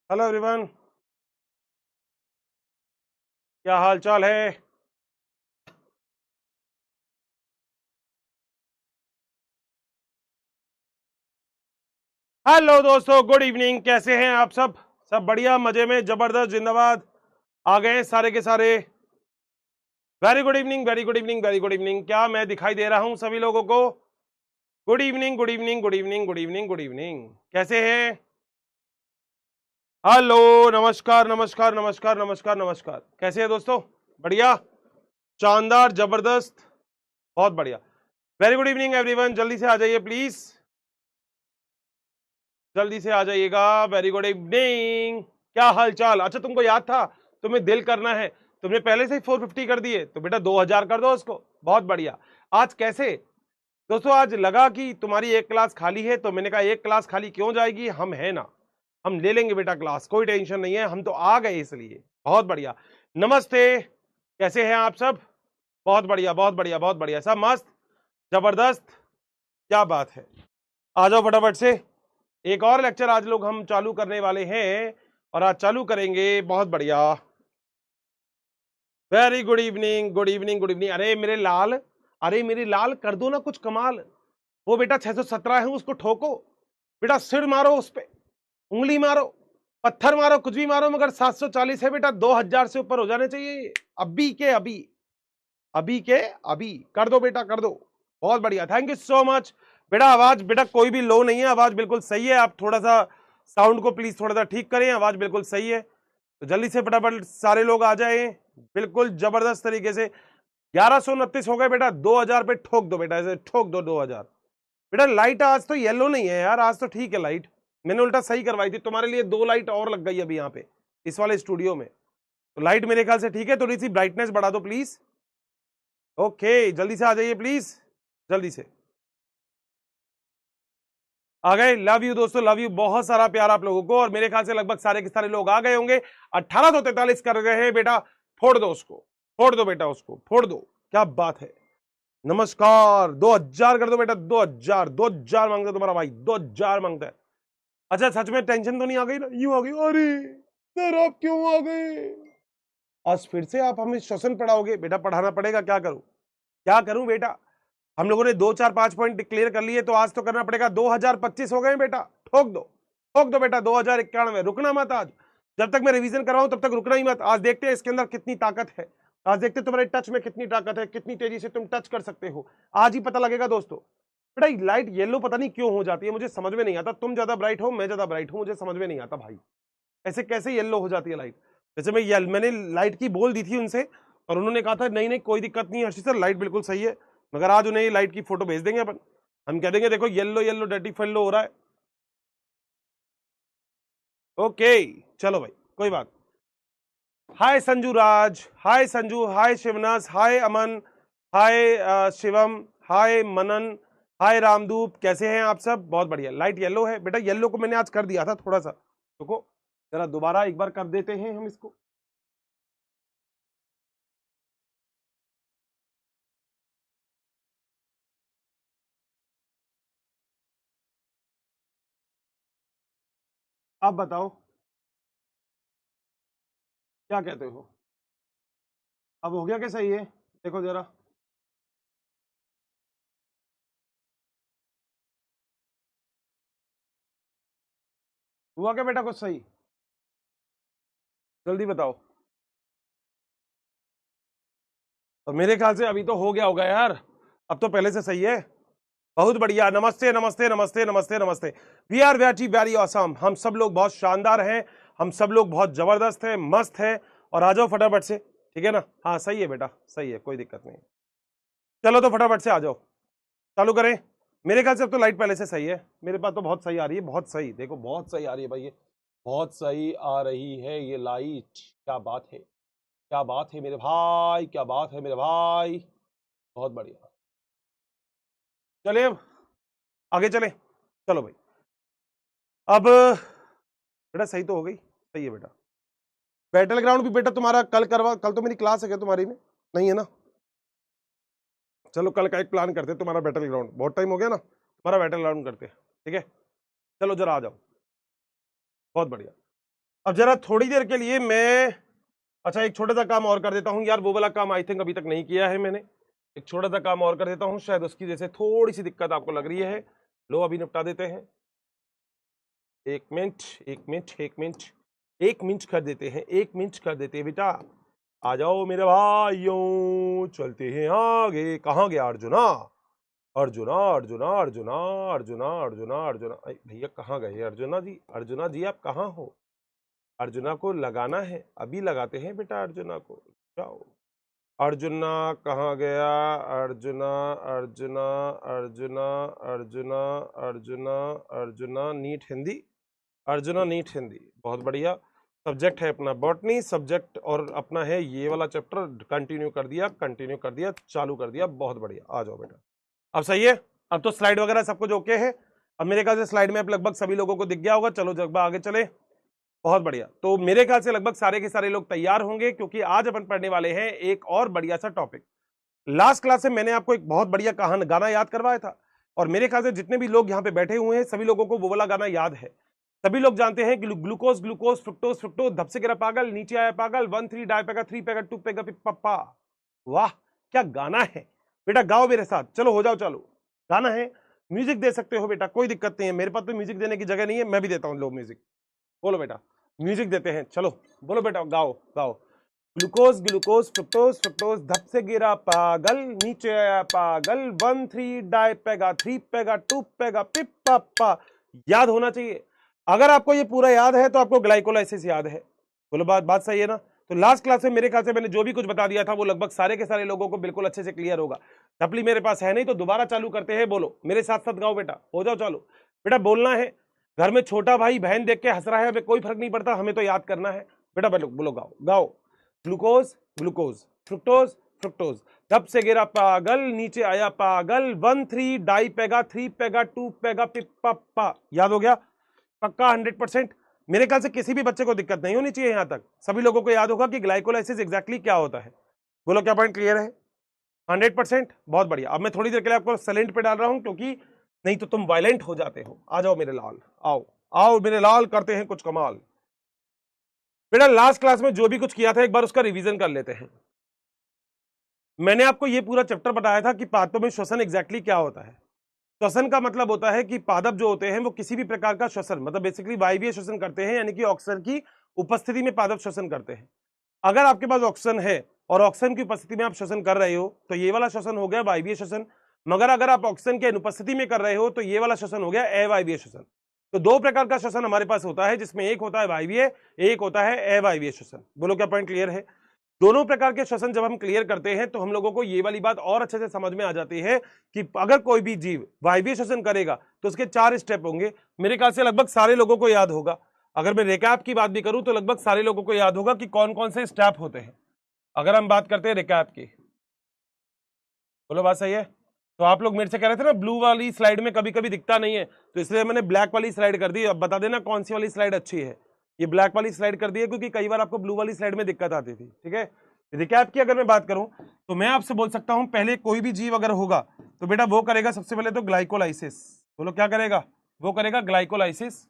Hello everyone, क्या हाल चाल है। हेलो दोस्तों, गुड इवनिंग। कैसे हैं आप सब? सब बढ़िया, मजे में, जबरदस्त, जिंदाबाद। आ गए हैं सारे के सारे। Very good evening, very good evening, very good evening. क्या मैं दिखाई दे रहा हूं सभी लोगों को? Good evening, good evening, good evening, good evening, good evening. कैसे हैं? हेलो, नमस्कार नमस्कार नमस्कार नमस्कार नमस्कार। कैसे हैं दोस्तों? बढ़िया, शानदार, जबरदस्त, बहुत बढ़िया। Very good evening everyone. जल्दी से आ जाइए प्लीज, जल्दी से आ जाइएगा। Very good evening. क्या हाल चाल? अच्छा, तुमको याद था, तुम्हें दिल करना है, तुमने पहले से ही 450 कर दिए, तो बेटा 2000 कर दो उसको। बहुत बढ़िया। आज कैसे दोस्तों, आज लगा कि तुम्हारी एक क्लास खाली है, तो मैंने कहा एक क्लास खाली क्यों जाएगी, हम है ना, हम ले लेंगे बेटा क्लास, कोई टेंशन नहीं है, हम तो आ गए इसलिए। बहुत बढ़िया। नमस्ते, कैसे हैं आप सब? बहुत बढ़िया, बहुत बढ़िया, बहुत बढ़िया, सब मस्त, जबरदस्त। क्या बात है, आ जाओ फटाफट से। एक और लेक्चर आज लोग हम चालू करने वाले हैं, और आज चालू करेंगे। बहुत बढ़िया। Very good evening, good evening, good evening. अरे मेरे लाल, अरे मेरी लाल, कर दो ना कुछ कमाल। वो बेटा 617 है, उसको ठोको बेटा, सिर मारो उस पे, उंगली मारो, पत्थर मारो, कुछ भी मारो, मगर 740 है बेटा, 2000 से ऊपर हो जाने चाहिए। अभी के अभी, अभी के अभी कर दो बेटा, कर दो। बहुत बढ़िया, थैंक यू सो मच। बेटा आवाज बेटा कोई भी लो नहीं है, आवाज बिल्कुल सही है। आप थोड़ा सा साउंड को प्लीज थोड़ा सा ठीक करें, आवाज बिल्कुल सही है। तो जल्दी से फटाफट सारे लोग आ जाएं, बिल्कुल जबरदस्त तरीके से। 1129 हो गए बेटा, 2000 पे ठोक दो बेटा, ऐसे ठोक दो 2000। बेटा लाइट आज तो येलो नहीं है यार, आज तो ठीक है लाइट। मैंने उल्टा सही करवाई थी तुम्हारे लिए, 2 लाइट और लग गई अभी यहाँ पे इस वाले स्टूडियो में। तो लाइट मेरे ख्याल से ठीक है, थोड़ी सी ब्राइटनेस बढ़ा दो प्लीज। ओके, जल्दी से आ जाइए प्लीज, जल्दी से आ गए। लव यू दोस्तों, लव यू, बहुत सारा प्यार आप लोगों को। और मेरे ख्याल से लगभग सारे के सारे लोग आ गए होंगे। 1843 कर रहे हैं बेटा, फोड़ दो उसको, फोड़ दो बेटा उसको, फोड़ दो। क्या बात है। नमस्कार, 2000 कर दो बेटा, 2000, 2000 मांगता है तुम्हारा भाई, 2000 मांगता है। अच्छा, सच में टेंशन तो नहीं आ गई ना? यूं आ गई, अरे सर आप क्यों आ गए? आज फिर से आप हमें श्वसन पढ़ाओगे? बेटा पढ़ाना पड़ेगा, क्या करूं, क्या करूं बेटा। हम लोगों ने 2 4 5 पॉइंट क्लियर कर लिए, तो आज तो करना पड़ेगा। 2025 हो गए बेटा, ठोक दो, ठोक दो बेटा। 2091, रुकना मत आज, जब तक मैं रिवीजन कराऊं तब तक रुकना ही मत। आज देखते हैं इसके अंदर कितनी ताकत है, आज देखते हैं तुम्हारे टच में कितनी ताकत है, कितनी तेजी से तुम टच कर सकते हो। आज ही पता लगेगा दोस्तों। बेटा लाइट येलो पता नहीं क्यों हो जाती है, मुझे समझ में नहीं आता। तुम ज्यादा ब्राइट हो, मैं ज्यादा ब्राइट हूं, मुझे समझ में नहीं आता भाई, ऐसे कैसे येलो हो जाती है लाइट। जैसे मैंने लाइट की बोल दी थी उनसे, और उन्होंने कहा था नहीं नहीं कोई दिक्कत नहीं हर्षित सर, लाइट बिल्कुल सही है। मगर आज उन्हें लाइट की फोटो भेज देंगे अपन, हम कह देंगे देखो येलो येलो डर्टी फेलो हो रहा है। ओके, चलो भाई, कोई बात। हाय संजू राज, हाय संजू, हाय शिवनास, हाय अमन, हाय शिवम, हाय मनन, हाय रामदूप। कैसे हैं आप सब? बहुत बढ़िया। लाइट येलो है बेटा, येलो को मैंने आज कर दिया था थोड़ा सा, रुको जरा दोबारा एक बार कर देते हैं हम इसको। आप बताओ क्या कहते हो, अब हो गया क्या? सही है, देखो जरा। हुआ क्या बेटा कुछ सही? जल्दी बताओ। तो मेरे ख्याल से अभी तो हो गया होगा यार, अब तो पहले से सही है। बहुत बढ़िया, नमस्ते नमस्ते नमस्ते नमस्ते नमस्ते। We are very very awesome, हम सब लोग बहुत शानदार हैं, हम सब लोग बहुत जबरदस्त हैं, मस्त हैं। और आ जाओ फटाफट से, ठीक है ना? हाँ सही है बेटा, सही है, कोई दिक्कत नहीं। चलो तो फटाफट से आ जाओ, चालू करें। मेरे ख्याल से अब तो लाइट पहले से सही है, मेरे पास तो बहुत सही आ रही है, बहुत सही, देखो बहुत सही आ रही है भाई, ये बहुत सही आ रही है ये लाइट। क्या बात है, क्या बात है मेरे भाई, क्या बात है मेरे भाई, बहुत बढ़िया। चलिए अब आगे चले, चलो भाई। अब बेटा सही तो हो गई, सही है बेटा। बैटल ग्राउंड भी बेटा तुम्हारा कल करवा, कल तो मेरी क्लास है क्या तुम्हारी में? नहीं है ना? चलो कल का एक प्लान करते हैं, तुम्हारा बैटल ग्राउंड, बहुत टाइम हो गया ना, तुम्हारा बैटल ग्राउंड करते हैं, ठीक है? चलो जरा आ जाओ, बहुत बढ़िया। अब जरा थोड़ी देर के लिए मैं, अच्छा एक छोटा सा काम और कर देता हूं यार, वो वाला काम आई थिंक अभी तक नहीं किया है मैंने। एक छोटा सा काम और कर देता हूं, शायद उसकी जैसे थोड़ी सी दिक्कत आपको लग रही है। लो अभी निपटा देते हैं। एक मिनट एक मिनट एक मिनट, एक मिनट कर देते हैं, एक मिनट कर देते हैं बेटा। आ जाओ मेरे भाइयों, चलते हैं आगे। कहाँ गया अर्जुना? अर्जुना अर्जुना अर्जुना अर्जुना अर्जुना अर्जुना, भैया कहाँ गए अर्जुना जी? अर्जुना जी आप कहाँ हो? अर्जुना को लगाना है, अभी लगाते हैं बेटा अर्जुना को। जाओ अर्जुना, कहाँ गया अर्जुना? अर्जुना अर्जुना अर्जुना अर्जुना अर्जुना, नीट हिंदी, अर्जुना नीट हिंदी, बहुत बढ़िया। सब्जेक्ट है अपना बॉटनी, सब्जेक्ट और अपना है ये वाला चैप्टर। कंटिन्यू कर दिया, कंटिन्यू कर दिया, चालू कर दिया, बहुत बढ़िया। आ जाओ बेटा, अब सही है। अब तो स्लाइड वगैरह सब कुछ ओके है। अब मेरे ख्याल से स्लाइड में अब लगभग सभी लोगों को दिख गया होगा। चलो जगह आगे चले, बहुत बढ़िया। तो मेरे ख्याल से लगभग सारे के सारे लोग तैयार होंगे, क्योंकि आज अपन पढ़ने वाले हैं एक और बढ़िया सा टॉपिक। लास्ट क्लास में मैंने आपको एक बहुत बढ़िया कहानी गाना याद करवाया था, और मेरे ख्याल से जितने भी लोग यहाँ पे बैठे हुए हैं सभी लोगों को वो वाला गाना याद है। सभी लोग जानते हैं कि ग्लूकोज ग्लूकोज फ्रुक्टोज फ्रुक्टोज, धप से गिरा पागल नीचे आया पागल, 1 3 डाई पेगा 3 पेगा 2 पेगा पप्पा। वाह क्या गाना है बेटा, गाओ मेरे साथ। चलो हो जाओ चालू, गाना है। म्यूजिक दे सकते हो बेटा, कोई दिक्कत नहीं है, मेरे पास तो म्यूजिक देने की जगह नहीं है, मैं भी देता हूँ लो म्यूजिक। बोलो बेटा, म्यूजिक देते हैं, चलो बोलो बेटा, गाओ गाओ। ग्लूकोज ग्लूकोज फ्रुक्टोज फ्रुक्टोज, धप से गिरा पागल नीचे आया पागल, 1 3 डाई पेगा 3 पेगा 2 पेगा पिप्पा। याद होना चाहिए। अगर आपको ये पूरा याद है तो आपको ग्लाइकोलाइसिस याद है। बोलो बात सही है ना? तो लास्ट क्लास में मेरे ख्याल से मैंने जो भी कुछ बता दिया था वो लगभग सारे के सारे लोगों को बिल्कुल अच्छे से क्लियर होगा। टपली मेरे पास है नहीं तो दोबारा चालू करते हैं। बोलो मेरे साथ साथ गाओ बेटा, हो जाओ चालू। बेटा बोलना है, घर में छोटा भाई बहन देख के हंस रहा है, हमें कोई फर्क नहीं पड़ता, हमें तो याद करना है बेटा। बोलो गाओ गाओ। ग्लूकोज ग्लूकोज फ्रुक्टोज फ्रुक्टोज, धप से गिरा पागल नीचे आया पागल, 1 3 डाई पेगा 3 पेगा 2 पेगा पिप्पा। याद हो गया पक्का 100%? मेरे ख्याल से किसी भी बच्चे को दिक्कत नहीं होनी चाहिए। यहां तक सभी लोगों को याद होगा कि ग्लाइकोलाइसिस एग्जैक्टली क्या होता है। बोलो क्या पॉइंट क्लियर है? 100%, बहुत बढ़िया। अब मैं थोड़ी देर के लिए आपको साइलेंट पे डाल रहा हूं, क्योंकि नहीं तो तुम वायलेंट हो जाते हो। आ जाओ मेरे लाल, आओ आओ मेरे लाल, करते हैं कुछ कमाल। बेटा लास्ट क्लास में जो भी कुछ किया था एक बार उसका रिवीजन कर लेते हैं। मैंने आपको ये पूरा चैप्टर बताया था कि पादपों में श्वसन एग्जैक्टली क्या होता है। श्वसन का मतलब होता है कि पादप जो होते हैं वो किसी भी प्रकार का श्वसन, मतलब बेसिकली वायवीय श्वसन करते हैं, यानी कि ऑक्सीजन की उपस्थिति में पादप श्वसन करते हैं। अगर आपके पास ऑक्सीजन है और ऑक्सीजन की उपस्थिति में आप श्वसन कर रहे हो तो ये वाला श्वसन हो गया वायवीय श्वसन। मगर अगर आप ऑक्सीजन के अनुपस्थिति में कर रहे हो तो ये वाला श्वसन हो गया अवायवीय श्वसन। तो दो प्रकार का श्वसन हमारे पास होता है, जिसमें एक होता है वायवीय, एक होता है अवायवीय श्वसन। बोलो क्या पॉइंट क्लियर है? दोनों प्रकार के श्वसन जब हम क्लियर करते हैं तो हम लोगों को ये वाली बात और अच्छे से समझ में आ जाती है कि अगर कोई भी जीव वायवीय श्वसन करेगा तो उसके 4 स्टेप होंगे। मेरे ख्याल से लगभग सारे लोगों को याद होगा। अगर मैं रिकैप की बात भी करूं तो लगभग सारे लोगों को याद होगा कि कौन कौन से स्टेप होते हैं। अगर हम बात करते हैं रिकैप की, बोलो बात सही है? तो आप लोग मेरे से कह रहे थे ना ब्लू वाली स्लाइड में कभी कभी दिखता नहीं है, तो इसलिए मैंने ब्लैक वाली स्लाइड कर दी। अब बता देना कौन सी वाली स्लाइड अच्छी है। ये ब्लैक वाली स्लाइड कर दी है क्योंकि कई बार आपको ब्लू वाली स्लाइड में दिक्कत आती थी। ठीक है, रिकैप की अगर मैं बात करूं तो मैं आपसे बोल सकता हूं, पहले कोई भी जीव अगर होगा तो बेटा वो करेगा सबसे पहले तो ग्लाइकोलाइसिस। बोलो क्या करेगा? वो करेगा ग्लाइकोलाइसिस।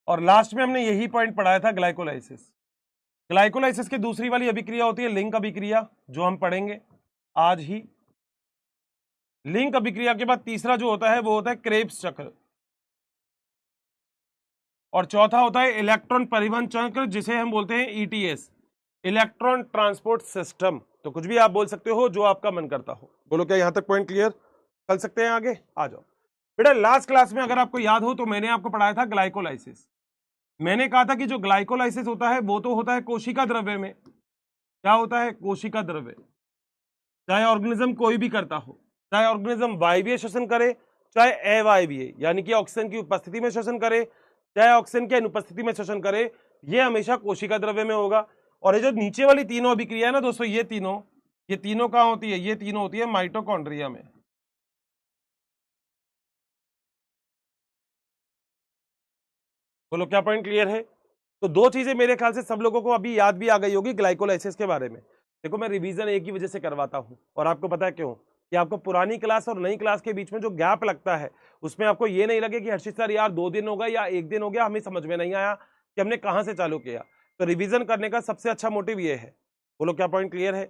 और लास्ट में हमने यही पॉइंट पढ़ाया था, ग्लाइकोलाइसिस। ग्लाइकोलाइसिस की दूसरी वाली अभिक्रिया होती है लिंक अभिक्रिया, जो हम पढ़ेंगे आज ही। लिंक अभिक्रिया के बाद तीसरा जो होता है वो होता है क्रेब्स चक्र, और चौथा होता है इलेक्ट्रॉन परिवहन चक्र, जिसे हम बोलते हैं ईटीएस, इलेक्ट्रॉन ट्रांसपोर्ट सिस्टम। तो कुछ भी आप बोल सकते हो जो आपका मन करता हो। बोलो क्या यहां तक पॉइंट क्लियर? चल सकते हैं आगे? आ जाओ बेटा। लास्ट क्लास में अगर आपको याद हो तो मैंने आपको पढ़ाया था ग्लाइकोलाइसिस। मैंने कहा था कि जो ग्लाइकोलाइसिस होता है वो तो होता है कोशिका द्रव्य में। क्या होता है? कोशिका द्रव्य। चाहे ऑर्गेनिज्म कोई भी करता हो, चाहे ऑर्गेनिज्म वायवीय श्वसन करे चाहे अवायवीय, यानी कि ऑक्सीजन की उपस्थिति में श्वसन करे चाहे ऑक्सीजन की अनुपस्थिति में श्वसन करे, ये हमेशा कोशिका द्रव्य में होगा। और ये जो नीचे वाली तीनों अभिक्रिया है ना दोस्तों, ये तीनों कहां होती है? ये तीनों होती है माइटोकॉन्ड्रिया में। बोलो क्या पॉइंट क्लियर है? तो दो चीजें मेरे ख्याल से सब लोगों को अभी याद भी आ गई होगी ग्लाइकोलाइसिस के बारे में। देखो मैं रिवीजन एक ही वजह से करवाता हूं, और आपको पता है क्यों? कि आपको पुरानी क्लास और नई क्लास के बीच में जो गैप लगता है उसमें आपको ये नहीं लगे कि हर्षित सर यार 2 दिन हो गया या 1 दिन हो गया, हमें समझ में नहीं आया कि हमने कहाँ से चालू किया। तो रिवीजन करने का सबसे अच्छा मोटिव ये है। बोलो क्या पॉइंट क्लियर है?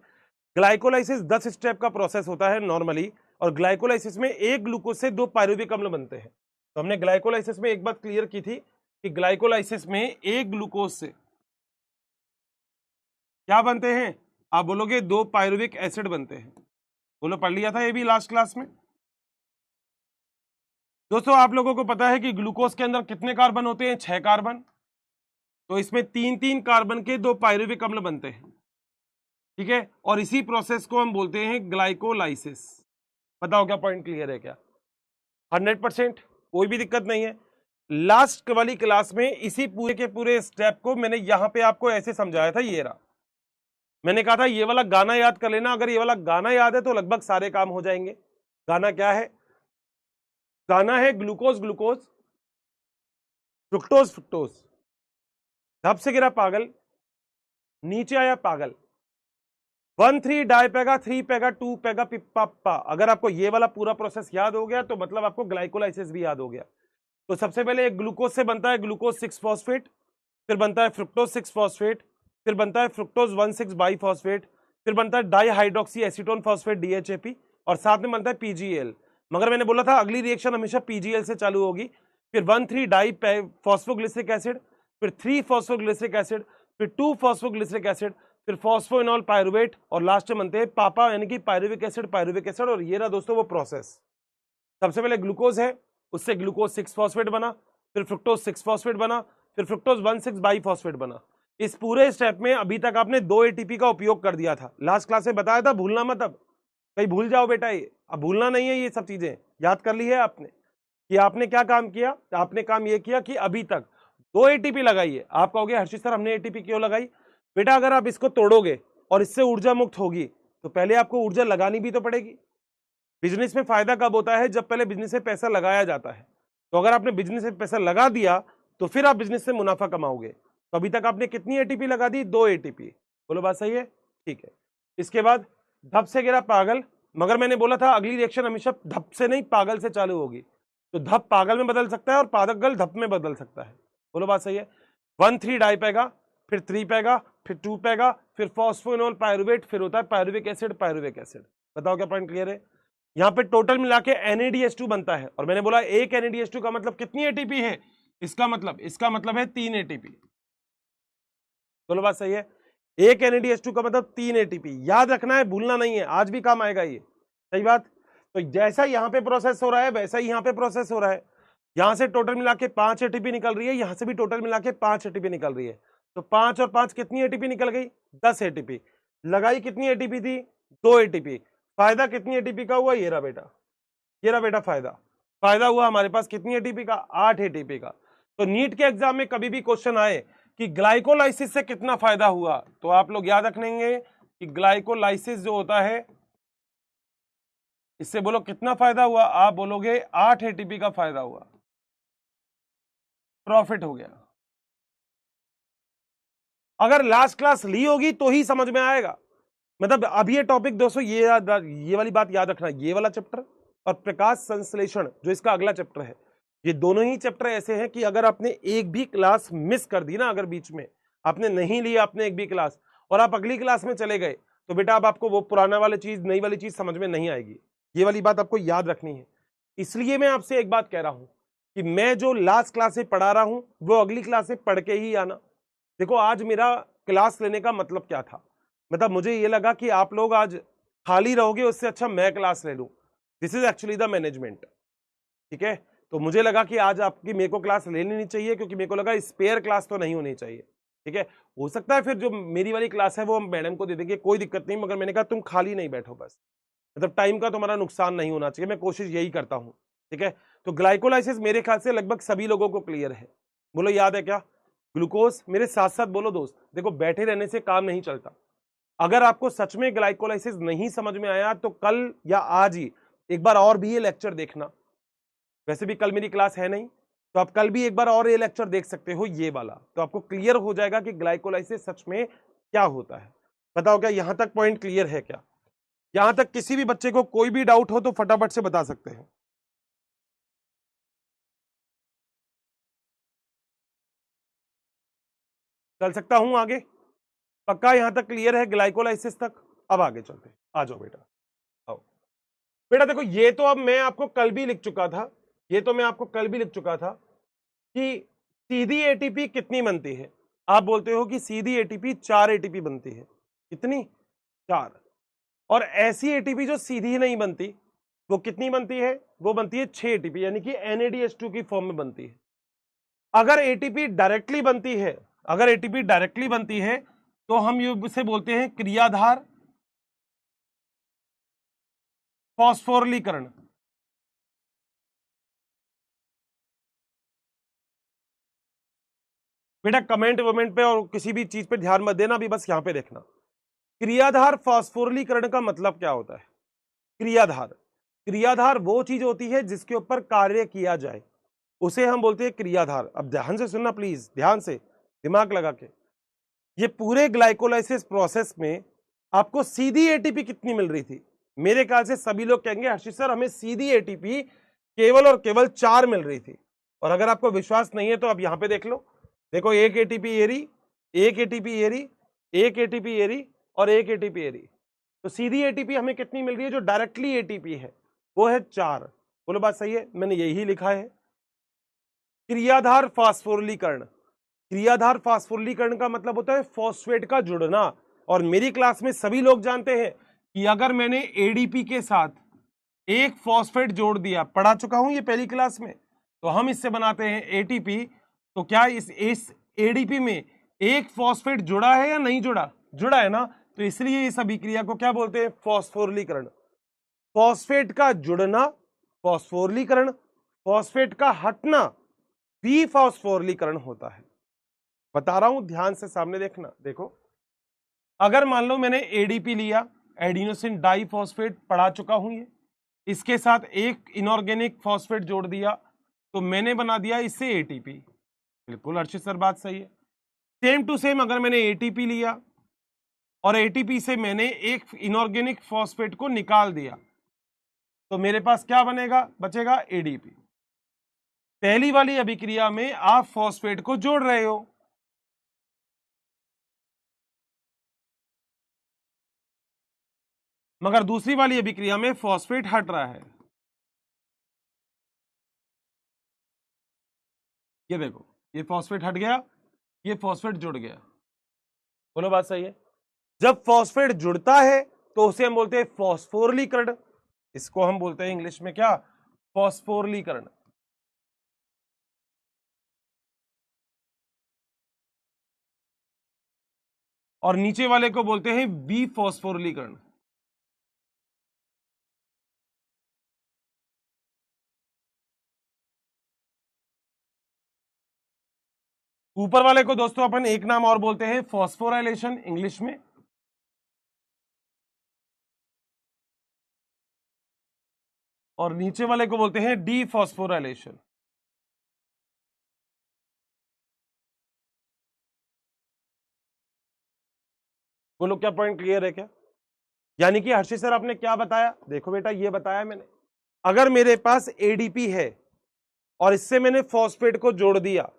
ग्लाइकोलाइसिस 10 स्टेप का प्रोसेस होता है नॉर्मली, और ग्लाइकोलाइसिस में एक ग्लूकोज से 2 पायरुविक अम्ल बनते हैं। तो हमने ग्लाइकोलाइसिस में एक बात क्लियर की थी कि ग्लाइकोलाइसिस में एक ग्लूकोज से क्या बनते हैं? आप बोलोगे 2 पायरुविक एसिड बनते हैं। बोलो पढ़ लिया था ये भी लास्ट क्लास में। दोस्तों आप लोगों को पता है कि ग्लूकोज के अंदर कितने कार्बन होते हैं? 6 कार्बन। तो इसमें 3-3 कार्बन के 2 पायरुविक अम्ल बनते हैं, ठीक है। और इसी प्रोसेस को हम बोलते हैं ग्लाइकोलाइसिस। बताओ क्या पॉइंट क्लियर है क्या? 100%, कोई भी दिक्कत नहीं है। लास्ट वाली क्लास में इसी पूरे के पूरे स्टेप को मैंने यहां पे आपको ऐसे समझाया था। ये रहा, मैंने कहा था ये वाला गाना याद कर लेना। अगर ये वाला गाना याद है तो लगभग सारे काम हो जाएंगे। गाना क्या है? गाना है ग्लूकोज ग्लूकोज, फ्रुक्टोज फ्रुक्टोज, धप से गिरा पागल, नीचे आया पागल, 1,3 डाई पेगा, 3 पेगा, 2 पेगा, पिप्पा पा। अगर आपको ये वाला पूरा प्रोसेस याद हो गया तो मतलब आपको ग्लाइकोलाइसिस भी याद हो गया। तो सबसे पहले एक ग्लूकोज से बनता है ग्लूकोज 6 फॉस्फेट, फिर बनता है फ्रुक्टोज 6 फॉस्फेट, फिर बनता है फ्रुक्टोज 1,6 बाई फॉस्फेट, फिर बनता है di hydroxy acetone phosphate DHAP, और साथ में बनता है PGL। मगर मैंने बोला था अगली रिएक्शन हमेशा PGL से चालू होगी। फिर 1,3 डाई फॉस्फोग्लिसरिक एसिड, फिर 3 फॉस्फोग्लिसरिक एसिड, फिर 2 फॉस्फोग्लिसरिक एसिड, फिर फॉस्फोइनॉल पायरुवेट, और लास्ट में बनते हैं पापा यानी कि पायरुविक एसिड पायरुविक एसिड। और ये रहा दोस्तों वो प्रोसेस। सबसे पहले ग्लूकोज है, उससे ग्लूकोज 6 फॉस्फेट बना, फिर फ्रुक्टोज 6 फॉस्फेट बना, फिर फ्रुक्टोज 1,6 बाई फॉस्फेट बना। इस पूरे स्टेप में अभी तक आपने 2 ATP का उपयोग कर दिया था। लास्ट क्लास में बताया था, भूलना मत। अब कहीं भूल जाओ बेटा, ये अब भूलना नहीं है। ये सब चीजें याद कर ली है आपने कि आपने क्या काम किया। आपने काम ये किया कि अभी तक 2 ATP लगाई है। आप कहोगे हर्षित सर हमने ATP क्यों लगाई? बेटा अगर आप इसको तोड़ोगे और इससे ऊर्जा मुक्त होगी तो पहले आपको ऊर्जा लगानी भी तो पड़ेगी। बिजनेस में फायदा कब होता है? जब पहले बिजनेस में पैसा लगाया जाता है। तो अगर आपने बिजनेस में पैसा लगा दिया तो फिर आप बिजनेस से मुनाफा कमाओगे। तो अभी तक आपने कितनी ATP लगा दी? 2 ATP। बोलो बात सही है? ठीक है। इसके बाद धप से गिरा पागल, मगर मैंने बोला था अगली रिएक्शन हमेशा धप से नहीं पागल से चालू होगी। तो धप पागल में बदल सकता है और पागल धप में बदल सकता है। बोलो बात सही है? 1,3 डाई पेगा, फिर 3 पेगा, फिर 2 पेगा, फिर फॉस्फोइनॉल पायरुवेट, फिर होता है पायरुविक एसिड पायरुविक एसिड। बताओ क्या पॉइंट क्लियर है? यहाँ पे टोटल मिला के NADH2 बनता है। और मैंने बोला एक NADH2 का मतलब कितनी ATP है? इसका मतलब है 3 ATP। बोलो बात सही है? एक NADH2 का मतलब 3 ATP। याद रखना है, भूलना नहीं है, आज भी काम आएगा ये। सही बात? तो जैसा यहाँ पे प्रोसेस हो रहा है वैसा ही यहाँ पे प्रोसेस हो रहा है। यहाँ से टोटल मिला के 5 ATP निकल रही है, यहाँ से भी टोटल मिला के 5 ATP निकल रही है। तो 5 और 5 कितनी ATP निकल गई? 10 ATP। लगाई कितनी ATP थी? 2 ATP। फायदा कितनी ATP का हुआ? ये रहा बेटा, ये रहा बेटा फायदा हुआ हमारे पास कितनी ATP का? 8 ATP का। तो नीट के एग्जाम में कभी भी क्वेश्चन आए कि ग्लाइकोलाइसिस से कितना फायदा हुआ, तो आप लोग याद रखेंगे कि ग्लाइकोलाइसिस जो होता है इससे बोलो कितना फायदा हुआ? आप बोलोगे 8 ATP का फायदा हुआ, प्रॉफिट हो गया। अगर लास्ट क्लास ली होगी तो ही समझ में आएगा। मतलब अभी ये टॉपिक दोस्तों ये वाली बात याद रखना, ये वाला चैप्टर और प्रकाश संश्लेषण जो इसका अगला चैप्टर है, ये दोनों ही चैप्टर ऐसे हैं कि अगर आपने एक भी क्लास मिस कर दी ना, अगर बीच में आपने नहीं लिया आपने एक भी क्लास और आप अगली क्लास में चले गए तो बेटा अब आपको वो पुराना वाली चीज नई वाली चीज समझ में नहीं आएगी। ये वाली बात आपको याद रखनी है। इसलिए मैं आपसे एक बात कह रहा हूं कि मैं जो लास्ट क्लास से पढ़ा रहा हूं वो अगली क्लास से पढ़ के ही आना। देखो आज मेरा क्लास लेने का मतलब क्या था, मतलब मुझे ये लगा कि आप लोग आज खाली रहोगे, उससे अच्छा मैं क्लास ले लूं। This is actually the management, ठीक है। तो मुझे लगा कि आज आपकी मेरे को क्लास ले लेनी चाहिए, क्योंकि मेरे को लगा स्पेयर क्लास तो नहीं होनी चाहिए, ठीक है। हो सकता है फिर जो मेरी वाली क्लास है वो हम मैडम को दे देंगे, कोई दिक्कत नहीं, मगर मैंने कहा तुम खाली नहीं बैठो बस, मतलब टाइम का तुम्हारा नुकसान नहीं होना चाहिए, मैं कोशिश यही करता हूँ, ठीक है। तो ग्लाइकोलाइसिस मेरे ख्याल से लगभग सभी लोगों को क्लियर है। बोलो याद है क्या? ग्लूकोज मेरे साथ साथ बोलो दोस्त, देखो बैठे रहने से काम नहीं चलता। अगर आपको सच में ग्लाइकोलाइसिस नहीं समझ में आया तो कल या आज ही एक बार और भी ये लेक्चर देखना। वैसे भी कल मेरी क्लास है नहीं, तो आप कल भी एक बार और ये लेक्चर देख सकते हो, ये वाला, तो आपको क्लियर हो जाएगा कि ग्लाइकोलाइसिस सच में क्या होता है। बताओ क्या यहां तक पॉइंट क्लियर है क्या? यहां तक किसी भी बच्चे को कोई भी डाउट हो तो फटाफट से बता सकते हैं। चल सकता हूं आगे? पक्का यहां तक क्लियर है ग्लाइकोलाइसिस तक? अब आगे चलते हैं, आ जाओ बेटा, आओ बेटा। देखो ये तो अब मैं आपको कल भी लिख चुका था, ये तो मैं आपको कल भी लिख चुका था कि सीधी एटीपी कितनी बनती है। आप बोलते हो कि सीधी एटीपी 4 एटीपी बनती है। कितनी? 4। और ऐसी एटीपी जो सीधी नहीं बनती वो कितनी बनती है? वो बनती है 6 एटीपी, यानी कि NADH2 की फॉर्म में बनती है। अगर एटीपी डायरेक्टली बनती है, अगर एटीपी डायरेक्टली बनती है तो हम इसे बोलते हैं क्रियाधार फॉस्फोरिलीकरण। बेटा कमेंट वमेंट पे और किसी भी चीज पे ध्यान मत देना, अभी बस यहां पे देखना। क्रियाधार फॉस्फोरिलीकरण का मतलब क्या होता है? क्रियाधार, क्रियाधार वो चीज होती है जिसके ऊपर कार्य किया जाए, उसे हम बोलते हैं क्रियाधार। अब ध्यान से सुनना प्लीज, ध्यान से दिमाग लगा के। ये पूरे ग्लाइकोलाइसिस प्रोसेस में आपको सीधी एटीपी कितनी मिल रही थी? मेरे ख्याल से सभी लोग कहेंगे हर्षित सर हमें सीधी एटीपी केवल और केवल 4 मिल रही थी। और अगर आपको विश्वास नहीं है तो आप यहां पे देख लो, देखो एक एटीपी ये रही, एक एटीपी ये रही, एक एटीपी ये रही और एक एटीपी ये रही। तो सीधी एटीपी हमें कितनी मिल रही है? जो डायरेक्टली एटीपी है वो है 4। बोलो बात सही है? मैंने यही लिखा है क्रियाधार फास्फोरिलीकरण। क्रियाधार फास्फोरिलीकरण का मतलब होता है फॉस्फेट का जुड़ना। और मेरी क्लास में सभी लोग जानते हैं कि अगर मैंने एडीपी के साथ एक फॉस्फेट जोड़ दिया, पढ़ा चुका हूं ये पहली क्लास में, तो हम इससे बनाते हैं एटीपी। तो क्या इस एडीपी में एक फॉस्फेट जुड़ा है या नहीं जुड़ा? जुड़ा है ना, तो इसलिए इस अभिक्रिया को क्या बोलते हैं? फॉस्फोरिलीकरण। फॉस्फेट का जुड़ना फॉस्फोरिलीकरण, फॉस्फेट का हटना विफॉस्फोरिलीकरण होता है। बता रहा हूं, ध्यान से सामने देखना। देखो अगर मान लो मैंने एडीपी लिया, एडिनोसिन डाइफॉस्फेट, पढ़ा चुका हूं ये, इसके साथ एक इनऑर्गेनिक फॉस्फेट जोड़ दिया तो मैंने बना दिया इससे एटीपी। बिल्कुल अर्चित सर बात सही है। सेम टू सेम अगर मैंने एटीपी लिया और एटीपी से मैंने एक इनऑर्गेनिक फॉस्फेट को निकाल दिया तो मेरे पास क्या बनेगा? बचेगा एडीपी। पहली वाली अभिक्रिया में आप फॉस्फेट को जोड़ रहे हो, मगर दूसरी वाली अभिक्रिया में फॉस्फेट हट रहा है। ये देखो, ये फॉस्फेट हट गया, ये फॉस्फेट जुड़ गया। बोलो बात सही है? जब फॉस्फेट जुड़ता है तो उसे हम बोलते हैं फॉस्फोरिलीकरण। इसको हम बोलते हैं इंग्लिश में क्या? फॉस्फोरिलीकरण। और नीचे वाले को बोलते हैं विफॉस्फोरिलीकरण। ऊपर वाले को दोस्तों अपन एक नाम और बोलते हैं फॉस्फोराइलेशन इंग्लिश में। और नीचे वाले को बोलते हैं डीफॉस्फोराइलेशन। बोलो क्या पॉइंट क्लियर है क्या? यानी कि हर्षित सर आपने क्या बताया? देखो बेटा ये बताया मैंने, अगर मेरे पास एडीपी है और इससे मैंने फॉस्फेट को जोड़ दिया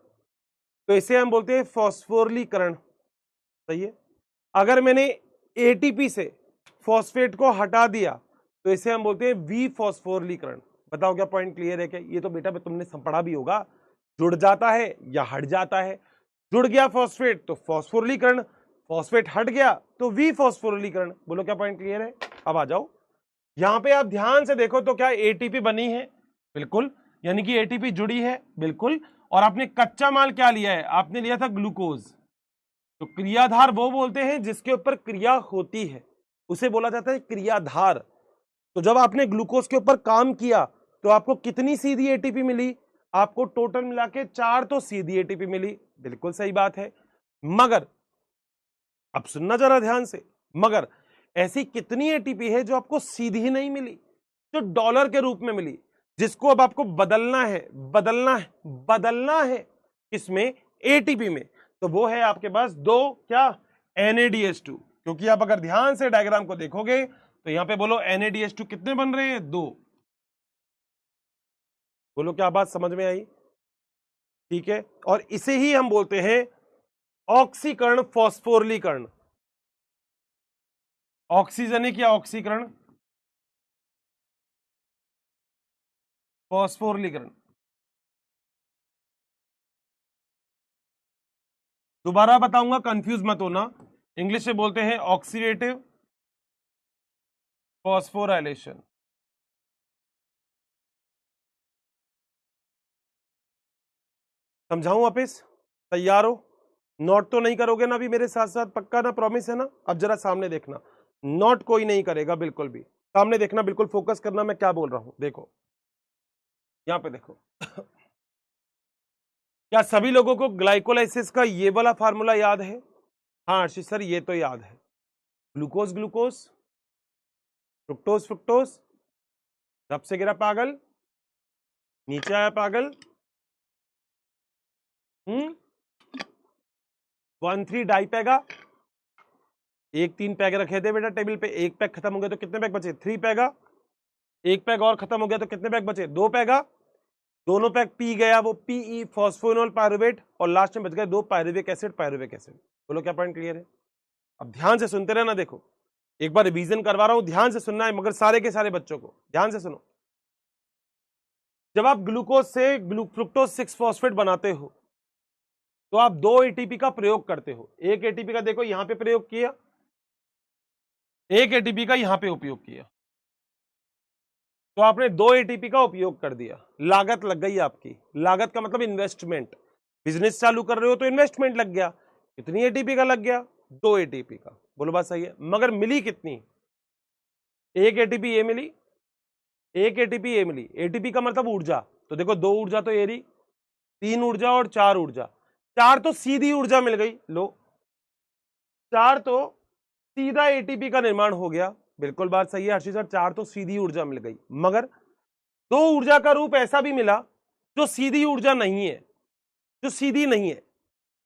तो इसे हम बोलते हैं फॉस्फोरिलीकरण। सही है? अगर मैंने एटीपी से फॉस्फेट को हटा दिया तो इसे हम बोलते हैं विफॉस्फोरिलीकरण। बताओ क्या पॉइंट क्लियर है क्या? ये तो बेटा तुमने पढ़ा भी होगा, जुड़ जाता है या हट जाता है। जुड़ गया फॉस्फेट तो फॉस्फोरिलीकरण, फॉस्फेट हट गया तो विफॉस्फोरिलीकरण। बोलो क्या पॉइंट क्लियर है? अब आ जाओ यहां पे, आप ध्यान से देखो तो क्या एटीपी बनी है? बिल्कुल, यानी कि एटीपी जुड़ी है, बिल्कुल। और आपने कच्चा माल क्या लिया है? आपने लिया था ग्लूकोज। तो क्रियाधार वो बोलते हैं जिसके ऊपर क्रिया होती है, उसे बोला जाता है क्रियाधार। तो जब आपने ग्लूकोज के ऊपर काम किया तो आपको कितनी सीधी एटीपी मिली? आपको टोटल मिला के 4 तो सीधी एटीपी मिली। बिल्कुल सही बात है। मगर अब सुनना जरा ध्यान से, मगर ऐसी कितनी एटीपी है जो आपको सीधी नहीं मिली, जो डॉलर के रूप में मिली, जिसको अब आपको बदलना है, बदलना है, बदलना है किसमें? एटीपी में। तो वो है आपके पास दो क्या? NADH2। क्योंकि आप अगर ध्यान से डायग्राम को देखोगे तो यहां पे बोलो NADH2 कितने बन रहे हैं? 2। बोलो क्या बात समझ में आई? ठीक है, और इसे ही हम बोलते हैं ऑक्सीकरण फॉस्फोरिलीकरण। ऑक्सीजन क्या ऑक्सीकरण, फॉस्फोरिलीकरण। दोबारा बताऊंगा, कंफ्यूज मत होना। इंग्लिश में बोलते हैं ऑक्सीडेटिव फॉस्फोराइलेशन। समझाऊं वापिस? तैयार हो? नोट तो नहीं करोगे ना अभी मेरे साथ साथ? पक्का ना? प्रॉमिस है ना? अब जरा सामने देखना, नोट कोई नहीं करेगा बिल्कुल भी। सामने देखना, बिल्कुल फोकस करना मैं क्या बोल रहा हूं। देखो यहां पे देखो क्या सभी लोगों को ग्लाइकोलाइसिस का ये वाला फार्मूला याद है? हाँ आशीष सर ये तो याद है। ग्लूकोज ग्लूकोज, फ्रुक्टोज फ्रुक्टोज, रब से गिरा पागल, नीचे आया पागल। 1,3 डाई पैगा, 1,3 पैग रखे थे बेटा टेबल पे। एक पैग खत्म हो गया तो कितने पैग बचे? 3 पैगा। एक पैग और खत्म हो गया तो कितने पैग बचे? 2 पैगा। दोनों पैग पी गया वो पीई फॉस्फोइनोल पायरुवेट, और लास्ट में बच गए 2 पायरुविक एसिड पायरुविक एसिड। बोलो क्या पॉइंट क्लियर है? अब ध्यान से सुनते रहना। देखो एक बार रिवीजन करवा रहा हूं, ध्यान से सुनना है, मगर सारे के सारे बच्चों को ध्यान से सुनो। जब आप ग्लूकोज से फ्रुक्टोज 6 फॉस्फेट बनाते हो तो आप 2 एटीपी का प्रयोग करते हो। एक एटीपी का देखो यहां पे प्रयोग किया, एक एटीपी का यहां पे उपयोग किया, तो आपने 2 एटीपी का उपयोग कर दिया। लागत लग गई आपकी। लागत का मतलब इन्वेस्टमेंट। बिजनेस चालू कर रहे हो तो इन्वेस्टमेंट लग गया। कितनी एटीपी का लग गया? 2 एटीपी का। बोलो बात सही है? मगर मिली कितनी? एक एटीपी ये मिली, एक एटीपी ये मिली। एटीपी का मतलब ऊर्जा, तो देखो 2 ऊर्जा तो ये रही, 3 ऊर्जा और 4 ऊर्जा। 4 तो सीधी ऊर्जा मिल गई। लो 4 तो सीधा एटीपी का निर्माण हो गया। बिल्कुल बात सही है हर्षित सर, 4 तो सीधी ऊर्जा मिल गई। मगर 2 ऊर्जा का रूप ऐसा भी मिला जो सीधी ऊर्जा नहीं है, जो सीधी नहीं है।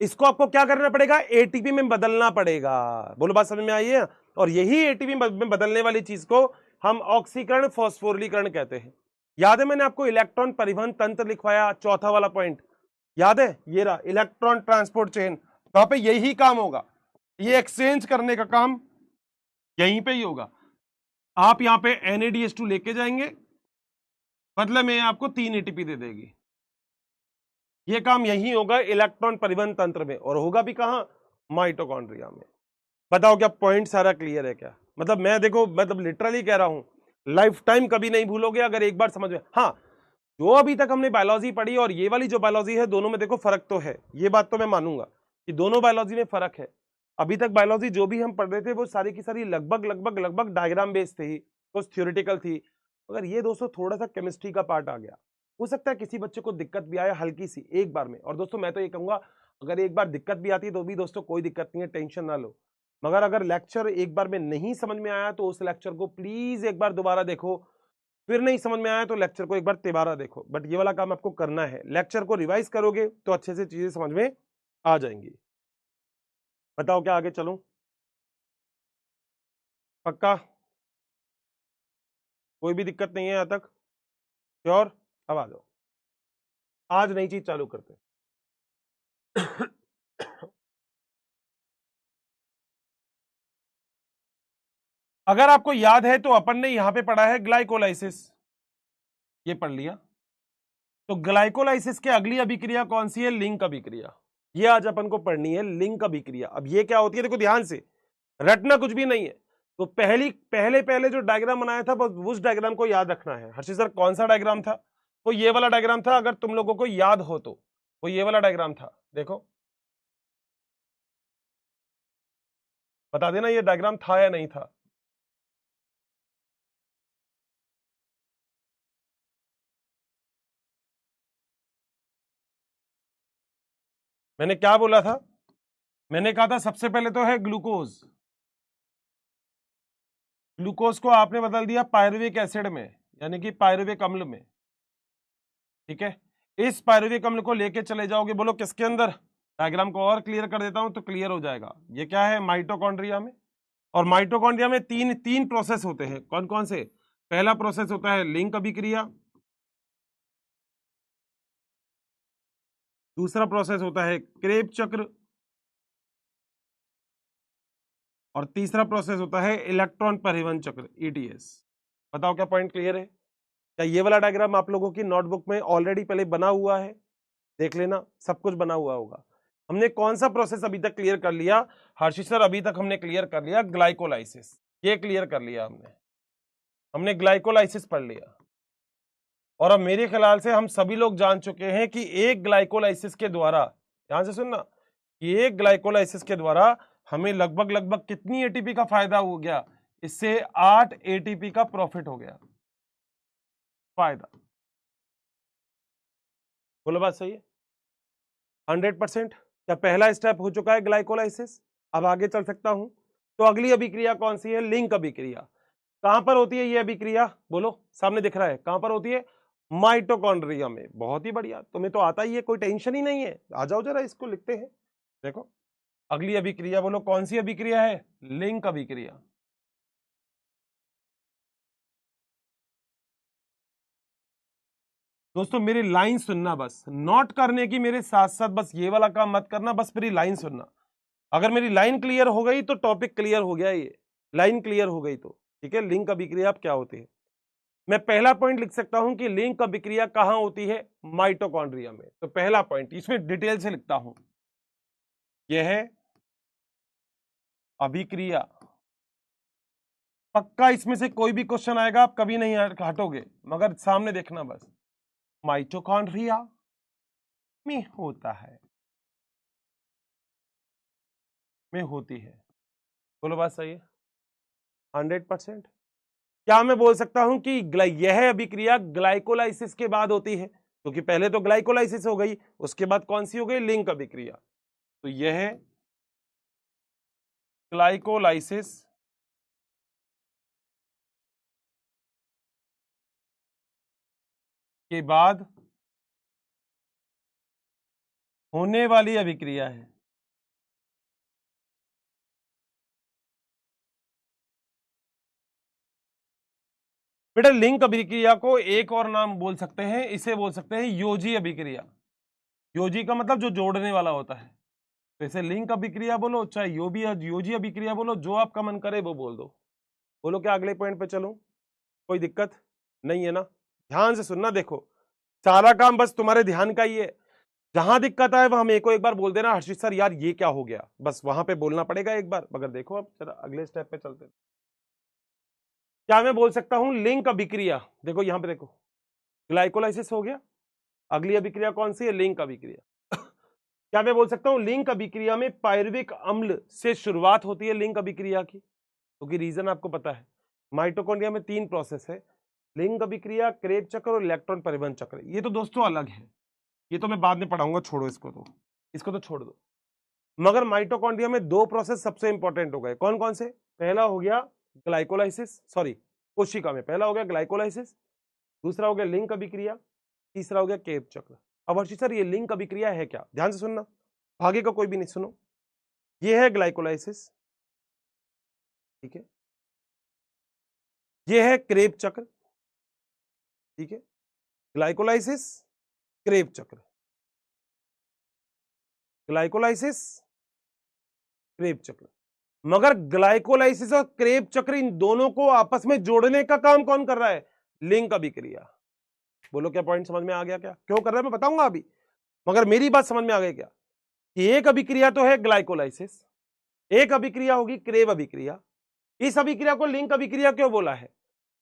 इसको आपको क्या करना पड़ेगा? एटीपी में बदलना पड़ेगा। बोलो बात समझ में आई है? और यही एटीपी में बदलने वाली चीज को हम ऑक्सीकरण फॉस्फोरिलीकरण कहते हैं। याद है मैंने आपको इलेक्ट्रॉन परिवहन तंत्र लिखवाया, चौथा वाला पॉइंट याद है? ये रहा इलेक्ट्रॉन ट्रांसपोर्ट चेन। वहां पे यही काम होगा, ये एक्सचेंज करने का काम यहीं पे ही होगा। आप यहां पे NADH2 लेके जाएंगे, बदले में आपको 3 एटीपी दे देगी। ये काम यही होगा इलेक्ट्रॉन परिवहन तंत्र में, और होगा भी कहां? माइटोकॉन्ड्रिया में। बताओ क्या पॉइंट सारा क्लियर है क्या? मतलब मैं देखो मतलब लिटरली कह रहा हूं, लाइफ टाइम कभी नहीं भूलोगे अगर एक बार समझ में। हाँ जो अभी तक हमने बायोलॉजी पढ़ी और ये वाली जो बायोलॉजी है, दोनों में देखो फर्क तो है, ये बात तो मैं मानूंगा कि दोनों बायोलॉजी में फर्क है। अभी तक बायोलॉजी जो भी हम पढ़ रहे थे वो सारी की सारी लगभग लगभग लगभग डायग्राम बेस्ड थी, कुछ थ्योरेटिकल थी। मगर ये दोस्तों थोड़ा सा केमिस्ट्री का पार्ट आ गया। हो सकता है किसी बच्चे को दिक्कत भी आए हल्की सी एक बार में। और दोस्तों मैं तो ये कहूंगा, अगर एक बार दिक्कत भी आती है तो भी दोस्तों कोई दिक्कत नहीं है, टेंशन ना लो। मगर अगर लेक्चर एक बार में नहीं समझ में आया तो उस लेक्चर को प्लीज एक बार दोबारा देखो। फिर नहीं समझ में आया तो लेक्चर को एक बार तिबारा देखो। बट ये वाला काम आपको करना है, लेक्चर को रिवाइज करोगे तो अच्छे से चीजें समझ में आ जाएंगी। बताओ क्या आगे चलूं? पक्का? कोई भी दिक्कत नहीं है यहां तक? श्योर? अब आ जाओ, आज नई चीज चालू करते हैं। अगर आपको याद है तो अपन ने यहां पे पढ़ा है ग्लाइकोलाइसिस, ये पढ़ लिया। तो ग्लाइकोलाइसिस के अगली अभिक्रिया कौन सी है? लिंक अभिक्रिया। ये आज अपन को पढ़नी है, लिंक अभिक्रिया। अब ये क्या होती है देखो ध्यान से, रटना कुछ भी नहीं है। तो पहले पहले जो डायग्राम बनाया था बस उस डायग्राम को याद रखना है। हर्षित सर कौन सा डायग्राम था? वो ये वाला डायग्राम था, अगर तुम लोगों को याद हो तो। वो ये वाला डायग्राम था, देखो बता देना ये डायग्राम था या नहीं था। मैंने क्या बोला था? मैंने कहा था सबसे पहले तो है ग्लूकोज। ग्लूकोज को आपने बदल दिया पायरुविक एसिड में, यानी कि पायरुविक अम्ल में। ठीक है, इस पायरुविक अम्ल को लेके चले जाओगे, बोलो किसके अंदर? डायग्राम को और क्लियर कर देता हूं तो क्लियर हो जाएगा। ये क्या है? माइटोकॉन्ड्रिया में। और माइटोकॉन्ड्रिया में तीन तीन प्रोसेस होते हैं। कौन कौन से? पहला प्रोसेस होता है लिंक अभिक्रिया, दूसरा प्रोसेस होता है क्रेब चक्र, और तीसरा प्रोसेस होता है इलेक्ट्रॉन परिवहन चक्र, ईटीएस। बताओ क्या पॉइंट क्लियर है? क्या ये वाला डायग्राम आप लोगों की नोटबुक में ऑलरेडी पहले बना हुआ है? देख लेना, सब कुछ बना हुआ होगा। हमने कौन सा प्रोसेस अभी तक क्लियर कर लिया हर्षित सर? अभी तक हमने क्लियर कर लिया ग्लाइकोलाइसिस, ये क्लियर कर लिया हमने ग्लाइकोलाइसिस पढ़ लिया। और अब मेरे ख्याल से हम सभी लोग जान चुके हैं कि एक ग्लाइकोलाइसिस के द्वारा, ध्यान से सुनना, कि एक ग्लाइकोलाइसिस के द्वारा हमें लगभग लगभग कितनी एटीपी का फायदा हो गया? इससे 8 एटीपी का प्रॉफिट हो गया, फायदा। बोलो बात सही है? 100%। क्या पहला स्टेप हो चुका है ग्लाइकोलाइसिस? अब आगे चल सकता हूं। तो अगली अभिक्रिया कौन सी है? लिंक अभिक्रिया। कहां पर होती है ये अभिक्रिया? बोलो, सामने दिख रहा है, कहां पर होती है? माइटोकॉन्ड्रिया में। बहुत ही बढ़िया, तुम्हें तो आता ही है, कोई टेंशन ही नहीं है। आ जाओ जरा, इसको लिखते हैं। देखो अगली अभिक्रिया, बोलो कौन सी अभिक्रिया है? लिंक अभिक्रिया। दोस्तों मेरी लाइन सुनना, बस नोट करने की मेरे साथ साथ बस ये वाला काम मत करना, बस मेरी लाइन सुनना। अगर मेरी लाइन क्लियर हो गई तो टॉपिक क्लियर हो गया। ये लाइन क्लियर हो गई तो ठीक है। लिंक अभिक्रिया क्या होती है? मैं पहला पॉइंट लिख सकता हूं कि लिंक अभिक्रिया कहां होती है? माइटोकॉन्ड्रिया में। तो पहला पॉइंट इसमें डिटेल से लिखता हूं, यह है अभिक्रिया। पक्का इसमें से कोई भी क्वेश्चन आएगा आप कभी नहीं हटोगे, मगर सामने देखना बस। माइटोकॉन्ड्रिया में होता है, में होती है। बोलो बात सही है? 100%। क्या मैं बोल सकता हूं कि यह अभिक्रिया ग्लाइकोलाइसिस के बाद होती है? क्योंकि पहले तो ग्लाइकोलाइसिस हो गई, उसके बाद कौन सी हो गई? लिंक अभिक्रिया। तो यह ग्लाइकोलाइसिस के बाद होने वाली अभिक्रिया है। बेटा लिंक अभिक्रिया को एक और नाम बोल सकते हैं, इसे बोल सकते हैं योजी अभिक्रिया। योजी का मतलब जो जोड़ने वाला होता है। तो इसे लिंक अभिक्रिया बोलो, चाहे योजी अभिक्रिया बोलो, जो आपका मन करे वो बोल दो। बोलो क्या अगले पॉइंट पे चलूं? कोई दिक्कत नहीं है ना? ध्यान से सुनना, देखो सारा काम बस तुम्हारे ध्यान का ही है। जहां दिक्कत आए वहां मेरे को एक बार बोल देना हर्षित सर यार ये क्या हो गया, बस वहां पे बोलना पड़ेगा एक बार। मगर देखो अब जरा अगले स्टेप पे चलते हैं। क्या मैं बोल सकता हूं लिंक अभिक्रिया? देखो यहां पे देखो, ग्लाइकोलाइसिस हो गया, अगली अभिक्रिया कौन सी है? लिंक अभिक्रिया। क्या मैं बोल सकता हूं लिंक अभिक्रिया में पायरुविक अम्ल से शुरुआत होती है लिंक अभिक्रिया की? क्योंकि रीजन आपको पता है, माइटोकॉन्ड्रिया में तीन प्रोसेस है, लिंक अभिक्रिया, क्रेब चक्र और इलेक्ट्रॉन परिवहन चक्र। ये तो दोस्तों अलग है, ये तो मैं बाद में पढ़ाऊंगा, छोड़ो इसको, तो इसको तो छोड़ दो। मगर माइटोकॉन्ड्रिया में दो प्रोसेस सबसे इंपॉर्टेंट हो गए। कौन कौन से? पहला हो गया ग्लाइकोलाइसिस, सॉरी कोशिका में पहला हो गया ग्लाइकोलाइसिस, दूसरा हो गया लिंक अभिक्रिया, तीसरा हो गया क्रेब चक्र। अब हर्षित सर ये लिंक अभिक्रिया है क्या? ध्यान से सुनना, आगे का कोई भी नहीं, सुनो। ये है ग्लाइकोलाइसिस, ठीक है, ये है क्रेब चक्र, ठीक है, ग्लाइकोलाइसिस, क्रेब चक्र, ग्लाइकोलाइसिस, क्रेब चक्र। मगर ग्लाइकोलाइसिस और क्रेब चक्र इन दोनों को आपस में जोड़ने का काम कौन कर रहा है? लिंक अभिक्रिया। बोलो क्या पॉइंट समझ में आ गया? क्या क्यों कर रहा है मैं बताऊंगा अभी, मगर मेरी बात समझ में आ गई क्या? कि एक अभिक्रिया तो है ग्लाइकोलाइसिस, एक अभिक्रिया होगी क्रेब अभिक्रिया। इस अभिक्रिया को लिंक अभिक्रिया क्यों बोला है?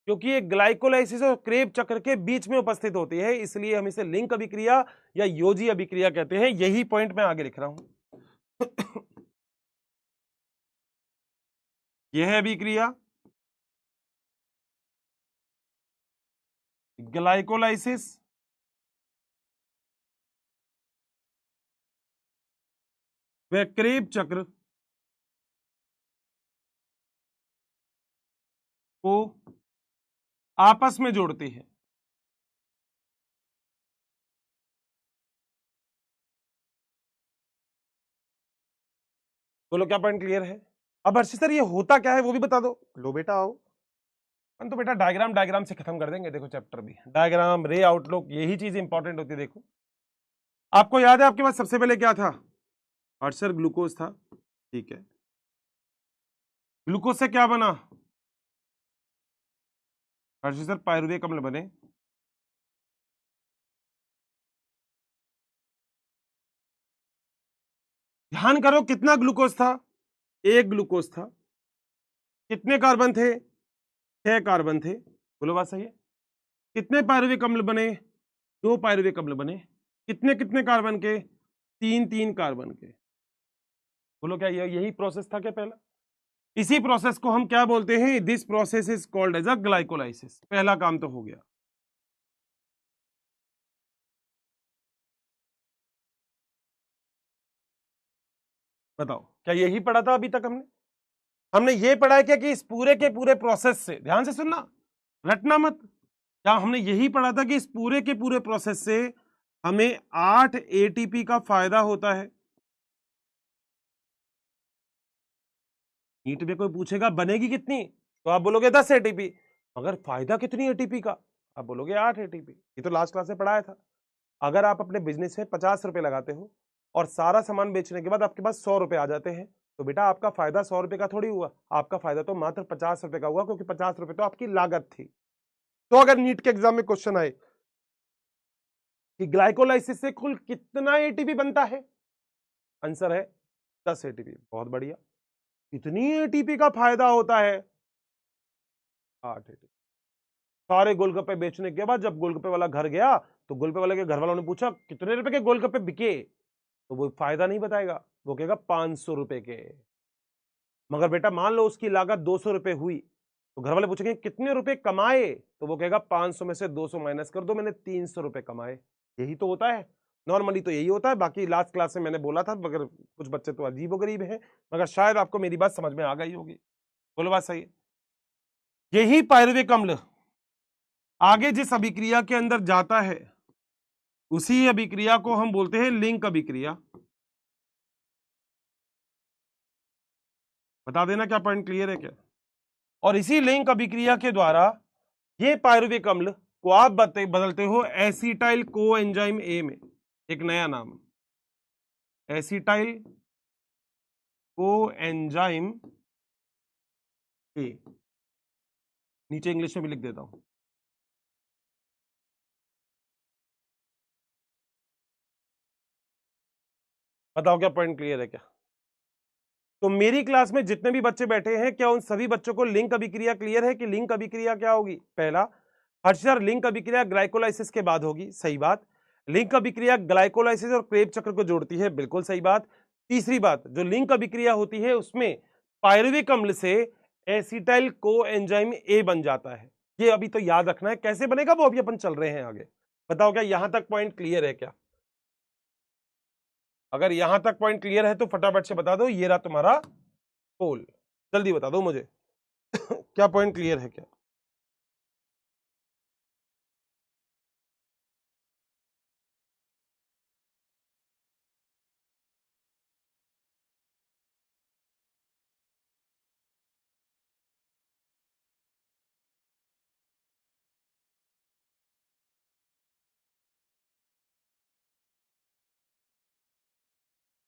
क्योंकि ये ग्लाइकोलाइसिस और क्रेब चक्र के बीच में उपस्थित होती है, इसलिए हम इसे लिंक अभिक्रिया या योजी अभिक्रिया कहते हैं। यही पॉइंट मैं आगे लिख रहा हूं। यह है अभिक्रिया ग्लाइकोलाइसिस व क्रेब चक्र को आपस में जोड़ती है। बोलो क्या पॉइंट क्लियर है? अब हर्षित सर ये होता क्या है वो भी बता दो। लो बेटा आओ, तो बेटा डायग्राम से खत्म कर देंगे। देखो चैप्टर भी डायग्राम, रे आउटलुक, यही चीज इंपॉर्टेंट होती है। देखो आपको याद है आपके पास सबसे पहले क्या था? हर्षित सर ग्लूकोज था, ठीक है। ग्लूकोज से क्या बना? हर्षित सर पायरुवेक अम्ल बने। ध्यान करो कितना ग्लूकोज था? एक ग्लूकोज था। कितने कार्बन थे? 6 कार्बन थे। बोलो बात सही है। कितने पायरुवेक अम्ल बने? 2 पायरुवेक अम्ल बने। कितने कितने कार्बन के? 3 कार्बन के। बोलो क्या यही प्रोसेस था क्या पहला? इसी प्रोसेस को हम क्या बोलते हैं? This process is called as a glycolysis. पहला काम तो हो गया। बताओ क्या यही पढ़ा था अभी तक हमने? हमने ये पढ़ा है क्या कि इस पूरे के पूरे प्रोसेस से, ध्यान से सुनना, रटना मत, क्या हमने यही पढ़ा था कि इस पूरे के पूरे प्रोसेस से हमें 8 एटीपी का फायदा होता है? नीट में कोई पूछेगा बनेगी कितनी, तो आप बोलोगे 10 एटीपी। मगर फायदा कितनी एटीपी का? आप बोलोगे 8 एटीपी। ये तो लास्ट क्लास में पढ़ाया था। अगर आप अपने बिजनेस में 50 रुपए लगाते हो और सारा सामान बेचने के बाद आपके पास 100 रुपए आ जाते हैं, तो बेटा आपका फायदा 100 रुपए का थोड़ी हुआ, आपका फायदा तो मात्र 50 रुपए का हुआ, क्योंकि 50 रुपए तो आपकी लागत थी। तो अगर नीट के एग्जाम में क्वेश्चन आए कि ग्लाइकोलाइसिस से कुल कितना एटीपी बनता है, आंसर है 10 एटीपी। बहुत बढ़िया। कितनी एटीपी का फायदा होता है? 8 एटीपी। सारे गोलगप्पे बेचने के बाद जब गोलगप्पे वाला घर गया तो गोलगप्पे वाले के घर वालों ने पूछा कितने रुपए के गोलगप्पे बिके, तो वो फायदा नहीं बताएगा, वो कहेगा 500 रुपए के। मगर बेटा मान लो उसकी लागत 200 रुपए हुई, तो घर वाले पूछेंगे कितने रुपए कमाए, तो वो कहेगा 500 में से 200 माइनस कर दो, मैंने 300 रुपए कमाए। यही तो होता है नॉर्मली, तो यही होता है। बाकी लास्ट क्लास में मैंने बोला था, मगर कुछ बच्चे तो अजीबोगरीब हैं, मगर शायद आपको मेरी बात समझ में आ गई होगी। बोलो बात सही है। यही पायरुवेक अम्ल आगे जिस अभिक्रिया के अंदर जाता है, उसी अभिक्रिया को हम बोलते हैं लिंक अभिक्रिया। बता देना क्या पॉइंट क्लियर है क्या? और इसी लिंक अभिक्रिया के द्वारा ये पायरुवेक अम्ल को आप बदलते हो एसिटाइल को एंजाइम ए में। एक नया नाम, एसिटाइल को एंजाइम ए। नीचे इंग्लिश में भी लिख देता हूं। बताओ क्या पॉइंट क्लियर है क्या? तो मेरी क्लास में जितने भी बच्चे बैठे हैं, क्या उन सभी बच्चों को लिंक अभिक्रिया क्लियर है कि लिंक अभिक्रिया क्या होगी? पहला, हर्षित लिंक अभिक्रिया ग्लाइकोलाइसिस के बाद होगी, सही बात। लिंक अभिक्रिया ग्लाइकोलाइसिस और क्रेब चक्र को जोड़ती है, बिल्कुल सही बात। तीसरी बात, जो लिंक अभिक्रिया होती है उसमें पायरुवेक अम्ल से एसिटाइल को एंजाइम ए बन जाता है। ये अभी तो याद रखना है, कैसे बनेगा वो अभी अपन चल रहे हैं आगे। बताओ क्या यहां तक पॉइंट क्लियर है क्या? अगर यहां तक पॉइंट क्लियर है तो फटाफट से बता दो, ये रहा तुम्हारा पोल। जल्दी बता दो मुझे क्या पॉइंट क्लियर है क्या?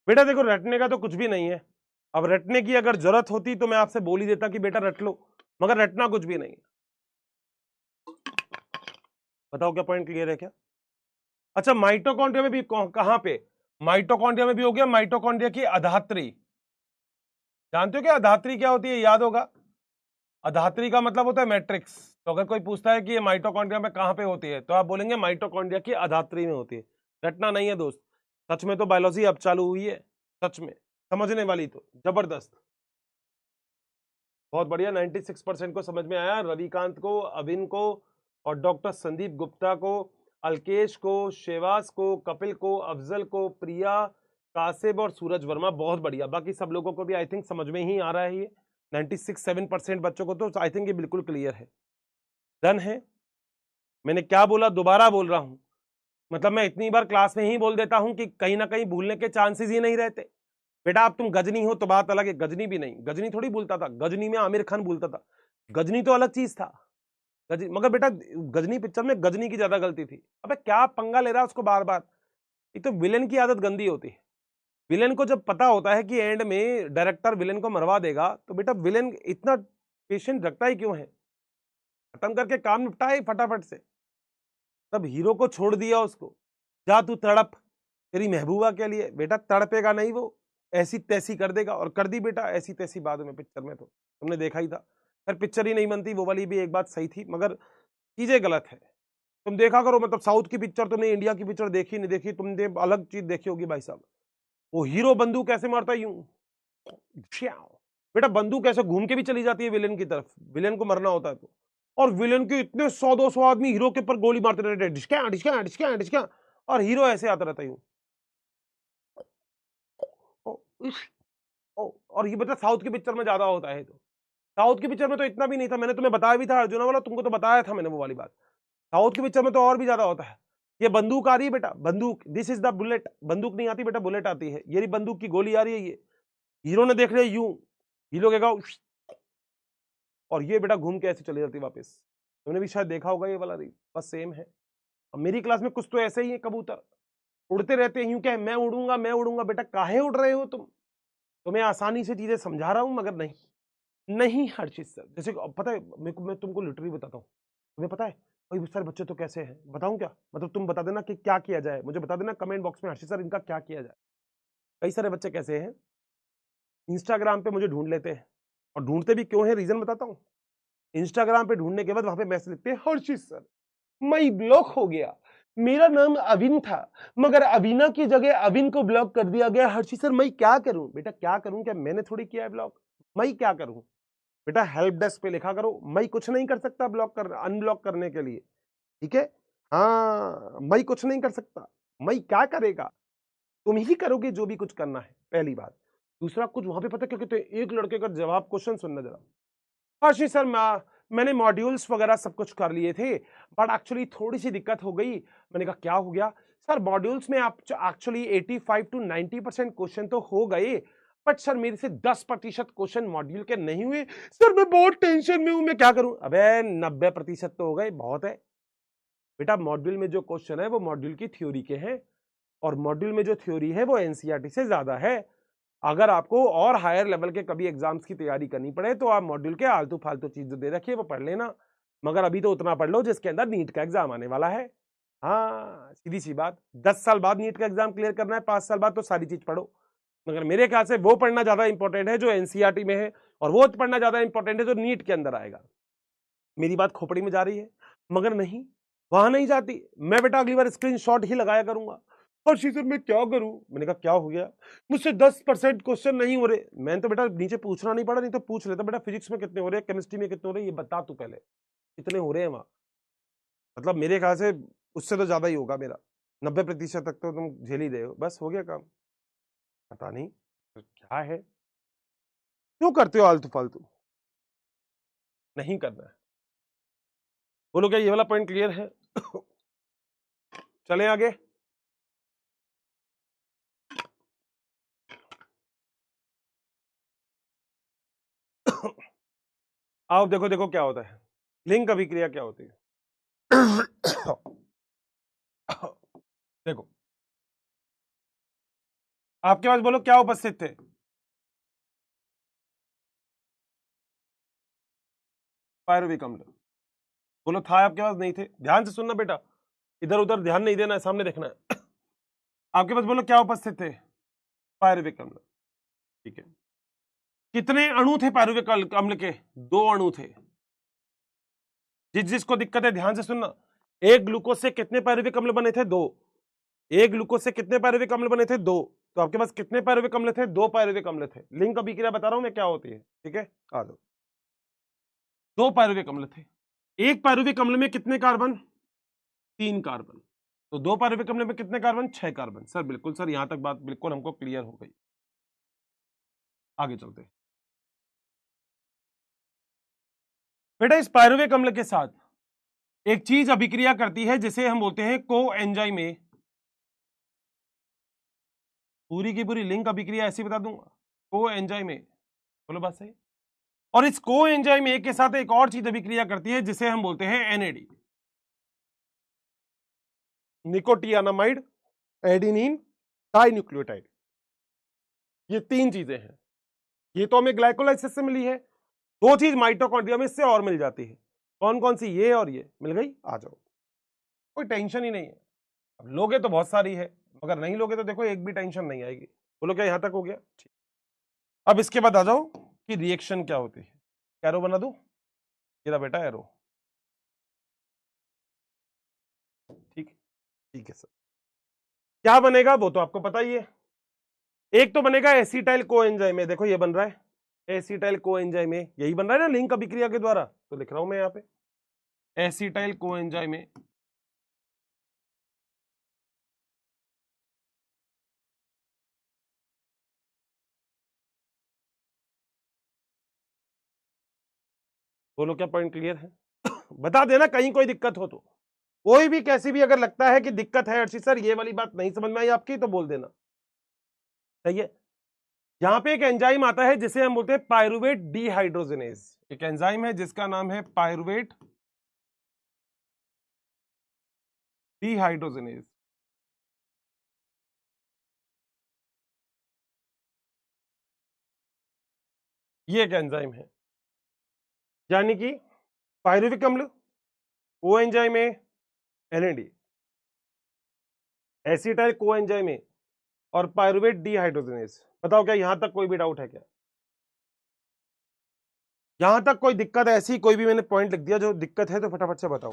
बेटा देखो रटने का तो कुछ भी नहीं है। अब रटने की अगर जरूरत होती तो मैं आपसे बोल ही देता कि बेटा रट लो, मगर रटना कुछ भी नहीं है। बताओ क्या पॉइंट क्लियर है क्या? अच्छा, माइटोकॉन्ड्रिया में भी कहां पे? माइटोकॉन्ड्रिया में भी हो गया। माइटोकॉन्ड्रिया की अधात्री, जानते हो क्या अधात्री क्या होती है? याद होगा। अधात्री का मतलब होता है मैट्रिक्स। तो अगर कोई पूछता है कि ये माइटोकॉन्ड्रिया में कहां पे होती है, तो आप बोलेंगे माइटोकॉन्ड्रिया की अधात्री में होती है। रटना नहीं है दोस्त। सच में तो बायोलॉजी अब चालू हुई है, सच में समझने वाली तो जबरदस्त। बहुत बढ़िया, 96% को समझ में आया। रविकांत को, अविन को और डॉक्टर संदीप गुप्ता को, अल्केश को, शेवास को, कपिल को, अफजल को, प्रिया, कासिब और सूरज वर्मा, बहुत बढ़िया। बाकी सब लोगों को भी आई थिंक समझ में ही आ रहा है ये। 96-7% बच्चों को तो आई थिंक ये बिल्कुल क्लियर है। डन है। मैंने क्या बोला दोबारा बोल रहा हूं, मतलब मैं इतनी बार क्लास में ही बोल देता हूं कि कहीं ना कहीं भूलने के चांसेस ही नहीं रहते। बेटा अब तुम गजनी हो तो बात अलग है, गजनी भी नहीं, गजनी थोड़ी बोलता था, गजनी में आमिर खान बोलता था, गजनी तो अलग चीज था। गजनी, मगर बेटा गजनी पिक्चर में गजनी की ज्यादा गलती थी। अबे क्या पंगा ले रहा है उसको बार बार। एक तो विलेन की आदत गंदी होती है। विलेन को जब पता होता है कि एंड में डायरेक्टर विलेन को मरवा देगा, तो बेटा विलेन इतना पेशेंट रखता ही क्यों है, खत्म करके काम निपटाए फटाफट से। तब हीरो को छोड़ दिया उसको, जा तू तड़प तेरी महबूबा के लिए। बेटा तड़पेगा नहीं वो, ऐसी तैसी कर देगा, और कर दी बेटा ऐसी तैसी बाद में पिक्चर में, तो तुमने देखा ही था। फिर पिक्चर ही नहीं बनती, वो वाली भी एक बात सही थी, मगर चीजें गलत है। तुम देखा करो, मतलब साउथ की पिक्चर तुमने इंडिया की पिक्चर देखी नहीं देखी, तुमने अलग चीज देखी होगी भाई साहब। वो हीरो बंदूक कैसे मारता है यूं, बेटा बंदूक कैसे घूम के भी चली जाती है विलेन की तरफ, विलेन को मरना होता है तो। और विलेन के इतने 100-200 आदमी हीरो के ऊपर गोली मारते रहते हैं, डिस्का डिस्का डिस्का डिस्का, और हीरो ऐसे आता रहता है यूं। और ये बेटा साउथ की पिक्चर में ज्यादा होता है, तो साउथ की पिक्चर में तो इतना भी नहीं था, मैंने तुम्हें बताया भी था अर्जुना वाला, तुमको तो बताया था मैंने वो वाली बात। साउथ की पिक्चर में तो और भी ज्यादा होता है। ये बंदूक आ रही है बेटा, बंदूक, दिस इज द बुलेट, बंदूक नहीं आती बेटा, बुलेट आती है, ये बंदूक की गोली आ रही है, ये हीरो ने देख लिया यूं, हीरो कहेगा, और ये बेटा घूम के ऐसे चली जाती वापस। तुमने भी शायद देखा होगा ये वाला रील, बस सेम है। अब मेरी क्लास में कुछ तो ऐसे ही है, कबूतर उड़ते रहते हैं यूं, क्या मैं उड़ूंगा मैं उड़ूंगा, बेटा काहे उड़ रहे हो तुम, तुम्हें आसानी से चीजें समझा रहा हूं, मगर नहीं नहीं हर्षित सर, जैसे पता है मेरे को, मैं तुमको लिटरली बताता हूँ, तुम्हें पता है भाई सारे बच्चे तो कैसे हैं, बताऊं क्या, मतलब तुम बता देना कि क्या किया जाए, मुझे बता देना कमेंट बॉक्स में हर्षित सर इनका क्या किया जाए। कई सारे बच्चे कैसे हैं, इंस्टाग्राम पे मुझे ढूंढ लेते हैं, और ढूंढते भी क्यों है, रीजन बताता हूँ। इंस्टाग्राम पे ढूंढने के बाद वहां पे मैसेज लिखते हैं, हर्षित सर मैं ब्लॉक हो गया, मेरा नाम अविन था मगर अविना की जगह अविन को ब्लॉक कर दिया गया, हर्षित सर मैं क्या करूं। बेटा क्या करूं, क्या मैंने थोड़ी किया है ब्लॉक, मैं क्या करूं। बेटा हेल्प डेस्क पे लिखा करो, मैं कुछ नहीं कर सकता ब्लॉक कर अनब्लॉक करने के लिए, ठीक है। हाँ मैं कुछ नहीं कर सकता, मैं क्या करेगा, तुम ही करोगे जो भी कुछ करना है, पहली बात। दूसरा कुछ वहां पे पता क्या कहते हैं, एक लड़के का जवाब, क्वेश्चन सुनना जरा। हाँ सर मैंने मॉड्यूल्स वगैरह सब कुछ कर लिए थे, बट एक्चुअली थोड़ी सी दिक्कत हो गई। मैंने कहा क्या हो गया सर, मॉड्यूल्स में आप एक्चुअली 85 to 90% क्वेश्चन तो हो गए, बट सर मेरे से 10% क्वेश्चन मॉड्यूल के नहीं हुए, सर मैं बहुत टेंशन में हूं, मैं क्या करूं। अबे 90% तो हो गए, बहुत है बेटा। मॉड्यूल में जो क्वेश्चन है वो मॉड्यूल की थ्योरी के हैं, और मॉड्यूल में जो थ्योरी है वो एनसीईआरटी से ज्यादा है। अगर आपको और हायर लेवल के कभी एग्जाम्स की तैयारी करनी पड़े तो आप मॉड्यूल के आलतू फालतू चीज जो दे रखी है वो पढ़ लेना, मगर अभी तो उतना पढ़ लो जिसके अंदर नीट का एग्जाम आने वाला है। हाँ सीधी सी बात, 10 साल बाद नीट का एग्जाम क्लियर करना है, 5 साल बाद, तो सारी चीज पढ़ो। मगर मेरे ख्याल से वो पढ़ना ज्यादा इंपॉर्टेंट है जो एनसीईआरटी में है, और वो पढ़ना ज्यादा इंपॉर्टेंट है जो नीट के अंदर आएगा। मेरी बात खोपड़ी में जा रही है, मगर नहीं, वहां नहीं जाती। मैं बेटा अगली बार स्क्रीनशॉट ही लगाया करूंगा। और सर मैं क्या करूं, मैंने कहा क्या हो गया, मुझसे 10% क्वेश्चन नहीं हो रहे। मैंने तो बेटा नीचे पूछना नहीं पड़ा, नहीं तो पूछ लेता बेटा फिजिक्स में कितने हो रहे हैं, केमिस्ट्री में कितने हो रहे हैं, ये बता तू पहले कितने हो रहे हैं वहां। मतलब मेरे ख्याल से उससे तो ज्यादा ही होगा मेरा, 90% तक तो तुम झेल ही रहे हो, बस हो गया काम। पता नहीं क्या है, क्यों करते हो आलतू फालतू, नहीं करना है। बोलो क्या ये वाला पॉइंट क्लियर है। चले आगे। आओ देखो देखो क्या होता है, लिंक अभिक्रिया क्या होती है। देखो आपके पास बोलो क्या उपस्थित थे, पायरुविक अम्ल। बोलो था आपके पास, नहीं थे, ध्यान से सुनना बेटा, इधर उधर ध्यान नहीं देना है, सामने देखना है। आपके पास बोलो क्या उपस्थित थे, पायरुविक अम्ल, ठीक है। कितने अणु थे पायरुविक अम्ल के, 2 अणु थे। जिस जिसको दिक्कत है ध्यान से सुनना, एक ग्लूकोज से कितने पायरुविक अम्ल बने थे, 2। एक ग्लूकोज से कितने पायरुविक अम्ल बने थे, 2। तो आपके पास कितने पायरुविक अम्ल थे, 2 पायरुविक अम्ल थे। लिंक अभिक्रिया बता रहा हूं मैं क्या होती है, ठीक है। आ जाओ, 2 पायरुविक अम्ल थे, एक पायरुविक अम्ल में कितने कार्बन, 3 कार्बन। तो 2 पायरुविक अम्ल में कितने कार्बन, 6 कार्बन। सर बिल्कुल सर, यहां तक बात बिल्कुल हमको क्लियर हो गई। आगे चलते हैं बेटा। इस पायरुविक अम्ल के साथ एक चीज अभिक्रिया करती है जिसे हम बोलते हैं को एंजाइम ए, पूरी की पूरी लिंक अभिक्रिया ऐसी बता दूंगा, को एंजाइम ए, बोलो बात सही। और इस को एंजाइम ए के साथ एक और चीज अभिक्रिया करती है जिसे हम बोलते हैं एनएडी, निकोटियानामाइड एडिनिन डाइन्यूक्लियोटाइड। ये 3 चीजें हैं, ये तो हमें ग्लाइकोलाइसिस से मिली है, 2 चीज माइटोकॉन्ड्रिया में इससे और मिल जाती है। कौन कौन सी? ये और ये मिल गई, आ जाओ, कोई टेंशन ही नहीं है। अब लोगे तो बहुत सारी है, मगर नहीं लोगे तो देखो एक भी टेंशन नहीं आएगी। बोलो क्या यहां तक हो गया? ठीक। अब इसके बाद आ जाओ कि रिएक्शन क्या होती है। एरो बना दूं? ये रहा बेटा एरो, ठीक ठीक है सर। क्या बनेगा वो तो आपको पता ही है, एक तो बनेगा एसिटाइल कोएंजाइम में, देखो ये बन रहा है एसिटाइल कोएंजाइम में, यही बन रहा है ना लिंक अभिक्रिया के द्वारा, तो लिख रहा हूं मैं यहां पे एसिटाइल कोएंजाइम में। बोलो क्या पॉइंट क्लियर है? बता देना कहीं कोई दिक्कत हो तो, कोई भी कैसी भी अगर लगता है कि दिक्कत है अर्षित सर ये वाली बात नहीं समझ में आई आपकी, तो बोल देना। सही है। यहां पे एक एंजाइम आता है जिसे हम बोलते हैं पायरुवेट डिहाइड्रोजिनेज, एक एंजाइम है जिसका नाम है पायरुवेट डिहाइड्रोजिनेज। ये एक एंजाइम है, यानी कि पायरुविक अम्ल, कोएंजाइम है एनएडी, एसिटाइल कोएंजाइम है और पायरुवेट डिहाइड्रोजिनेज। बताओ क्या यहां तक कोई भी डाउट है क्या? यहां तक कोई दिक्कत है ऐसी? कोई भी मैंने पॉइंट लिख दिया जो दिक्कत है तो फटाफट से बताओ।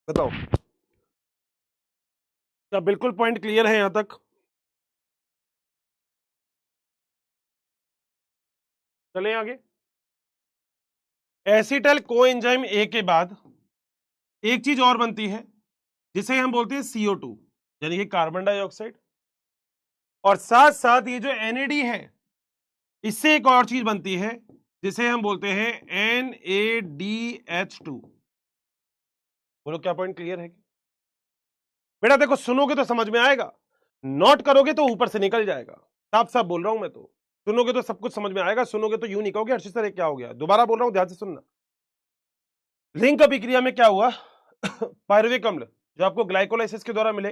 बताओ क्या बिल्कुल पॉइंट क्लियर है यहां तक? चलें आगे। एसिटाइल कोएंजाइम ए के बाद एक चीज और बनती है जिसे हम बोलते हैं CO2, यानी कि कार्बन डाइऑक्साइड, और साथ साथ ये जो NAD है इससे एक और चीज बनती है जिसे हम बोलते हैं NADH2। बोलो क्या पॉइंट क्लियर है? बेटा देखो सुनोगे तो समझ में आएगा, नोट करोगे तो ऊपर से निकल जाएगा। साफ साफ बोल रहा हूं मैं, तो सुनोगे तो सब कुछ समझ में आएगा, सुनोगे तो यूं नहीं कहोगे हर्षित सर क्या हो गया। दोबारा बोल रहा हूं, ध्यान से सुनना। लिंक अभिक्रिया में क्या हुआ? पायरुविक अम्ल जो आपको ग्लाइकोलाइसिस के द्वारा मिले,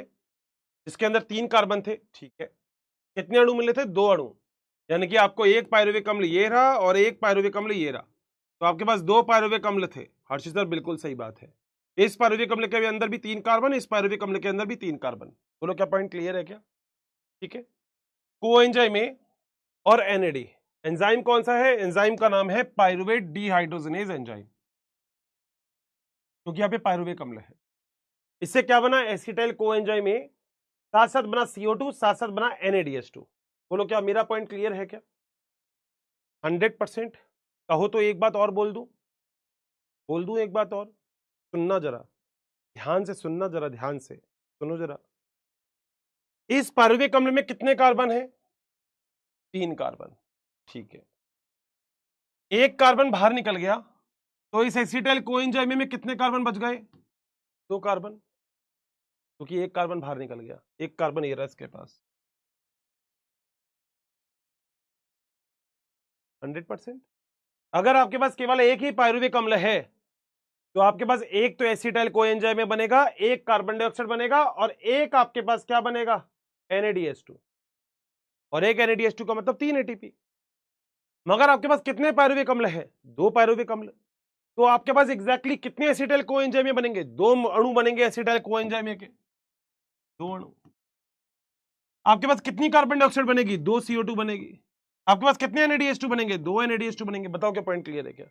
जिसके अंदर 3 कार्बन थे, ठीक है, कितने अणु मिले थे? 2 अणु, यानी कि आपको एक पायरुविक अम्ल ये रहा और एक पायरुविक अम्ल ये रहा, तो आपके पास 2 पायरुविक अम्ल थे। हर्षित सर बिल्कुल सही बात है, इस पायरुविक अम्ल के अंदर भी 3 कार्बन, इस पायरुविक अम्ल के अंदर भी 3 कार्बन। बोलो क्या पॉइंट क्लियर है क्या? ठीक है। कोएंजाइम ए और एनएडी, एंजाइम कौन सा है? एंजाइम का नाम है पायरुवेट डिहाइड्रोजिनेज एंजाइम, क्योंकि यहाँ पे पायरुविक अम्ल है। इससे क्या बना? एसिटाइल कोएंजाइम ए, साथ साथ बना CO2, साथ साथ बना NADH2। बोलो क्या मेरा पॉइंट क्लियर है क्या? 100%। कहो तो एक बात और बोल दूं एक बात और, सुनना जरा ध्यान से, सुनना जरा ध्यान से, सुनो जरा। इस पायरुविक अम्ल में कितने कार्बन है? 3 कार्बन, ठीक है। एक कार्बन बाहर निकल गया तो इस एसिटाइल कोएंजाइम में कितने कार्बन बच गए? 2 कार्बन, क्योंकि एक कार्बन बाहर निकल गया, एक कार्बन ये रहा इसके पास। 100%। अगर आपके पास केवल एक ही पायरुविक अम्ल है तो आपके पास एक तो एसिटाइल कोएंजाइम में बनेगा, एक कार्बन डाइऑक्साइड बनेगा और एक आपके पास क्या बनेगा? NADH2, और एक NADH2 का मतलब 3 ATP। मगर आपके पास कितने पायरुविक अम्ल है? 2 पायरुविक अम्ल, तो आपके पास एग्जैक्टली कितने एसिटाइल कोएंजाइम बनेंगे? 2 अणु बनेंगे एसिटाइल कोएंजाइम के, 2 अणु। आपके पास कितनी कार्बन डाइऑक्साइड बनेगी? 2 CO2 बनेगी। आपके पास कितने NADH2 बनेंगे? 2 NADH2 बनेंगे। बताओ क्या पॉइंट क्लियर है क्या?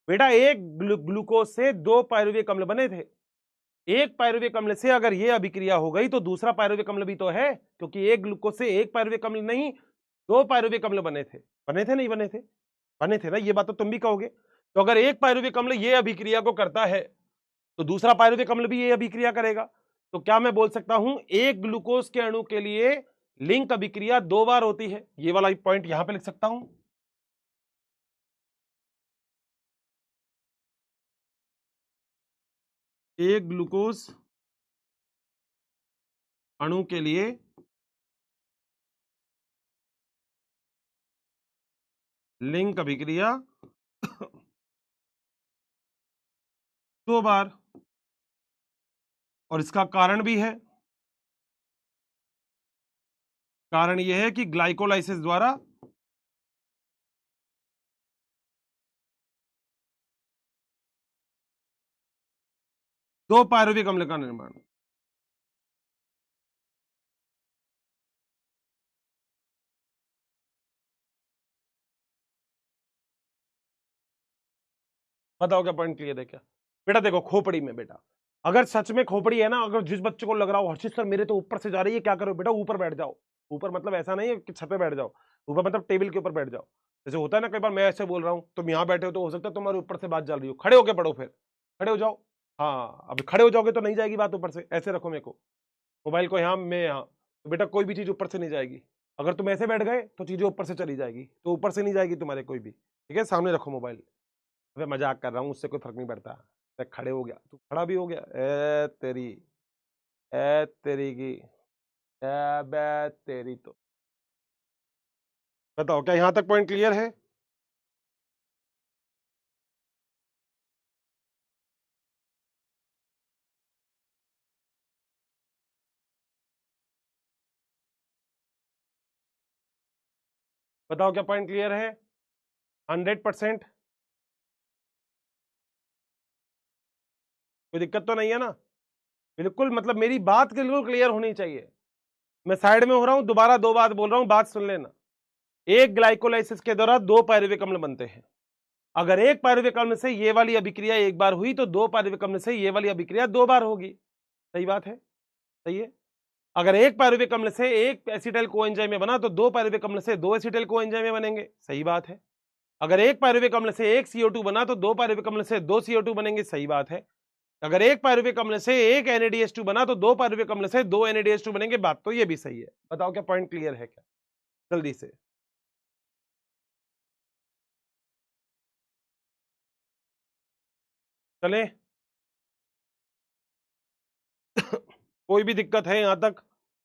बेटा एक ग्लूकोज से 2 पायरुविक अम्ल बने थे, एक पायरुविक अम्ल से अगर ये अभिक्रिया हो गई तो दूसरा पायरुविक अम्ल भी तो है, क्योंकि एक ग्लूकोज से एक पायरुविक अम्ल नहीं 2 पायरुविक अम्ल बने थे। बने थे नहीं बने थे? बने थे ना, ये बात तो तुम भी कहोगे। तो अगर एक पायरुविक अम्ल ये अभिक्रिया को करता है तो दूसरा पायरुविक अम्ल भी ये अभिक्रिया करेगा। तो क्या मैं बोल सकता हूं एक ग्लूकोज के अणु के लिए लिंक अभिक्रिया 2 बार होती है? ये वाला पॉइंट यहां पे लिख सकता हूं। एक ग्लूकोज अणु के लिए लिंक अभिक्रिया 2 बार, और इसका कारण भी है। कारण यह है कि ग्लाइकोलाइसिस द्वारा दो पायरुविक अम्ल का निर्माण। बताओ क्या पॉइंट क्लियर है क्या? बेटा देखो, खोपड़ी में बेटा, अगर सच में खोपड़ी है ना, अगर जिस बच्चे को लग रहा हो हर्षित सर मेरे तो ऊपर से जा रही है, क्या करो बेटा, ऊपर बैठ जाओ। ऊपर मतलब ऐसा नहीं है कि छत पे बैठ जाओ, ऊपर मतलब टेबल के ऊपर बैठ जाओ। जैसे होता है ना, कई बार मैं ऐसे बोल रहा हूँ, तुम यहाँ बैठे हो तो हो सकता है तुम्हारे ऊपर से बात चल रही हो, खड़े होके पढ़ो, फिर खड़े हो जाओ। हाँ, अब खड़े हो जाओगे तो नहीं जाएगी बात ऊपर से, ऐसे रखो मेरे को, मोबाइल को यहाँ, मैं यहाँ, तो बेटा कोई भी चीज ऊपर से नहीं जाएगी। अगर तुम ऐसे बैठ गए तो चीजें ऊपर से चली जाएगी, तो ऊपर से नहीं जाएगी तुम्हारे कोई भी, ठीक है। सामने रखो मोबाइल। मैं मजाक कर रहा हूँ, उससे कोई फर्क नहीं पड़ता। मैं खड़े हो गया, तू खड़ा भी हो गया, ए तेरी की, ए बे तेरी तो। बताओ क्या यहां तक पॉइंट क्लियर है? बताओ क्या पॉइंट क्लियर है? 100%? कोई दिक्कत तो नहीं है ना? बिल्कुल, मतलब मेरी बात बिल्कुल क्लियर होनी चाहिए। मैं साइड में हो रहा हूं, दोबारा 2 बात बोल रहा हूं, बात सुन लेना। एक ग्लाइकोलाइसिस के दौरान 2 पायरुविक अम्ल बनते हैं। अगर एक पायरुविक अम्ल से ये वाली अभिक्रिया एक बार हुई तो 2 पायरुविक अम्ल से ये वाली अभिक्रिया 2 बार होगी। सही बात है? सही है। अगर एक पायरुविक अम्ल से एक एसिटाइल कोएंजाइम में बना तो 2 पायरुविक अम्ल से 2 एसिटाइल कोएंजाइम में बनेंगे। सही बात है। अगर एक पायरुविक अम्ल से एक CO2 बना तो 2 पायरुविक अम्ल से 2 CO2 बनेंगे। सही बात है। अगर एक पायरुविक अम्ल से एक NADH2 बना तो 2 पायरुविक अम्ल से 2 NADH2 बनेंगे। बात तो ये भी सही है। बताओ क्या पॉइंट क्लियर है क्या? जल्दी से। चले? कोई भी दिक्कत है यहां तक,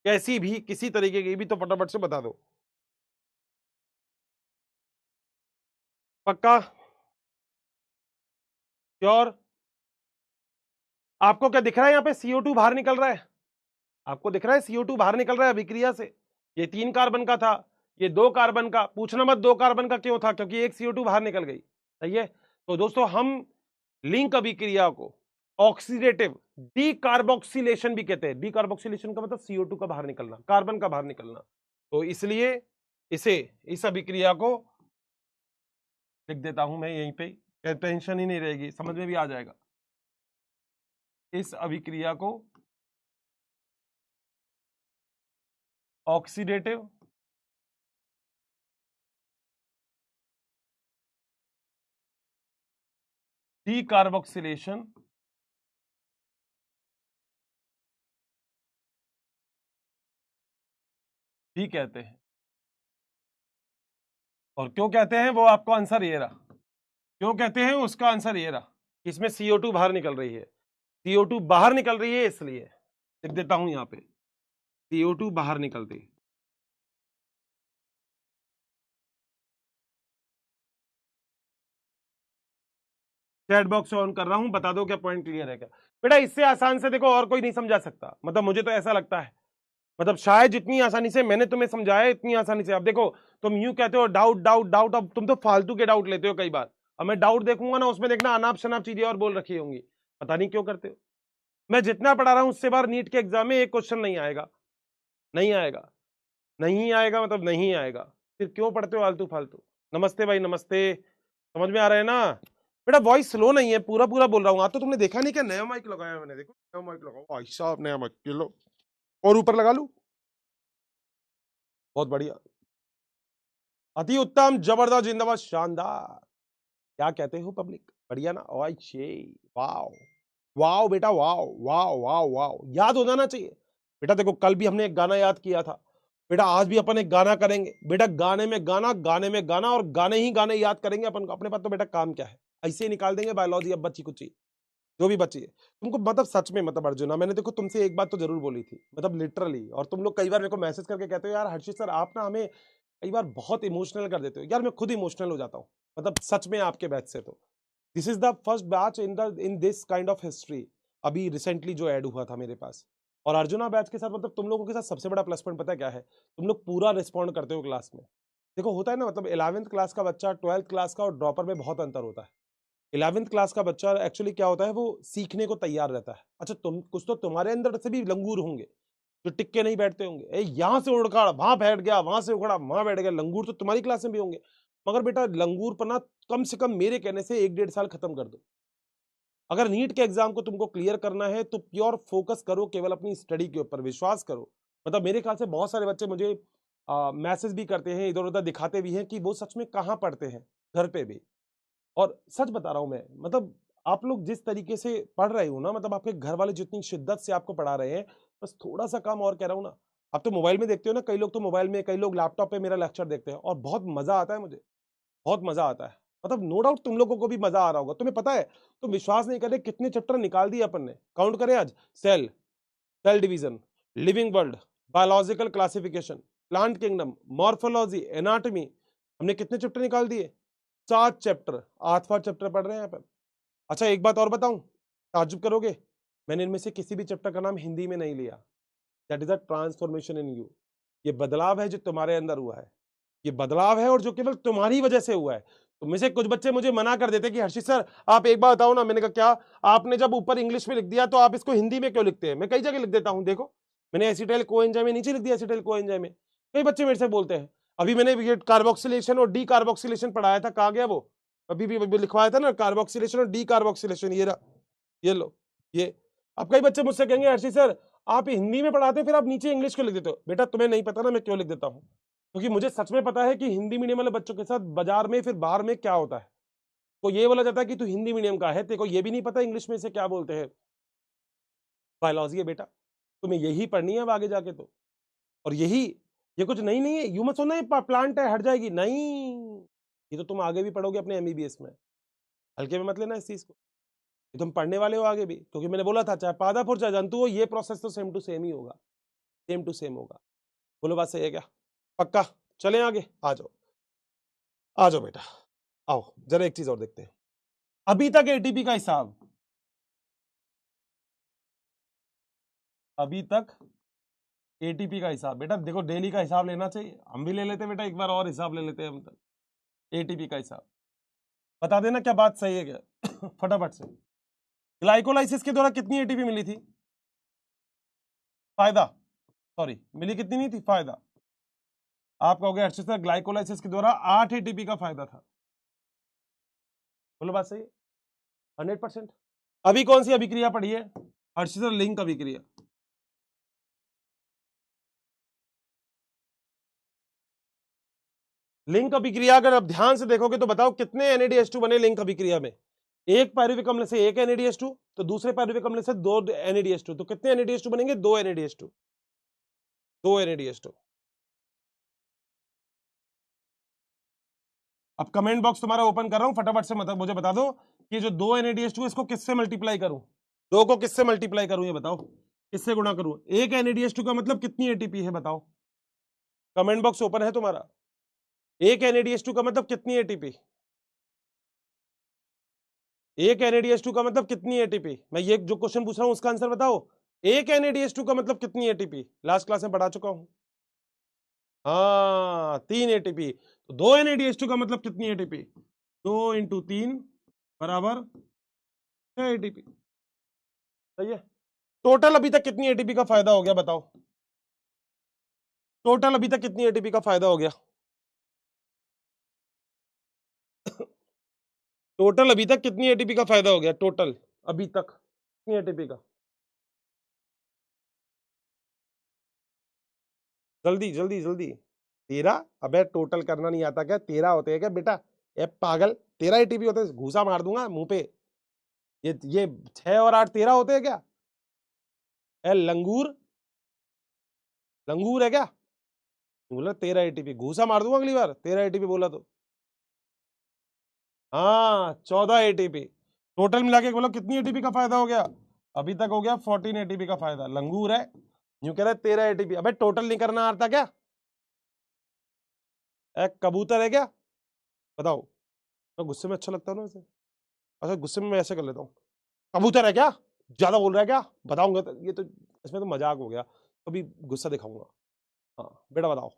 कैसी भी किसी तरीके की भी, तो फटाफट से बता दो। पक्का? श्योर? आपको क्या दिख रहा है, यहाँ पे CO2 बाहर निकल रहा है? आपको दिख रहा है CO2 बाहर निकल रहा है अभिक्रिया से? ये 3 कार्बन का था, ये 2 कार्बन का। पूछना मत 2 कार्बन का क्यों था, क्योंकि एक CO2 बाहर निकल गई। सही है। तो दोस्तों, हम लिंक अभिक्रिया को ऑक्सीडेटिव डीकार्बोक्सिलेशन भी कहते हैं। डीकार्बोक्सिलेशन का मतलब CO2 का बाहर निकलना, कार्बन का बाहर निकलना। तो इसलिए इस अभिक्रिया को लिख देता हूं मैं यहीं पे, टेंशन ही नहीं रहेगी, समझ में भी आ जाएगा। इस अभिक्रिया को ऑक्सीडेटिव डीकार्बोक्सिलेशन भी कहते हैं। और क्यों कहते हैं वो आपको आंसर ये रहा, क्यों कहते हैं उसका आंसर ये रहा, इसमें CO2 बाहर निकल रही है। CO2 बाहर निकल रही है, इसलिए लिख देता हूं यहां पे, CO2 बाहर निकल रही है। चैट बॉक्स ऑन कर रहा हूं, बता दो क्या पॉइंट क्लियर है क्या? बेटा इससे आसान से देखो और कोई नहीं समझा सकता, मतलब मुझे तो ऐसा लगता है, मतलब शायद जितनी आसानी से मैंने तुम्हें समझाया इतनी आसानी से। अब देखो, तुम यूं कहते हो डाउट डाउट डाउट, अब तुम तो फालतू के डाउट लेते हो कई बार। अब मैं डाउट देखूंगा ना, उसमें देखना अनाप शनाप चीजें और बोल रखी होंगी, पता नहीं क्यों करते हो। मैं जितना पढ़ा रहा हूं उससे बाहर नीट के एग्जाम में एक क्वेश्चन नहीं आएगा, नहीं आएगा, नहीं आएगा, मतलब नहीं आएगा। फिर क्यों पढ़ते हो आलतू फालतू? नमस्ते भाई, नमस्ते। समझ में आ रहा है ना? बेटा वॉइस स्लो नहीं है, पूरा पूरा बोल रहा हूँ। आज तो तुमने देखा नहीं क्या, नया माइक लगाया मैंने, देखो नया माइक लगाओ भाई साहब, नया माइक ये लो, और ऊपर लगा लू, बहुत बढ़िया, अति उत्तम, जबरदस्त, जिंदाबाद, शानदार। क्या कहते हो पब्लिक, बढ़िया ना? वाओ, वाओ बेटा, वाओ वाओ वाओ वाओ, याद हो जाना चाहिए बेटा। देखो कल भी हमने एक गाना याद किया था बेटा, आज भी अपन एक गाना करेंगे बेटा। गाने में गाना, गाने में गाना, और गाने ही गाने याद करेंगे अपन को। अपने पास तो बेटा काम क्या है, ऐसे ही निकाल देंगे बायोलॉजी अब बच्ची कुची। जो भी बची है तुमको, मतलब सच में, मतलब अर्जुना, मैंने देखो तुमसे एक बात तो जरूर बोली थी, मतलब लिटरली, और तुम लोग कई बार मेरे को मैसेज करके कहते हो यार हर्षित सर आप ना हमें कई बार बहुत इमोशनल कर देते हो। यार मैं खुद इमोशनल हो जाता हूँ, मतलब सच में आपके बैच से। तो this is the first batch in this kind of history, अभी रिसेंटली जो ऐड हुआ था मेरे पास। और अर्जुना बैच के साथ, मतलब तुम लोगों के साथ सबसे बड़ा प्लस पॉइंट पता है क्या है? तुम लोग पूरा रिस्पॉन्ड करते हो क्लास में। देखो होता है ना, मतलब 11th क्लास का बच्चा 12th क्लास का और ड्रॉपर में बहुत अंतर होता है। 11th क्लास का बच्चा एक्चुअली क्या होता है, वो सीखने को तैयार रहता है। अच्छा तुम कुछ तो तुम्हारे अंदर से भी लंगूर होंगे जो टिक के नहीं बैठते होंगे, ए यहां से उड़का वहां बैठ गया, वहां से उखड़ा वहां बैठ गया। लंगूर तो तुम्हारी क्लास में भी होंगे, मगर बेटा लंगूर पना कम से कम मेरे कहने से 1-1.5 साल खत्म कर दो। अगर नीट के एग्जाम को तुमको क्लियर करना है तो प्योर फोकस करो, केवल अपनी स्टडी के ऊपर विश्वास करो। मतलब मेरे ख्याल से बहुत सारे बच्चे मुझे मैसेज भी करते हैं, इधर उधर दिखाते भी हैं कि वो सच में कहाँ पढ़ते हैं, घर पे भी। और सच बता रहा हूं मैं, मतलब आप लोग जिस तरीके से पढ़ रहे हो ना, मतलब आपके घर वाले जितनी शिद्दत से आपको पढ़ा रहे हैं, बस थोड़ा सा काम और कह रहा हूँ ना। आप तो मोबाइल में देखते हो ना, कई लोग तो मोबाइल में, कई लोग लैपटॉप पे मेरा लेक्चर देखते हैं और बहुत मजा आता है मुझे, बहुत मजा आता है। मतलब नो डाउट तुम लोगों को भी मजा आ रहा होगा। तुम्हें पता है, तुम विश्वास नहीं कर रहे कितने चैप्टर निकाल दिए अपन ने, काउंट करें आज। Cell, cell division, living world, biological classification, plant kingdom, morphology, anatomy, हमने कितने चैप्टर निकाल दिए? 7 चैप्टर, 8वां चैप्टर पढ़ रहे हैं यहाँ पे। अच्छा एक बात और बताऊं, ताज्जुब करोगे, मैंने इनमें से किसी भी चैप्टर का नाम हिंदी में नहीं लिया। That is a transformation in you. ये बदलाव है जो तुम्हारे अंदर हुआ है, ये बदलाव है और जो केवल तुम्हारी वजह से हुआ है। तो में से कुछ बच्चे मुझे मना कर देते कि हर्षित सर आप एक बार बताओ ना। मैंने कहा क्या, आपने जब ऊपर इंग्लिश में लिख दिया तो आप इसको हिंदी में क्यों लिखते हैं? मैं कई जगह लिख देता हूं, देखो मैंने एसिटाइल कोएंजाइम में नीचे लिख दिया, एसिटाइल कोएंजाइम में। कई बच्चे मेरे से बोलते हैं, अभी मैंने ये कार्बोक्सिलेशन और डी कार्बोक्सिलेशन पढ़ाया था, कहा गया वो? अभी भी लिखवाया था ना, कार्बोक्सिलेशन और डी कार्बोक्सिलेशन, ये रहा, ये लो ये। अब कई बच्चे मुझसे कहेंगे हर्षित सर आप हिंदी में पढ़ाते हो फिर आप नीचे इंग्लिश क्यों लिख देते हो? बेटा तुम्हें नहीं पता ना मैं क्यों लिख देता हूँ, क्योंकि मुझे सच में पता है कि हिंदी मीडियम वाले बच्चों के साथ बाजार में फिर बाहर में क्या होता है। तो ये बोला जाता है कि तू हिंदी मीडियम का है, तेरे को ये भी नहीं पता इंग्लिश में से क्या बोलते हैं। बायोलॉजी है बेटा, तुम्हें यही पढ़नी है अब आगे जाके तो। और यही, ये कुछ नहीं है, यू मत सोचना ये प्लांट है हट जाएगी, नहीं, ये तो तुम आगे भी पढ़ोगे अपने एमबीबीएस में। हल्के में मत लेना इस चीज को, ये तुम पढ़ने वाले हो आगे भी, क्योंकि मैंने बोला था चाहे पादापुर चाहे जंतु हो, ये प्रोसेस तो सेम टू सेम ही होगा, सेम टू सेम होगा। बोलो बात सही है क्या? पक्का? चले आगे, आ जाओ, आ जाओ बेटा, आओ जरा एक चीज और देखते हैं। अभी तक एटीपी का हिसाब, अभी तक एटीपी का हिसाब, बेटा देखो डेली का हिसाब लेना चाहिए, हम भी ले लेते हैं बेटा, एक बार और हिसाब ले लेते हैं हम तक। एटीपी का हिसाब बता देना क्या बात सही है क्या फटाफट से। ग्लाइकोलाइसिस के द्वारा कितनी एटीपी मिली थी? फायदा, सॉरी मिली कितनी नहीं थी, फायदा। आप कहोगे अर्षित सर ग्लाइकोलाइसिस के द्वारा 8 एटीपी का फायदा था। बोलो बात सही है? 100%। अभी कौन सी अभिक्रिया पढ़ी है अर्षित सर? लिंक अभिक्रिया। लिंक अभिक्रिया अगर आप ध्यान से देखोगे तो बताओ कितने NADH2 बने लिंक अभिक्रिया में? एक पायरुविक अम्ल से एक NADH2, तो दूसरे पायरुविक अम्ल से 2 NADH2, तो कितने NADH2 बनेंगे? 2 NADH2, 2 NADH2। अब कमेंट बॉक्स तुम्हारा ओपन कर रहा हूं, फटाफट से मतलब मुझे बता दो कि जो 2 NADH2 इसको किससे मल्टीप्लाई करूं, 2 को किससे मल्टीप्लाई करूं, ये बताओ, किससे गुणा करूं? एक NADH2 का मतलब कितनी एटीपी है बताओ? कमेंट बॉक्स ओपन है तुम्हारा। एक NADH2 का मतलब कितनी एटीपी? एक NADH2 का मतलब कितनी एटीपी? मैं ये जो क्वेश्चन पूछ रहा हूं उसका आंसर बताओ। एक NADH2 का मतलब कितनी एटीपी? लास्ट क्लास में पढ़ा चुका हूं। हाँ 3 एटीपी। तो 2 NADH2 का मतलब कितनी एटीपी? 2 इंटू 3 बराबर 6 एटीपी। सही है। टोटल अभी तक कितनी एटीपी का फायदा हो गया बताओ? टोटल अभी तक कितनी एटीपी का फायदा हो गया? टोटल अभी तक कितनी एटीपी का फायदा हो गया? टोटल अभी तक कितनी एटीपी का? जल्दी जल्दी जल्दी। 13? अबे टोटल करना नहीं आता क्या? 13 होते हैं क्या बेटा? ए पागल, 13 एटीपी होते हैं? घूसा मार दूंगा मुंह पे। ये 6 और 8 13 होते हैं क्या? ए लंगूर, लंगूर है क्या? बोला 13 एटीपी, घूसा मार दूंगा अगली बार 13 एटीपी बोला तो। हाँ 14 एटीपी। टोटल मिला के बोलो कितनी एटीपी का फायदा हो गया? अभी तक हो गया 14 एटीपी का फायदा। लंगूर है, यूं कह रहा है 13 एटीपी। अबे टोटल नहीं करना आता क्या? एक कबूतर है क्या? बताओ। मैं गुस्से में अच्छा लगता हूँ ना वैसे? अच्छा गुस्से में मैं ऐसे कर लेता हूँ, कबूतर है क्या? ज्यादा बोल रहा है क्या? बताऊंगा तो ये तो, इसमें तो मजाक हो गया, कभी गुस्सा दिखाऊंगा। हाँ बेटा बताओ।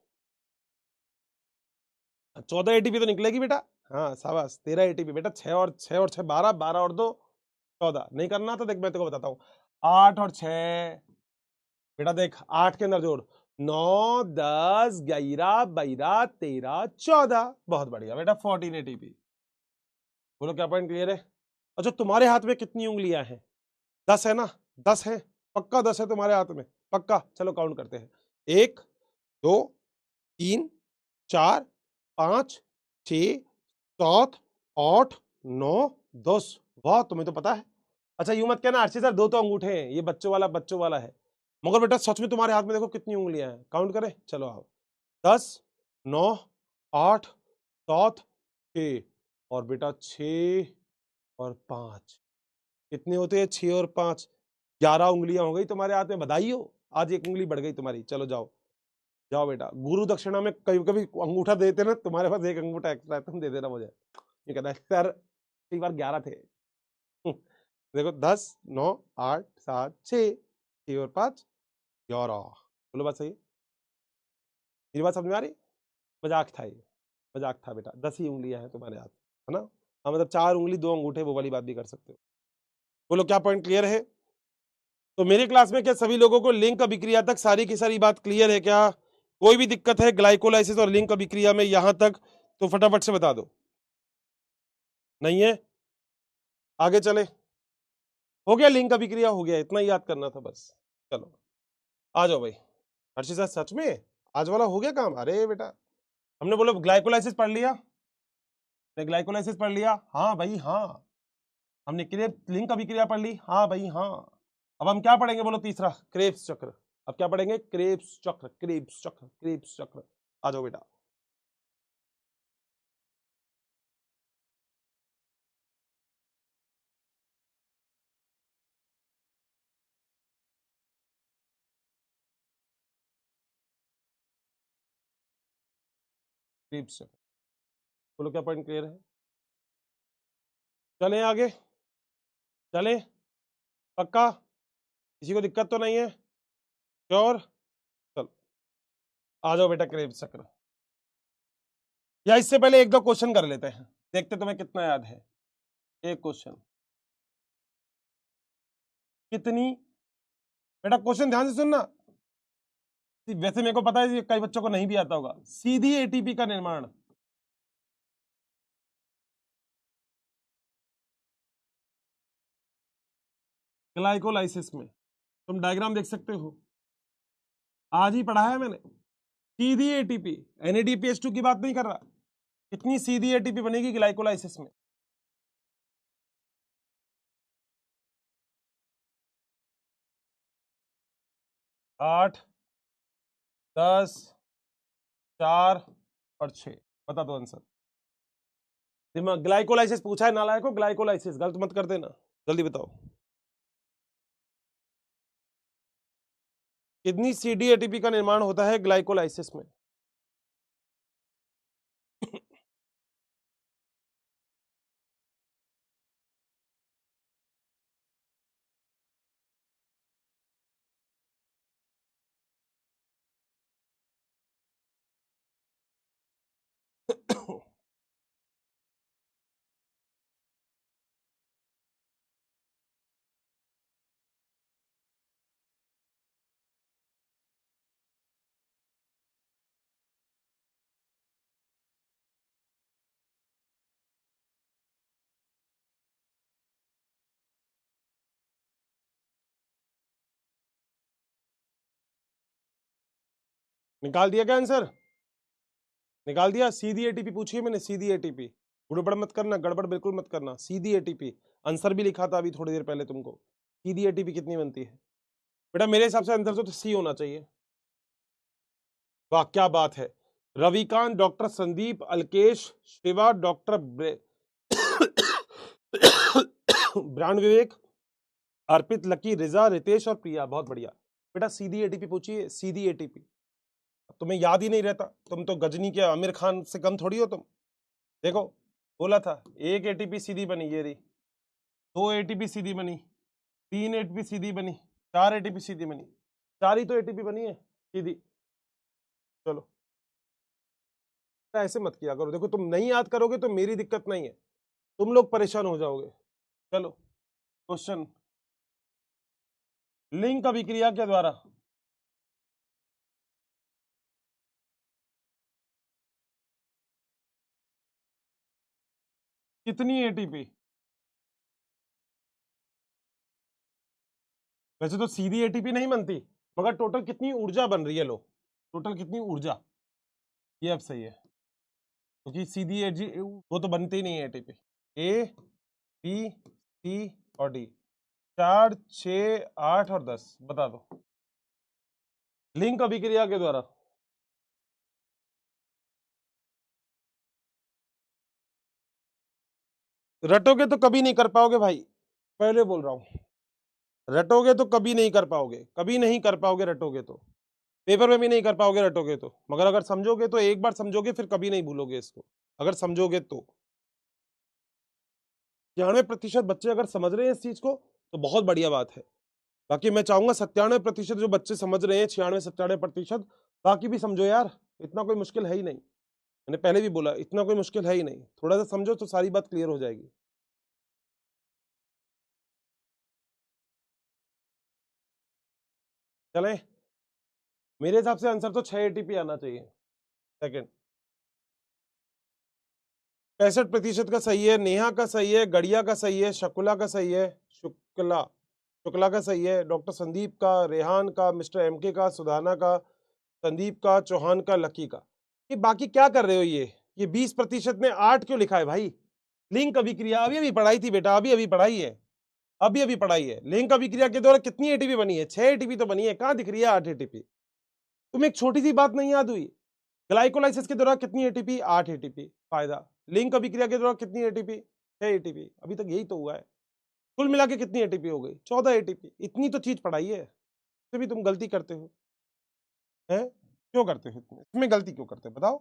14 एटीपी तो निकलेगी बेटा। हाँ शाबाश, 13 एटीपी बेटा। 6 और 6 12, 12 और 2 14। नहीं करना तो देख मैं तेरे को बताता हूँ। 8 और 6 बेटा, देख 8 के अंदर जोड़, 9 10 11 12 13 14। बहुत बढ़िया बेटा, 14 एटीपी। बोलो क्या पॉइंट क्लियर है? अच्छा तुम्हारे हाथ में कितनी उंगलियां हैं? 10 है ना? 10 है पक्का? 10 है तुम्हारे हाथ में पक्का? चलो काउंट करते हैं। 1 2 3 4 5 6 7 8 9 10। वाह तुम्हें तो पता है। अच्छा यूं मत कहना अर्शी सर दो तो अंगूठे हैं, ये बच्चों वाला है। मगर बेटा सच में तुम्हारे हाथ में देखो कितनी उंगलियां हैं, काउंट करें? चलो आओ। 10 9 8 7 6 और बेटा 6 और 5 कितने होते हैं? 6 और 5 11 उंगलियां हो गई तुम्हारे हाथ में। बधाई हो, आज एक उंगली बढ़ गई तुम्हारी। चलो जाओ जाओ बेटा। गुरु दक्षिणा में कभी कभी अंगूठा देते ना, तुम्हारे पास एक अंगूठा एक्स्ट्रा है, तुम दे देना मुझे। ये कहता है सर एक बार 11 थे। देखो 10 9 8 7 6 6 और 5 11। बोलो बात सही है? मेरी बात समझ में आ रही? मजाक था ये, मजाक था बेटा। 10 ही उंगलियां हैं तुम्हारे हाथ, है ना? हाँ मतलब 4 उंगली 2 अंगूठे, वो वाली बात भी कर सकते हो। बोलो क्या पॉइंट क्लियर है? तो मेरी क्लास में क्या सभी लोगों को लिंक अभिक्रिया तक सारी की सारी बात क्लियर है क्या? कोई भी दिक्कत है ग्लाइकोलाइसिस और लिंक अभिक्रिया में यहां तक तो फटाफट से बता दो। नहीं है? आगे चले। हो गया लिंक अभिक्रिया, हो गया, इतना ही याद करना था बस। चलो आ जाओ भाई। हर्षित सर सच में आज वाला हो गया काम? अरे बेटा हमने बोलो ग्लाइकोलाइसिस पढ़ लिया, ग्लाइकोलाइसिस पढ़ लिया, हाँ भाई हाँ। हमने लिंक अभिक्रिया पढ़ ली, हाँ भाई हाँ। अब हम क्या पढ़ेंगे बोलो? तीसरा क्रेब्स चक्र। अब क्या पढ़ेंगे? क्रेब्स चक्र, क्रेब्स चक्र, क्रेब्स चक्र। आ जाओ बेटा। क्रेब्स चक्र। बोलो क्या पॉइंट क्लियर है? चलें आगे? चलें पक्का? किसी को दिक्कत तो नहीं है? श्योर? चलो आ जाओ बेटा क्रेब्स चक्र। या इससे पहले एक दो क्वेश्चन कर लेते हैं, देखते तुम्हें कितना याद है। एक क्वेश्चन कितनी, बेटा क्वेश्चन ध्यान से सुनना। वैसे मेरे को पता है कई बच्चों को नहीं भी आता होगा। सीधी एटीपी का निर्माण ग्लाइकोलाइसिस में, तुम डायग्राम देख सकते हो, आज ही पढ़ा है मैंने। सीधी एटीपी, NADPH2 की बात नहीं कर रहा। कितनी सीधी एटीपी बनेगी ग्लाइकोलाइसिस में? 8 10 4 और 6। बता दो आंसर। दिमाग ग्लाइकोलाइसिस पूछा है नालायको, ग्लाइकोलाइसिस गलत मत कर देना। जल्दी बताओ कितनी सीडी एटीपी का निर्माण होता है ग्लाइकोलाइसिस में? निकाल दिया क्या आंसर? निकाल दिया। सीधी एटीपी पूछी है मैंने, सीधी एटीपी। गड़बड़ मत करना, गड़बड़ बिल्कुल मत करना। सीधी एटीपी आंसर भी लिखा था अभी थोड़ी देर पहले तुमको। सीधी एटीपी कितनी बनती है बेटा? मेरे हिसाब से आंसर तो सी होना चाहिए। वाह क्या बात है। Ravikant, doctor Sandeep, Alkesh, Shiva, doctor brand Vivek, Arpit, Lucky, Riza, Ritesh और प्रिया। बहुत बढ़िया बेटा। सीधी एटीपी पूछिए, सीधी एटीपी। तुम्हें याद ही नहीं रहता, तुम तो गजनी के आमिर खान से कम थोड़ी हो तुम। देखो बोला था, एक एटीपी सीधी बनी, ये रही। 2 एटीपी सीधी बनी, 3 एटीपी सीधी बनी, 4 एटीपी सीधी बनी। 4 ही तो एटीपी बनी है सीधी। चलो ऐसे मत किया करो। देखो तुम नहीं याद करोगे तो मेरी दिक्कत नहीं है, तुम लोग परेशान हो जाओगे। चलो क्वेश्चन, लिंक अभिक्रिया के द्वारा कितनी एटीपी? वैसे तो सीधी एटीपी नहीं बनती, मगर टोटल कितनी ऊर्जा बन रही है, लो टोटल कितनी ऊर्जा, ये अब सही है। क्योंकि सीधी एजी वो तो बनती ही नहीं है एटीपी। ए, बी, सी और डी, 4, 6, 8 और 10, बता दो लिंक अभिक्रिया के द्वारा। रटोगे तो कभी नहीं कर पाओगे भाई, पहले बोल रहा हूं। रटोगे तो कभी नहीं कर पाओगे, कभी नहीं कर पाओगे रटोगे तो, पेपर में भी नहीं कर पाओगे रटोगे तो। मगर अगर समझोगे तो एक बार समझोगे फिर कभी नहीं भूलोगे इसको, अगर समझोगे तो। 96% बच्चे अगर समझ रहे हैं इस चीज को तो बहुत बढ़िया बात है। बाकी मैं चाहूंगा 97% जो बच्चे समझ रहे हैं, 96-97%, बाकी भी समझो यार, इतना कोई मुश्किल है ही नहीं। मैंने पहले भी बोला इतना कोई मुश्किल है ही नहीं, थोड़ा सा समझो तो सारी बात क्लियर हो जाएगी। चले, मेरे हिसाब से आंसर तो 6 एटीपी आना चाहिए। सेकंड, 65% का सही है, नेहा का सही है, गड़िया का सही है, शकुला का सही है, शुक्ला शुक्ला का सही है, डॉक्टर संदीप का, रेहान का, मिस्टर एमके का, सुधाना का, संदीप का, चौहान का, लकी का। ये बाकी क्या कर रहे हो? ये 20% में 8 क्यों लिखा है भाई? लिंक अभिक्रिया अभी अभी पढ़ाई थी बेटा, अभी अभी पढ़ाई है, अभी अभी पढ़ाई है। लिंक अभिक्रिया के द्वारा कितनी एटीपी बनी है? 6 एटीपी तो बनी है, कहां दिख रही है 8 एटीपी? तुम्हें एक छोटी सी बात नहीं याद हुई? ग्लाइकोलाइसिस के दौरान कितनी एटीपी? 8 एटीपी। फायदा, लिंक अभिक्रिया के दौरान कितनी एटीपी? 6 एटीपी। अभी तक यही तो हुआ है। कुल मिला के कितनी एटीपी हो गई? 14 एटीपी। इतनी तो चीज पढ़ाई है, फिर भी तुम गलती करते हो, है? क्यों करते हो इतने, इसमें गलती क्यों करते हो बताओ?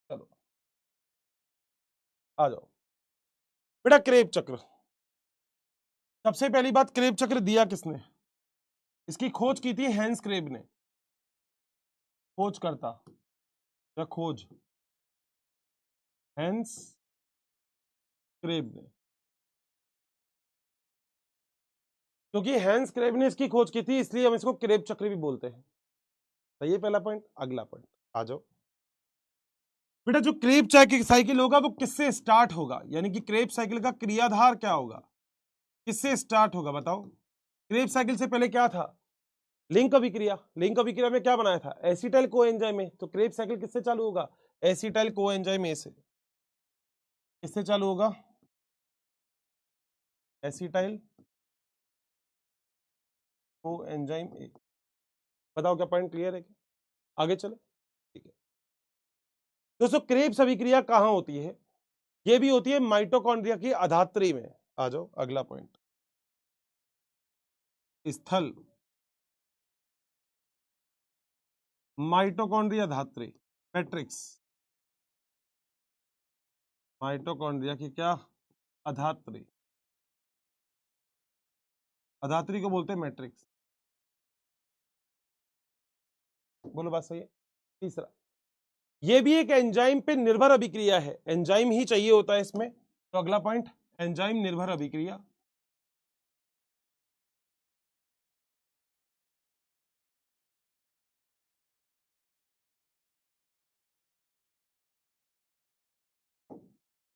चलो आ जाओ बेटा। क्रेब चक्र, सबसे पहली बात, क्रेब चक्र दिया किसने? इसकी खोज की थी हैंस क्रेब ने, खोज करता या खोज हैंस क्रेब ने। क्योंकि हैंस क्रेब ने इसकी खोज की थी इसलिए हम इसको क्रेब चक्र भी बोलते हैं। सही है पहला पॉइंट। अगला पॉइंट आ जाओ बेटा। जो क्रेब साइकिल होगा वो किससे स्टार्ट होगा, यानी कि क्रेब साइकिल का क्रियाधार क्या होगा, किससे स्टार्ट होगा बताओ? क्रेब साइकिल से पहले क्या था? लिंक अभिक्रिया। लिंक अभिक्रिया में क्या बनाया था? एसिटाइल कोएंजाइम में। तो क्रेब साइकिल किससे चालू होगा? एसिटाइल कोएंजाइम ए से। किससे चालू होगा? Acetyl coenzyme A. बताओ क्या पॉइंट क्लियर है क्या? आगे चले, ठीक है दोस्तों। क्रेब्स अभिक्रिया कहां होती है? ये भी होती है माइटोकॉन्ड्रिया की अधात्री में। आ जाओ अगला पॉइंट, स्थल माइटोकॉन्ड्रिया धात्री, मैट्रिक्स। माइटोकॉन्ड्रिया की क्या? अधात्री। अधात्री को बोलते हैं मैट्रिक्स। बोलो बात सही है? तीसरा, ये भी एक एंजाइम पे निर्भर अभिक्रिया है, एंजाइम ही चाहिए होता है इसमें। तो अगला पॉइंट, एंजाइम निर्भर अभिक्रिया।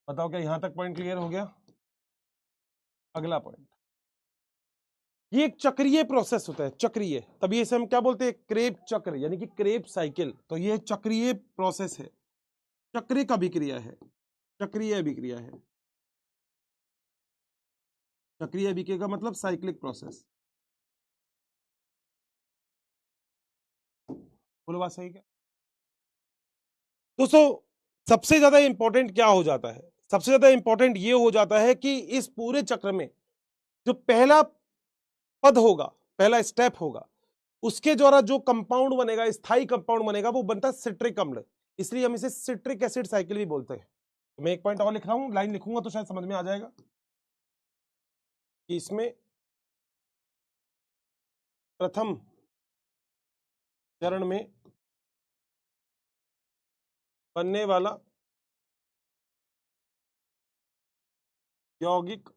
बताओ क्या यहां तक पॉइंट क्लियर हो गया? अगला पॉइंट, ये एक चक्रीय प्रोसेस होता है, चक्रीय, तभी इसे हम क्या बोलते हैं? क्रेब चक्र, यानी कि क्रेब साइकिल। तो ये चक्रीय प्रोसेस है, चक्रिक अभिक्रिया है, चक्रीय अभिक्रिया है। चक्रीय अभिक्रिया का मतलब साइक्लिक प्रोसेस। बोलो बात सही क्या दोस्तों? सबसे ज्यादा इंपॉर्टेंट क्या हो जाता है? सबसे ज्यादा इंपॉर्टेंट ये हो जाता है कि इस पूरे चक्र में जो पहला पद होगा, पहला स्टेप होगा, उसके द्वारा जो कंपाउंड बनेगा, स्थायी कंपाउंड बनेगा, वो बनता है सिट्रिक अम्ल। इसलिए हम इसे सिट्रिक एसिड साइकिल भी बोलते हैं। तो मैं एक पॉइंट और लिख रहा हूं, लाइन लिखूंगा तो शायद समझ में आ जाएगा कि इसमें प्रथम चरण में बनने वाला यौगिक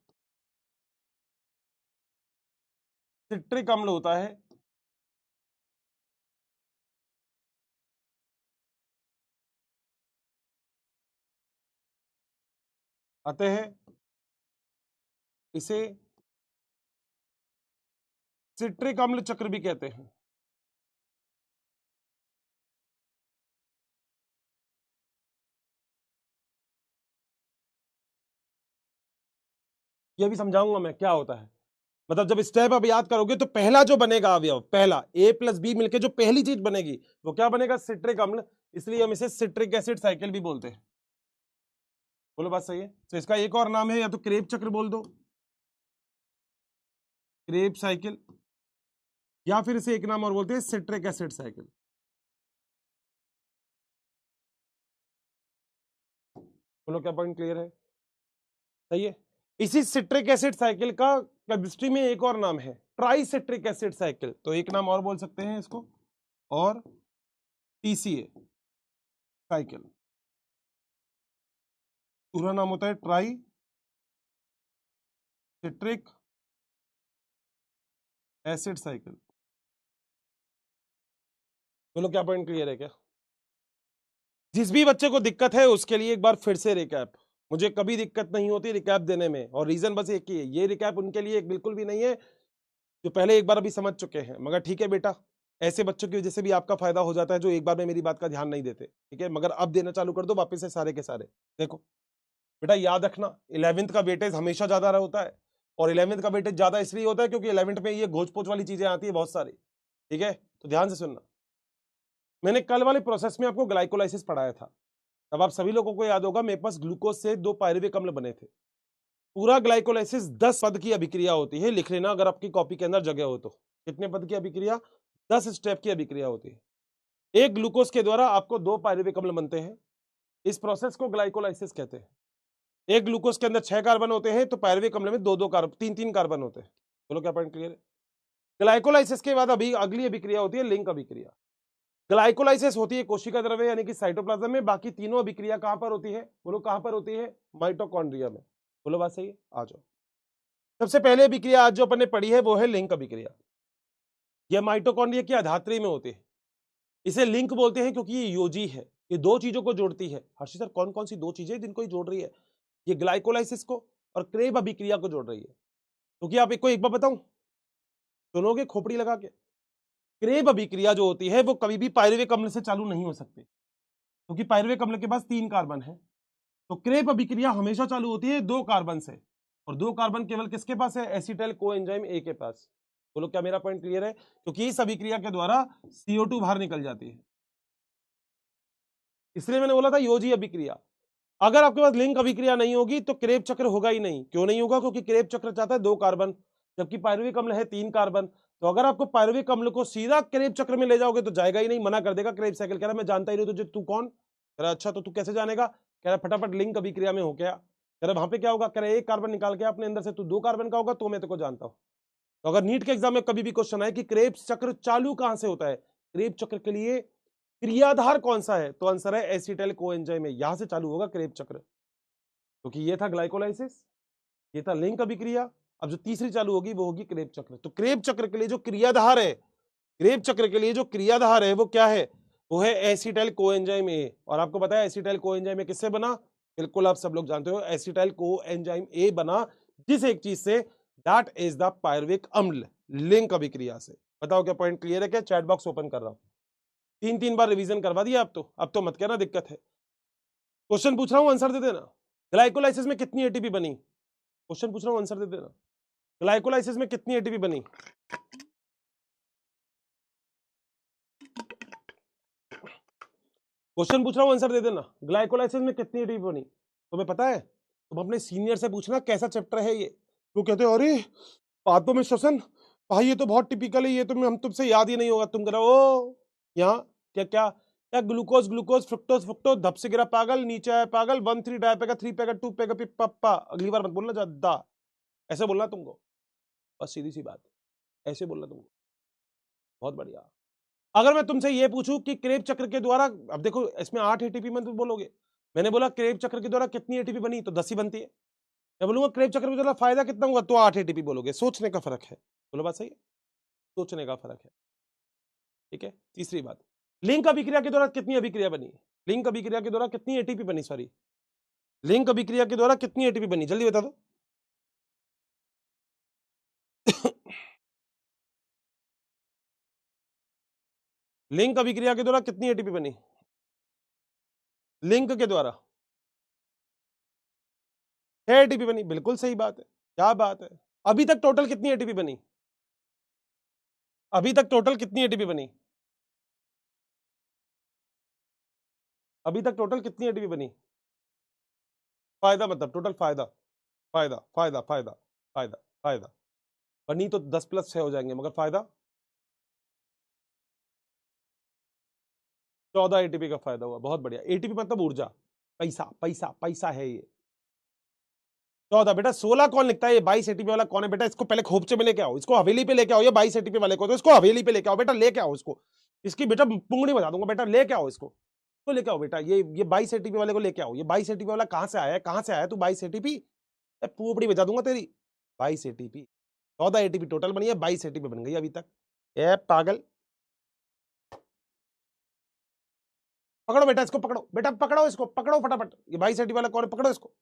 सिट्रिक अम्ल होता है। अतः इसे सिट्रिक अम्ल चक्र भी कहते हैं। यह भी समझाऊंगा मैं क्या होता है। मतलब जब स्टेप आप याद करोगे तो पहला जो बनेगा अवयव, पहला A प्लस बी मिलकर जो पहली चीज बनेगी वो क्या बनेगा, सिट्रिक अम्ल। इसलिए हम इसे सिट्रिक एसिड साइकिल भी बोलते हैं। बोलो बात सही है। तो इसका एक और नाम है, या तो क्रेब चक्र बोल दो, क्रेब साइकिल, या फिर इसे एक नाम और बोलते हैं सिट्रिक एसिड साइकिल। बोलो क्या पॉइंट क्लियर है? सही है। इसी सिट्रिक एसिड साइकिल का केमिस्ट्री में एक और नाम है, ट्राई सिट्रिक एसिड साइकिल। तो एक नाम और बोल सकते हैं इसको, और TCA साइकिल। पूरा नाम होता है ट्राई सिट्रिक एसिड साइकिल। बोलो क्या पॉइंट क्लियर है क्या? जिस भी बच्चे को दिक्कत है उसके लिए एक बार फिर से रिकैप। मुझे कभी दिक्कत नहीं होती रिकैप देने में, और रीजन बस एक ही है, ये रिकैप उनके लिए बिल्कुल भी नहीं है जो पहले एक बार अभी समझ चुके हैं। मगर ठीक है बेटा, ऐसे बच्चों की वजह से भी आपका फायदा हो जाता है जो एक बार में मेरी बात का ध्यान नहीं देते, ठीक है। मगर अब देना चालू कर दो वापस से सारे के सारे। देखो बेटा, याद रखना 11वीं का वेटेज हमेशा ज्यादा होता है, और 11वीं का वेटेज ज्यादा इसलिए होता है क्योंकि 11वीं में ये घोच पोच वाली चीजें आती है बहुत सारी, ठीक है। तो ध्यान से सुनना, मैंने कल वाले प्रोसेस में आपको ग्लाइकोलाइसिस पढ़ाया था। तब आप सभी लोगों को याद होगा मेरे पास ग्लूकोज से 2 पायरुविक अम्ल बने थे। पूरा ग्लाइकोलाइसिस 10 पद की अभिक्रिया होती है, लिख लेना अगर आपकी कॉपी के अंदर जगह हो तो। कितने पद की अभिक्रिया? 10 स्टेप की अभिक्रिया होती है। एक ग्लूकोज के द्वारा आपको 2 पायरुविक अम्ल बनते हैं, इस प्रोसेस को ग्लाइकोलाइसिस कहते हैं। एक ग्लूकोज के अंदर 6 कार्बन होते हैं, तो पायरुविक अम्ल में 2-2 कार्बन, 3-3 कार्बन होते हैं। बोलो क्या पॉइंट क्लियर है? ग्लाइकोलाइसिस के बाद अभी अगली अभिक्रिया होती है लिंक अभिक्रिया। ग्लाइकोलाइसिस होती है कोशिका द्रव्य यानी कि साइटोप्लाज्म में, बाकी तीनों अभिक्रिया कहां पर होती है? बोलो कहां पर होती है? माइटोकॉन्ड्रिया में। बोलो बात सही है? आ जाओ। सबसे पहले अभिक्रिया आज जो अपन ने पढ़ी है वो है लिंक अभिक्रिया। यह माइटोकॉन्ड्रिया की अधात्री में होती है। इसे लिंक बोलते हैं क्योंकि ये योजी है, ये दो चीजों को जोड़ती है। हर्षी सर कौन कौन सी 2 चीजें जिनको ये जोड़ रही है? ये ग्लाइकोलाइसिस को और क्रेब अभिक्रिया को जोड़ रही है। क्योंकि आप एक बार बताऊं, सुनोगे खोपड़ी लगा के? क्रेब अभिक्रिया जो होती है वो कभी भी पायरुविक अम्ल से चालू नहीं हो सकती, क्योंकि पायरुविक अम्ल के पास 3 कार्बन है। तो क्रेब अभिक्रिया हमेशा चालू होती है 2 कार्बन से, और 2 कार्बन केवल किसके पास है? एसिटाइल कोएंजाइम ए के पास। बोलो क्या मेरा पॉइंट क्लियर है? क्योंकि इस अभिक्रिया के द्वारा CO2 बाहर निकल जाती है। इसलिए मैंने बोला था योजी अभिक्रिया। अगर आपके पास लिंक अभिक्रिया नहीं होगी तो क्रेब चक्र होगा ही नहीं। क्यों नहीं होगा? क्योंकि क्रेब चक्र चाहता है 2 कार्बन, जबकि पायरुविक अम्ल है 3 कार्बन। तो अगर आपको पायरुविक अम्ल को सीधा क्रेब चक्र में ले जाओगे तो जाएगा ही नहीं, मना कर देगा क्रेब साइकिल। कह रहा मैं जानता ही नहीं तुझे, तू कौन? कह रहा अच्छा तो तू कैसे जानेगा? कह रहा फटाफट लिंक अभिक्रिया में हो गया। कह रहा वहां पे क्या होगा? कह रहा 1 कार्बन निकाल के अपने अंदर से, तू 2 कार्बन का होगा तो मैं तेरे को जानता हूं। तो अगर नीट के एग्जाम में कभी भी क्वेश्चन आए कि क्रेब चक्र चालू कहां से होता है, क्रेब चक्र के लिए क्रियाधार कौन सा है, तो आंसर है एसिटाइल कोएंजाइम, यहां से चालू होगा क्रेब चक्र। क्योंकि ये था ग्लाइकोलाइसिस, ये था लिंक अभिक्रिया। अब जो तीसरी चालू होगी वो होगी क्रेब चक्र। तो क्रेब चक्र के लिए जो क्रियाधार है, क्रेब चक्र के लिए जो क्रियाधार है वो क्या है? वो है एसिटाइल कोएंजाइम ए। और आपको पता है एसिटाइल कोएंजाइम ए किससे बना? बिल्कुल आप सब लोग जानते हो, एसिटाइल कोएंजाइम ए बना जिस एक चीज से, दैट इज द पायरुविक अम्ल, लिंक अभिक्रिया से। बताओ क्या पॉइंट क्लियर है क्या? चैट बॉक्स ओपन कर रहा हूं। 3-3 बार रिवीजन करवा दिया अब तो मत कहना दिक्कत है। क्वेश्चन पूछ रहा हूं आंसर दे देना। ग्लाइकोलाइसिस में कितनी एटीपी बनी? क्वेश्चन पूछ रहा हूं आंसर दे देना। ग्लाइकोलाइसिस में कितनी एटीपी बनी? क्वेश्चन पूछ रहा हूं आंसर दे देना। ग्लाइकोलाइसिस में कितनी एटीपी बनी? तुम्हें पता है? तुम अपने सीनियर से पूछना कैसा चैप्टर है ये। वो कहते हैं अरे बातों में श्वसन भाई, ये तो बहुत टिपिकल है, ये तो हम तुमसे याद ही नहीं होगा। तुम कह रहे हो ओ यहाँ क्या क्या क्या, ग्लूकोज ग्लूकोज, फ्रुक्टोज फ्रुक्टोज, धप से गिरा पागल, नीचे आया पागल, 1 3 डाय पेगा, 3 पेगा, 2 पेगा, पप्पा। अगली बार मत बोलना ज्यादा, ऐसे बोलना तुमको, बस सीधी सी बात, ऐसे बोलना तुमको। बहुत बढ़िया। अगर मैं तुमसे ये पूछूं कि क्रेब चक्र के द्वारा, अब देखो इसमें 8 एटीपी में तुम बोलोगे, मैंने बोला क्रेब चक्र के द्वारा कितनी एटीपी बनी, तो 10 ही बनती है। मैं बोलूंगा क्रेब चक्र के द्वारा फायदा कितना हुआ, तो 8 एटीपी बोलोगे। सोचने का फर्क है, बोलो बात सही है, सोचने का फर्क है। ठीक है। तीसरी बात, लिंक अभिक्रिया के द्वारा कितनी अभिक्रिया बनी, लिंक अभिक्रिया के द्वारा कितनी एटीपी बनी, सॉरी, लिंक अभिक्रिया के द्वारा कितनी एटीपी बनी, जल्दी बता दो। लिंक अभिक्रिया के द्वारा कितनी एटीपी बनी, लिंक के द्वारा 6 एटीपी बनी, बिल्कुल सही बात है, क्या बात है। अभी तक टोटल कितनी एटीपी बनी, अभी तक टोटल कितनी एटीपी बनी, अभी तक टोटल कितनी एटीपी बनी, फायदा मतलब टोटल फायदा, फायदा फायदा फायदा फायदा फायदा, बनी तो 10 + 6 हो जाएंगे, मगर फायदा 14 एटीपी का फायदा हुआ। बहुत बढ़िया। एटीपी मतलब ऊर्जा, पैसा पैसा पैसा है ये। 14 बेटा, 16 कौन लिखता है, ये 22 एटीपी वाला कौन है बेटा, इसको पहले खोपचे में लेके आओ, इसको हवेली पे लेके आओ, ये 22 एटीपी वाले को, तो इसको हवेली पे लेके आओ बेटा, लेके आओ इसको, इसकी बेटा पुंगड़ी बजा दूंगा बेटा, लेके आओ इसको, तो लेके आओ बेटा, ये 22 एटीपी वाले को लेके आओ। ये 22 एटीपी वाला कहां से आया है, कहां से आया तू 22 एटीपी, पुपड़ी बजा दूंगा तेरी। 22 एटीपी, 14 एटीपी टोटल बनी है, 22 एटीपी बन गई अभी तक। ए पागल, पकड़ो बेटा इसको, पकड़ो बेटा, पकड़ो इसको, पकड़ो फटाफट, ये 22 एटीपी वाला कौन है, पकड़ो इसको।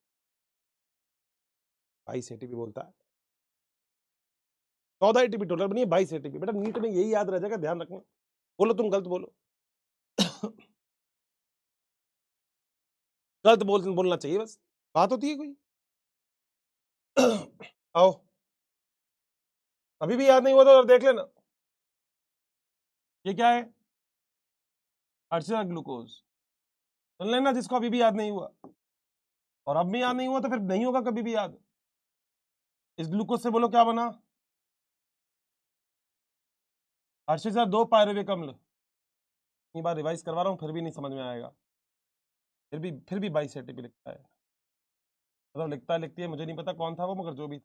22 एटीपी बोलता है, 14 एटीपी टोटल बनी है, 22 एटीपी। बेटा नीट में यही याद रह जाएगा, ध्यान रखना। बोलो तुम गलत बोलो। गलत बोलना चाहिए, बस बात होती है कोई। आओ, अभी भी याद नहीं हुआ तो देख लेना। ये क्या है, अर्चिया ग्लूकोज, सुन लेना जिसको अभी भी याद नहीं हुआ, और अब भी याद नहीं हुआ तो फिर नहीं होगा कभी भी याद। इस ग्लूकोज से बोलो क्या बना, अर्चिया सर 2 पायरुविक अम्ल। इतनी बार रिवाइज करवा रहा हूँ फिर भी नहीं समझ में आएगा, फिर भी 22 एटीपी लिखता है, मतलब लिखता है, लिखती है, मुझे नहीं पता कौन था वो, मगर जो भी था,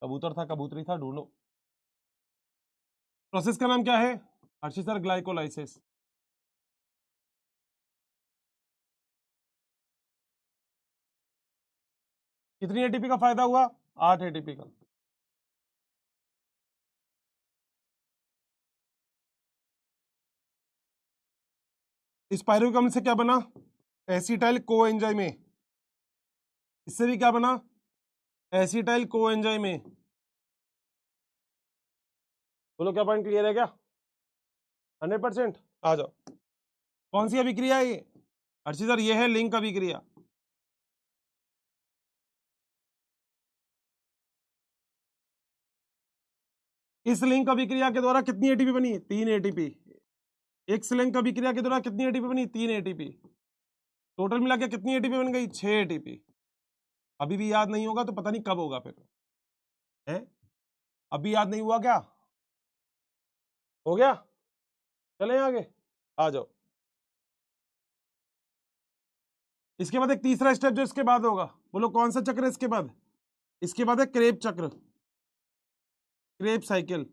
कबूतर था कबूतरी था, ढूंढो। प्रोसेस का नाम क्या है, अर्ची सर ग्लाइकोलाइसिस। कितनी एटीपी का फायदा हुआ, 8 एटीपी का। इस पायरुविक अम्ल से क्या बना, एसिटाइल कोएंजाइम। इससे भी क्या बना, एसिटाइल कोएंजाइम। बोलो क्या पॉइंट क्लियर है क्या, 100%। आ जाओ, कौन सी अभिक्रिया है ये, अर्ची सर ये है लिंक अभिक्रिया। इस लिंक अभिक्रिया के द्वारा कितनी एटीपी बनी, 3 एटीपी। एक लिंक अभिक्रिया के द्वारा कितनी एटीपी बनी, 3 एटीपी। टोटल मिला के कितनी एटीपी बन गई, 6 एटीपी। अभी भी याद नहीं होगा तो पता नहीं कब होगा फिर, है अभी याद नहीं हुआ क्या, हो गया, चले आगे, आ जाओ। इसके बाद एक तीसरा स्टेप जो इसके बाद होगा, बोलो कौन सा चक्र है इसके बाद, इसके बाद है क्रेब चक्र, क्रेब साइकिल।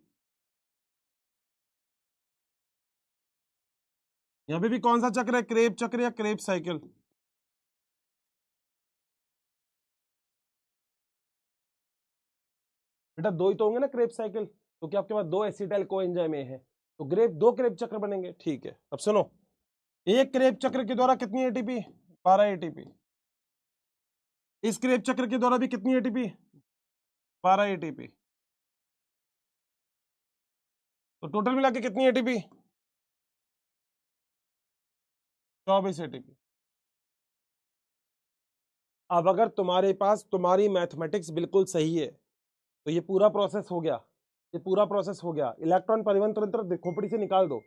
यहां पे भी कौन सा चक्र है, क्रेब चक्र या क्रेब साइकिल। बेटा 2 ही तो होंगे ना क्रेब साइकिल, क्योंकि आपके पास 2 एसिटाइल कोएंजाइम है, तो दो क्रेब चक्र बनेंगे। ठीक है, अब सुनो, एक क्रेब चक्र के द्वारा कितनी एटीपी, 12 एटीपी। इस क्रेब चक्र के द्वारा भी कितनी एटीपी, 12 एटीपी। तो टोटल मिला के कितनी एटीपी, 24 एटीपी। अब अगर तुम्हारे पास तुम्हारी मैथमेटिक्स बिल्कुल सही है तो ये पूरा प्रोसेस हो गया, ये पूरा प्रोसेस हो गया। इलेक्ट्रॉन परिवहन तंत्र खोपड़ी से निकाल दो,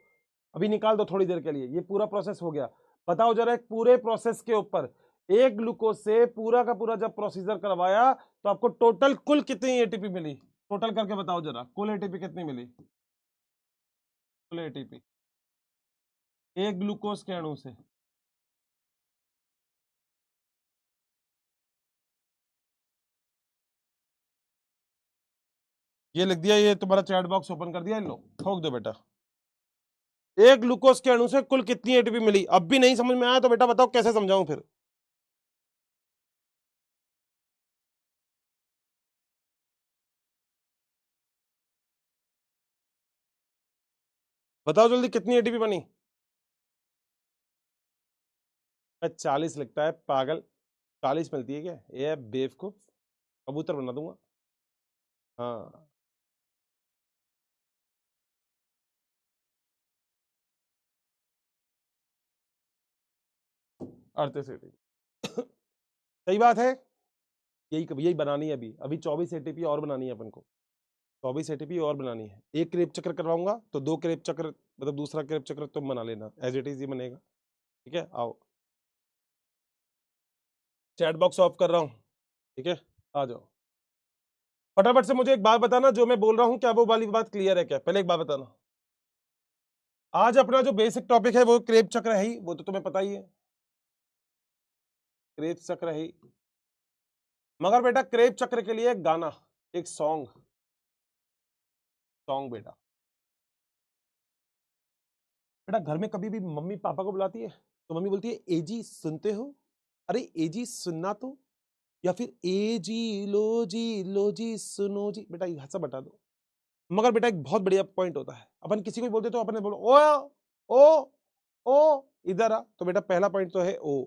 अभी निकाल दो थोड़ी देर के लिए, ये पूरा प्रोसेस हो गया। बताओ जरा एक पूरे प्रोसेस के ऊपर एक ग्लूकोज से पूरा का पूरा जब प्रोसीजर करवाया तो आपको टोटल कुल कितनी एटीपी मिली? टोटल करके बताओ जरा, कुल एटीपी कितनी मिली? कुल एटीपी एक ग्लूकोज के अणु से। ये लिख दिया, ये तुम्हारा चैट बॉक्स ओपन कर दिया, लो ठोक दो बेटा। एक ग्लूकोज के अणु से कुल कितनी एटीपी मिली? अब भी नहीं समझ में आया तो बेटा बताओ कैसे समझाऊं फिर? बताओ जल्दी, कितनी एटीपी बनी? 40 लिखता है पागल, 40 मिलती है क्या? ये बेवकूफ, कबूतर बना दूंगा। हाँ, 38 एटीपी। सही बात है। यही बनानी है, अभी अभी 24 एटीपी और बनानी है अपन को। 24 एटीपी और बनानी है। एक क्रेब चक्र करवाऊंगा तो 2 क्रेब चक्र, मतलब दूसरा क्रेब चक्र तुम बना लेना, एज इट इज ही बनेगा। ठीक है, आओ चैट बॉक्स ऑफ कर रहा हूँ। ठीक है, आ जाओ फटाफट से। मुझे एक बात बताना, जो मैं बोल रहा हूँ क्या वो वाली बात क्लियर है क्या? पहले एक बात बताना, आज अपना जो बेसिक टॉपिक है वो क्रेब चक्र है ही, वो तो तुम्हें पता ही है, क्रेब चक्र है ही। मगर बेटा क्रेब चक्र के लिए एक गाना, एक सॉन्ग, सॉन्ग बेटा। बेटा घर में कभी भी मम्मी पापा को बुलाती है तो मम्मी बोलती है एजी सुनते हो, अरे एजी सुनना तो, या फिर एजी लो जी सुनो जी। बेटा ये सब बता दो। मगर बेटा एक बहुत बढ़िया पॉइंट होता है, अपन किसी को भी बोलते तो अपन बोलो ओ ओ इधर आ, तो बेटा पहला पॉइंट तो है ओ।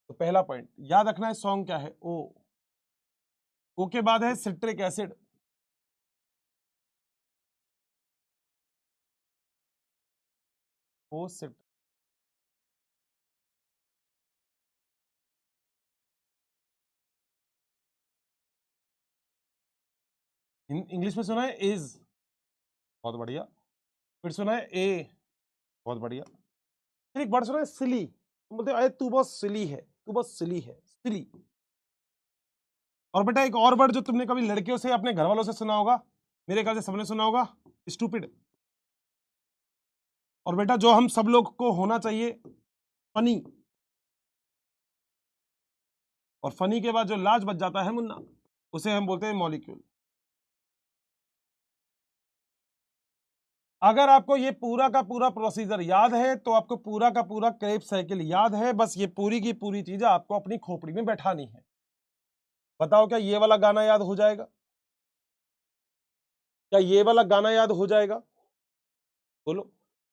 तो पहला पॉइंट याद रखना है, सॉन्ग क्या है? ओ के बाद है सिट्रिक एसिड। ओ सिट इंग्लिश में सुना है इज, बहुत बढ़िया। फिर सुना है ए, बहुत बढ़िया। फिर एक वर्ड सुना है सिली, बोलते अरे तू बहुत सिली है, तू बहुत सिली है, सिली। और बेटा एक और वर्ड जो तुमने कभी लड़कियों से अपने घर वालों से सुना होगा, मेरे ख्याल से सबने सुना होगा, स्टूपिड। और बेटा जो हम सब लोग को होना चाहिए, फनी। और फनी के बाद जो लाज बच जाता है मुन्ना, उसे हम बोलते हैं मॉलिक्यूल। अगर आपको ये पूरा का पूरा प्रोसीजर याद है तो आपको पूरा का पूरा क्रेब साइकिल याद है, बस ये पूरी की पूरी चीजें आपको अपनी खोपड़ी में बैठानी है। बताओ क्या ये वाला गाना याद हो जाएगा? क्या ये वाला गाना याद हो जाएगा? बोलो।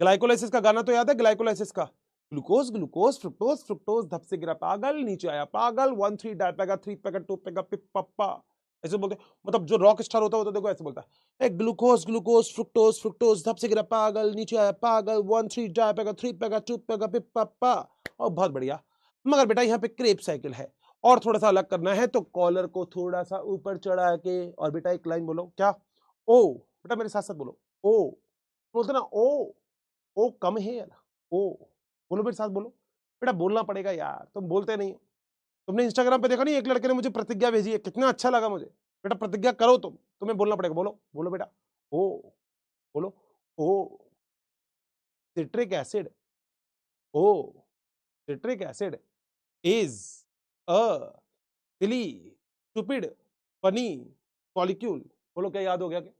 ग्लाइकोलाइसिस का गाना तो याद है, ग्लाइकोलाइसिस का, ग्लूकोज ग्लूकोज फ्रुक्टोज फ्रुक्टोज धप से गिरा पागल नीचे आया पागल, 1 3 डायपेगा 3 पेगा 2 पेगा पिप पप्पा। ऐसे बोलते, मतलब जो रॉक स्टार होता है वो तो देखो ऐसे बोलता है, ग्लूकोज ग्लूकोज फ्रुक्टोज फ्रुक्टोज धप से गिरा पागल नीचे आया पागल, 1 3 डायपेगा 3 पेगा 2 पेगा पिप पप्पा। और बहुत बढ़िया। मगर बेटा यहाँ पे क्रेब साइकिल है, और थोड़ा सा अलग करना है तो कॉलर को थोड़ा सा ऊपर चढ़ा के, और बेटा एक लाइन बोलो क्या? ओ, बेटा मेरे साथ साथ बोलो ओ, बोलते ना ओ कम है यार, ओ। बोलो मेरे साथ बोलो, बेटा बोलना पड़ेगा यार, तुम बोलते नहीं। तुमने इंस्टाग्राम पे देखा नहीं, एक लड़के ने मुझे प्रतिज्ञा भेजी है, कितना अच्छा लगा मुझे। बेटा प्रतिज्ञा करो तुम, तुम्हें बोलना पड़ेगा, बोलो बोलो बेटा ओ, बोलो oh citric acid, oh citric acid is a silly stupid funny molecule. बोलो क्या याद हो गया? क्या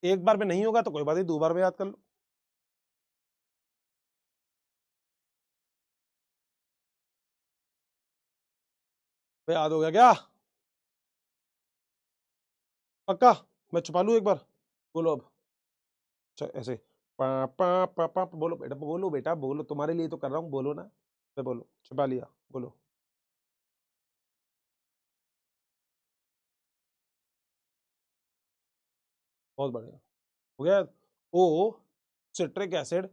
एक बार में नहीं होगा तो कोई बात नहीं, 2 बार में याद कर लो। याद हो गया क्या? पक्का? मैं छुपा लूं एक बार? बोलो अब। अच्छा ऐसे पा बोलो बेटा बोलो, तुम्हारे लिए तो कर रहा हूँ, बोलो ना। मैं बोलो, छुपा लिया, बोलो। बहुत बढ़िया, हो गया। Oh citric acid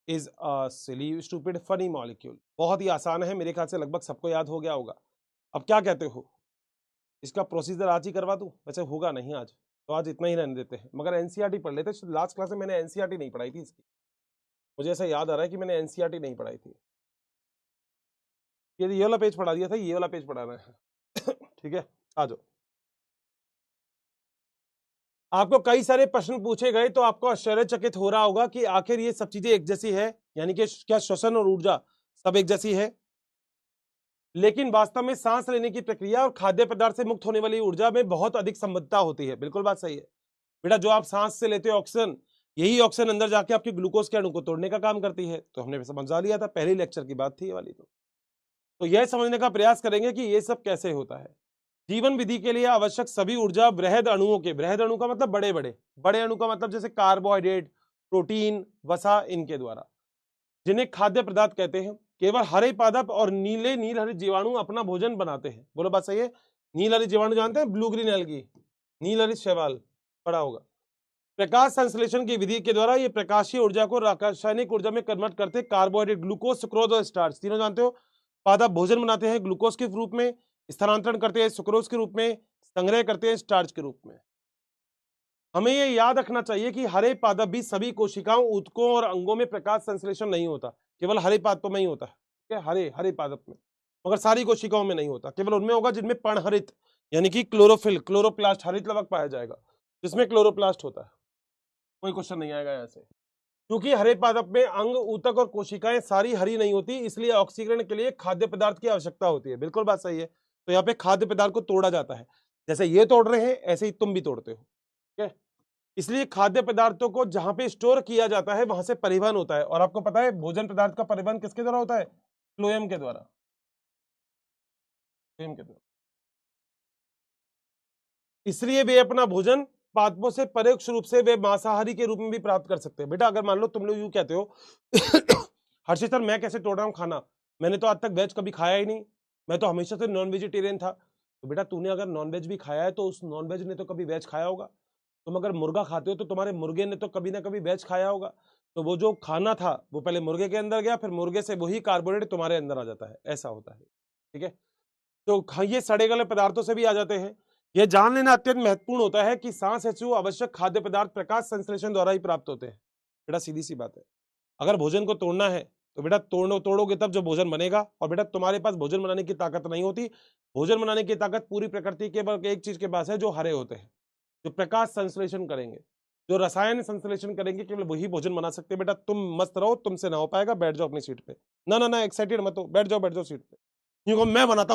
is a silly stupid funny molecule. बहुत ही आसान है, मेरे ख्याल से लगभग सबको याद हो गया होगा। अब क्या कहते हो, इसका प्रोसीजर आज ही करवा दूं? वैसे होगा नहीं आज, तो आज इतना ही रहने देते हैं, मगर एनसीईआरटी पढ़ लेते। लास्ट क्लास में मैंने एनसीईआरटी नहीं पढ़ाई थी इसकी। मुझे ऐसा याद आ रहा है कि मैंने एनसीईआरटी नहीं पढ़ाई थी। ये वाला पेज पढ़ा दिया था, ये वाला पेज पढ़ाना है। ठीक है, आ जाओ। आपको कई सारे प्रश्न पूछे गए तो आपको आश्चर्यचकित हो रहा होगा कि आखिर ये सब चीजें एक जैसी है, यानी कि क्या श्वसन और ऊर्जा सब एक जैसी है। लेकिन वास्तव में सांस लेने की प्रक्रिया और खाद्य पदार्थ से मुक्त होने वाली ऊर्जा में बहुत अधिक संबद्धता होती है। बिल्कुल बात सही है बेटा, जो आप सांस से लेते हो ऑक्सीजन, यही ऑक्सीजन अंदर जाके आपके ग्लूकोज के अणु को तोड़ने का काम करती है। तो हमने समझा लिया था, पहले लेक्चर की बात थी ये वाली। तो यह समझने का प्रयास करेंगे कि ये सब कैसे होता है। जीवन विधि के लिए आवश्यक सभी ऊर्जा बृहद अणुओं के, बृहद अणु का मतलब बड़े बड़े, बड़े अणु का मतलब जैसे कार्बोहाइड्रेट, प्रोटीन, वसा, इनके द्वारा, जिन्हें खाद्य पदार्थ कहते हैं, केवल हरे पादप और नीले नील हरे जीवाणु अपना भोजन बनाते हैं। बोलो बात सही है। नील हरे जीवाणु जानते हैं, ब्लू ग्रीन एल्गी, नील हरे शैवाल पड़ा होगा। प्रकाश संश्लेषण की विधि के द्वारा ये प्रकाशीय ऊर्जा को रासायनिक ऊर्जा में कन्वर्ट करते, कार्बोहाइड्रेट, ग्लूकोज, सुक्रोज और स्टार्च, तीनों जानते हो। पादप भोजन बनाते हैं ग्लूकोज के रूप में, स्थानांतरण करते हैं सुक्रोज के रूप में, संग्रह करते हैं स्टार्च के रूप में। हमें ये याद रखना चाहिए कि हरे पादप भी सभी कोशिकाओं, ऊतकों और अंगों में प्रकाश संश्लेषण नहीं होता, केवल हरे पादपों में ही होता है। ठीक है, हरे हरे पादप में, मगर सारी कोशिकाओं में नहीं होता, केवल उनमें होगा जिनमें पर्णहरित यानी कि क्लोरोफिल, क्लोरोप्लास्ट, हरित लवक पाया जाएगा, जिसमें क्लोरोप्लास्ट होता है। कोई क्वेश्चन नहीं आएगा यहाँ से, क्योंकि हरे पादप में अंग, ऊतक और कोशिकाएं सारी हरी नहीं होती, इसलिए ऑक्सीकरण के लिए खाद्य पदार्थ की आवश्यकता होती है। बिल्कुल बात सही है। तो यहाँ पे खाद्य पदार्थ को तोड़ा जाता है, जैसे ये तोड़ रहे हैं ऐसे ही तुम भी तोड़ते हो। ठीक है, इसलिए खाद्य पदार्थों को जहां पे स्टोर किया जाता है वहां से परिवहन होता है। और आपको पता है भोजन पदार्थ का परिवहन किसके द्वारा होता है? फ्लोएम के द्वारा, फ्लोएम के द्वारा। इसलिए वे अपना भोजन पादपों से परोक्ष रूप से वे मांसाहारी के रूप में भी प्राप्त कर सकते हैं। बेटा अगर मान लो तुम लोग यूं कहते हो हर्षित सर मैं कैसे तोड़ रहा हूँ खाना, मैंने तो आज तक वेज कभी खाया ही नहीं, मैं तो हमेशा से नॉन वेजिटेरियन था। तो बेटा तूने अगर नॉन वेज भी खाया है तो उस नॉन वेज ने तो कभी वेज खाया होगा। तुम अगर मुर्गा खाते हो तो तुम्हारे मुर्गे ने तो कभी ना कभी वेज खाया होगा। तो वो जो खाना था वो पहले मुर्गे के अंदर गया, फिर मुर्गे से वही कार्बोहाइड्रेट तुम्हारे अंदर आ जाता है, ऐसा होता है। ठीक है, तो ये सड़े गले पदार्थों से भी आ जाते हैं। यह जान लेना अत्यंत महत्वपूर्ण होता है कि सांस हेतु आवश्यक खाद्य पदार्थ प्रकाश संश्लेषण द्वारा ही प्राप्त होते हैं। बेटा सीधी सी बात है, अगर भोजन को तोड़ना है तो बेटा तोड़ोगे तब जो भोजन बनेगा। और बेटा तुम्हारे पास भोजन बनाने की ताकत नहीं होती, भोजन बनाने की ताकत पूरी प्रकृति के एक चीज के पास है, जो हरे होते हैं, जो प्रकाश संश्लेषण करेंगे, जो रसायन संश्लेषण करेंगे, केवल वही भोजन बना सकते हैं। बेटा तुम मस्त रहो, तुमसे ना हो पाएगा, बैठ जाओ अपनी सीट पे। ना ना ना एक्साइटेड मत हो, बैठ जाओ सीट पे। मैं बनाता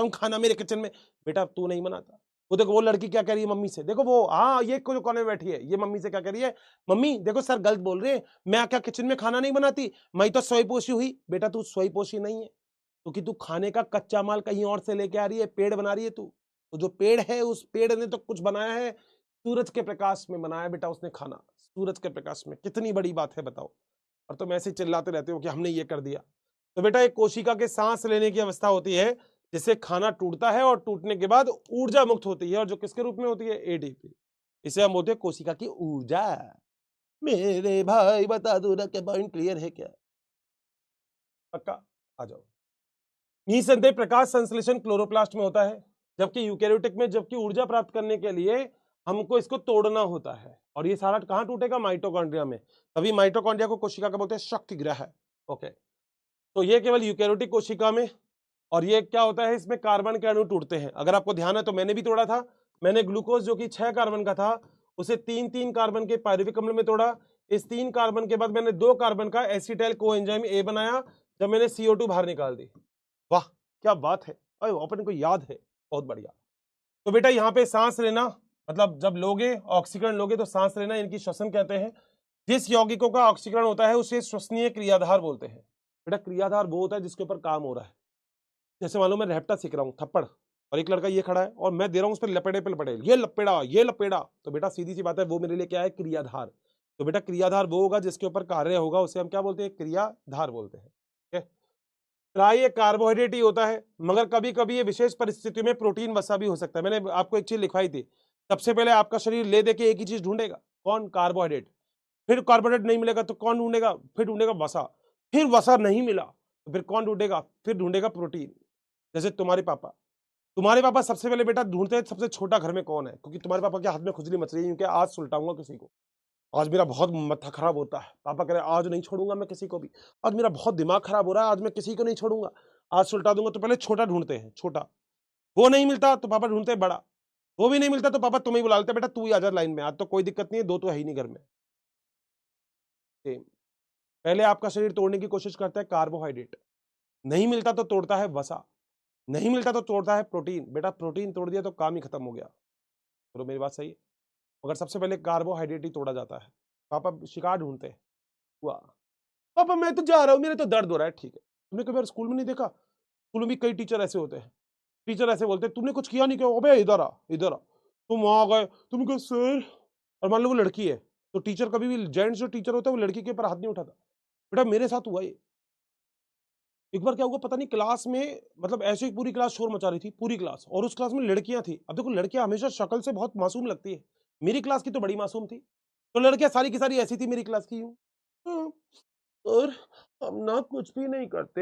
हूँ खाना मेरे किचन में। बेटा तू नहीं बनाता। वो देखो वो लड़की क्या कह रही है मम्मी से, देखो वो, हाँ ये जो कोने में बैठी है ये मम्मी से क्या कह रही है, मम्मी देखो सर गलत बोल रहे हैं, मैं क्या किचन में खाना नहीं बनाती, मैं तो सोई पोशी हुई। बेटा तू सोई पोशी नहीं है, क्योंकि तू खाने का कच्चा माल कहीं और से लेके आ रही है, पेड़ बना रही है तू। तो जो पेड़ है उस पेड़ ने तो कुछ बनाया है, सूरज के प्रकाश में बनाया बेटा उसने खाना, सूरज के प्रकाश में। कितनी बड़ी बात है बताओ, और तुम ऐसे चिल्लाते रहते हो कि हमने ये कर दिया। तो बेटा एक कोशिका के सांस लेने की अवस्था होती है जिससे खाना टूटता है और टूटने के बाद ऊर्जा मुक्त होती है, और जो किसके रूप में होती है? एटीपी। इसे हम बोलते हैं कोशिका की ऊर्जा। मेरे भाई बता दो ना, क्या पॉइंट क्लियर है क्या? पक्का? आ जाओ। निसंदेह प्रकाश संश्लेषण क्लोरोप्लास्ट में होता है, जबकि यूकेरियोटिक में, जबकि ऊर्जा प्राप्त करने के लिए हमको इसको तोड़ना होता है। और ये सारा कहां टूटेगा? माइटोकॉन्ड्रिया में। तभी माइटोकॉन्ड्रिया को कोशिका का बोलते हैं शक्ति ग्रह। ओके, तो ये केवल यूकेरियोटिक कोशिका में। और ये क्या होता है, इसमें कार्बन के अणु टूटते हैं। अगर आपको ध्यान है तो मैंने भी तोड़ा था, मैंने ग्लूकोज जो कि 6 कार्बन का था उसे 3-3 कार्बन के पायरुविक अम्ल में तोड़ा। इस 3 कार्बन के बाद मैंने 2 कार्बन का एसिटाइल कोएंजाइम ए बनाया, जब मैंने CO2 बाहर निकाल दी। वाह क्या बात है, अपन को याद है, बहुत बढ़िया। तो बेटा यहाँ पे सांस लेना मतलब जब लोगे ऑक्सीकरण लोगे तो सांस लेना, इनकी श्वसन कहते हैं। जिस यौगिकों का ऑक्सीकरण होता है उसे श्वसनीय क्रियाधार बोलते हैं। बेटा क्रियाधार वो होता है जिसके ऊपर काम हो रहा है। जैसे मालूम मैं रेपटा सीख रहा हूँ, थप्पड़, और एक लड़का ये खड़ा है और मैं दे रहा हूँ उस पर लपेड़े पे लपेड़े, ये लपेड़ा, तो बेटा सीधी सी बात है वो मेरे लिए क्या है? क्रियाधार। तो बेटा क्रियाधार वो होगा जिसके ऊपर कार्य होगा, उसे हम क्या बोलते हैं? क्रियाधार बोलते हैं। ठीक है, प्राय ये कार्बोहाइड्रेट ही होता है, मगर कभी कभी ये विशेष परिस्थितियों में प्रोटीन वसा भी हो सकता है। मैंने आपको एक चीज लिखवाई थी, सबसे पहले आपका शरीर ले दे के एक ही चीज ढूंढेगा, कौन? कार्बोहाइड्रेट। फिर कार्बोहाइड्रेट नहीं मिलेगा तो कौन ढूंढेगा? फिर ढूंढेगा वसा। फिर वसा नहीं मिला तो फिर कौन ढूंढेगा? फिर ढूंढेगा प्रोटीन। जैसे तुम्हारे पापा सबसे पहले बेटा ढूंढते हैं सबसे छोटा घर में कौन है, क्योंकि तुम्हारे पापा के हाथ में खुजली मच रही है, क्योंकि आज सुलटाऊंगा किसी को। आज मेरा बहुत माथा खराब होता है, पापा कह रहे हैं आज नहीं छोड़ूंगा मैं किसी को भी, आज मेरा बहुत दिमाग खराब हो रहा है, आज मैं किसी को नहीं छोड़ूंगा, आज सुलटा दूंगा। तो पहले छोटा ढूंढते हैं, छोटा, वो नहीं मिलता तो पापा ढूंढते हैं बड़ा, वो भी नहीं मिलता तो पापा तुम्हें बुला लेते हैं, बेटा तू ही आ जा लाइन में, आज तो कोई दिक्कत नहीं है, दो तो है ही नहीं घर में। पहले आपका शरीर तोड़ने की कोशिश करता है कार्बोहाइड्रेट, नहीं मिलता तो तोड़ता है वसा, नहीं मिलता तो तोड़ता है प्रोटीन। बेटा प्रोटीन तोड़ दिया तो काम ही खत्म हो गया। चलो मेरी बात सही है, मगर सबसे पहले कार्बोहाइड्रेट ही तोड़ा जाता है। पापा शिकार ढूंढते हैं, हुआ पापा मैं तो जा रहा हूँ, मेरे तो दर्द हो रहा है। ठीक है, तुमने कभी बार स्कूल में नहीं देखा, स्कूल में भी कई टीचर ऐसे होते हैं, टीचर ऐसे बोलते हैं तुमने कुछ किया नहीं, क्या अबे इधर आ, इधर आ, तुम वहां गए, तुम कहो सर, और मान लो वो लड़की है तो टीचर कभी भी, जेंट्स जो टीचर होता है वो लड़की के ऊपर हाथ नहीं उठाता। बेटा मेरे साथ हुआ ये, एक बार क्या हुआ पता नहीं, क्लास में मतलब ऐसे ही पूरी क्लास शोर मचा रही थी, पूरी क्लास, और उस क्लास में लड़कियां थी। अब देखो लड़कियां हमेशा शक्ल से बहुत मासूम लगती है, मेरी क्लास की तो बड़ी मासूम थी, तो लड़कियां सारी की सारी ऐसी थी मेरी क्लास की। हाँ, और हम ना कुछ भी नहीं करते,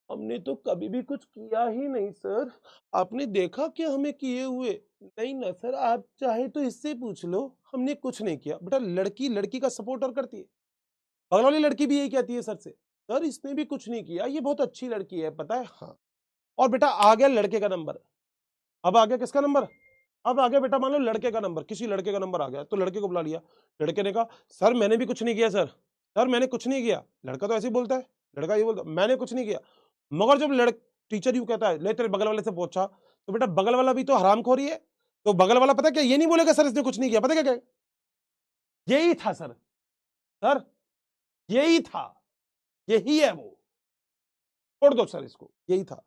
हमने तो कभी भी कुछ किया ही नहीं सर, आपने देखा क्या हमें किए हुए? नहीं ना सर, आप चाहे तो इससे पूछ लो, हमने कुछ नहीं किया। बेटा लड़की लड़की का सपोर्टर करती है, बगल वाली लड़की भी यही कहती है सर से, सर इसने भी कुछ नहीं किया, ये बहुत अच्छी लड़की है पता है। हाँ, और बेटा आ गया लड़के का नंबर, अब आ गया किसका नंबर, अब आ गया बेटा मान लो लड़के का नंबर, किसी लड़के का नंबर आ गया, तो लड़के को बुला लिया। लड़के ने कहा सर मैंने भी कुछ नहीं किया सर, सर मैंने कुछ नहीं किया। लड़का तो ऐसे ही बोलता है, लड़का ये बोलता मैंने कुछ नहीं किया। मगर जब टीचर यूं कहता है ले तेरे बगल वाले से पूछा, तो बेटा बगल वाला भी तो हरामखोरी है, तो बगल वाला पता क्या ये नहीं बोलेगा सर इसने कुछ नहीं किया, पता क्या यही था सर, सर यही था, यही है वो, छोड़ दो सर इसको, यही था।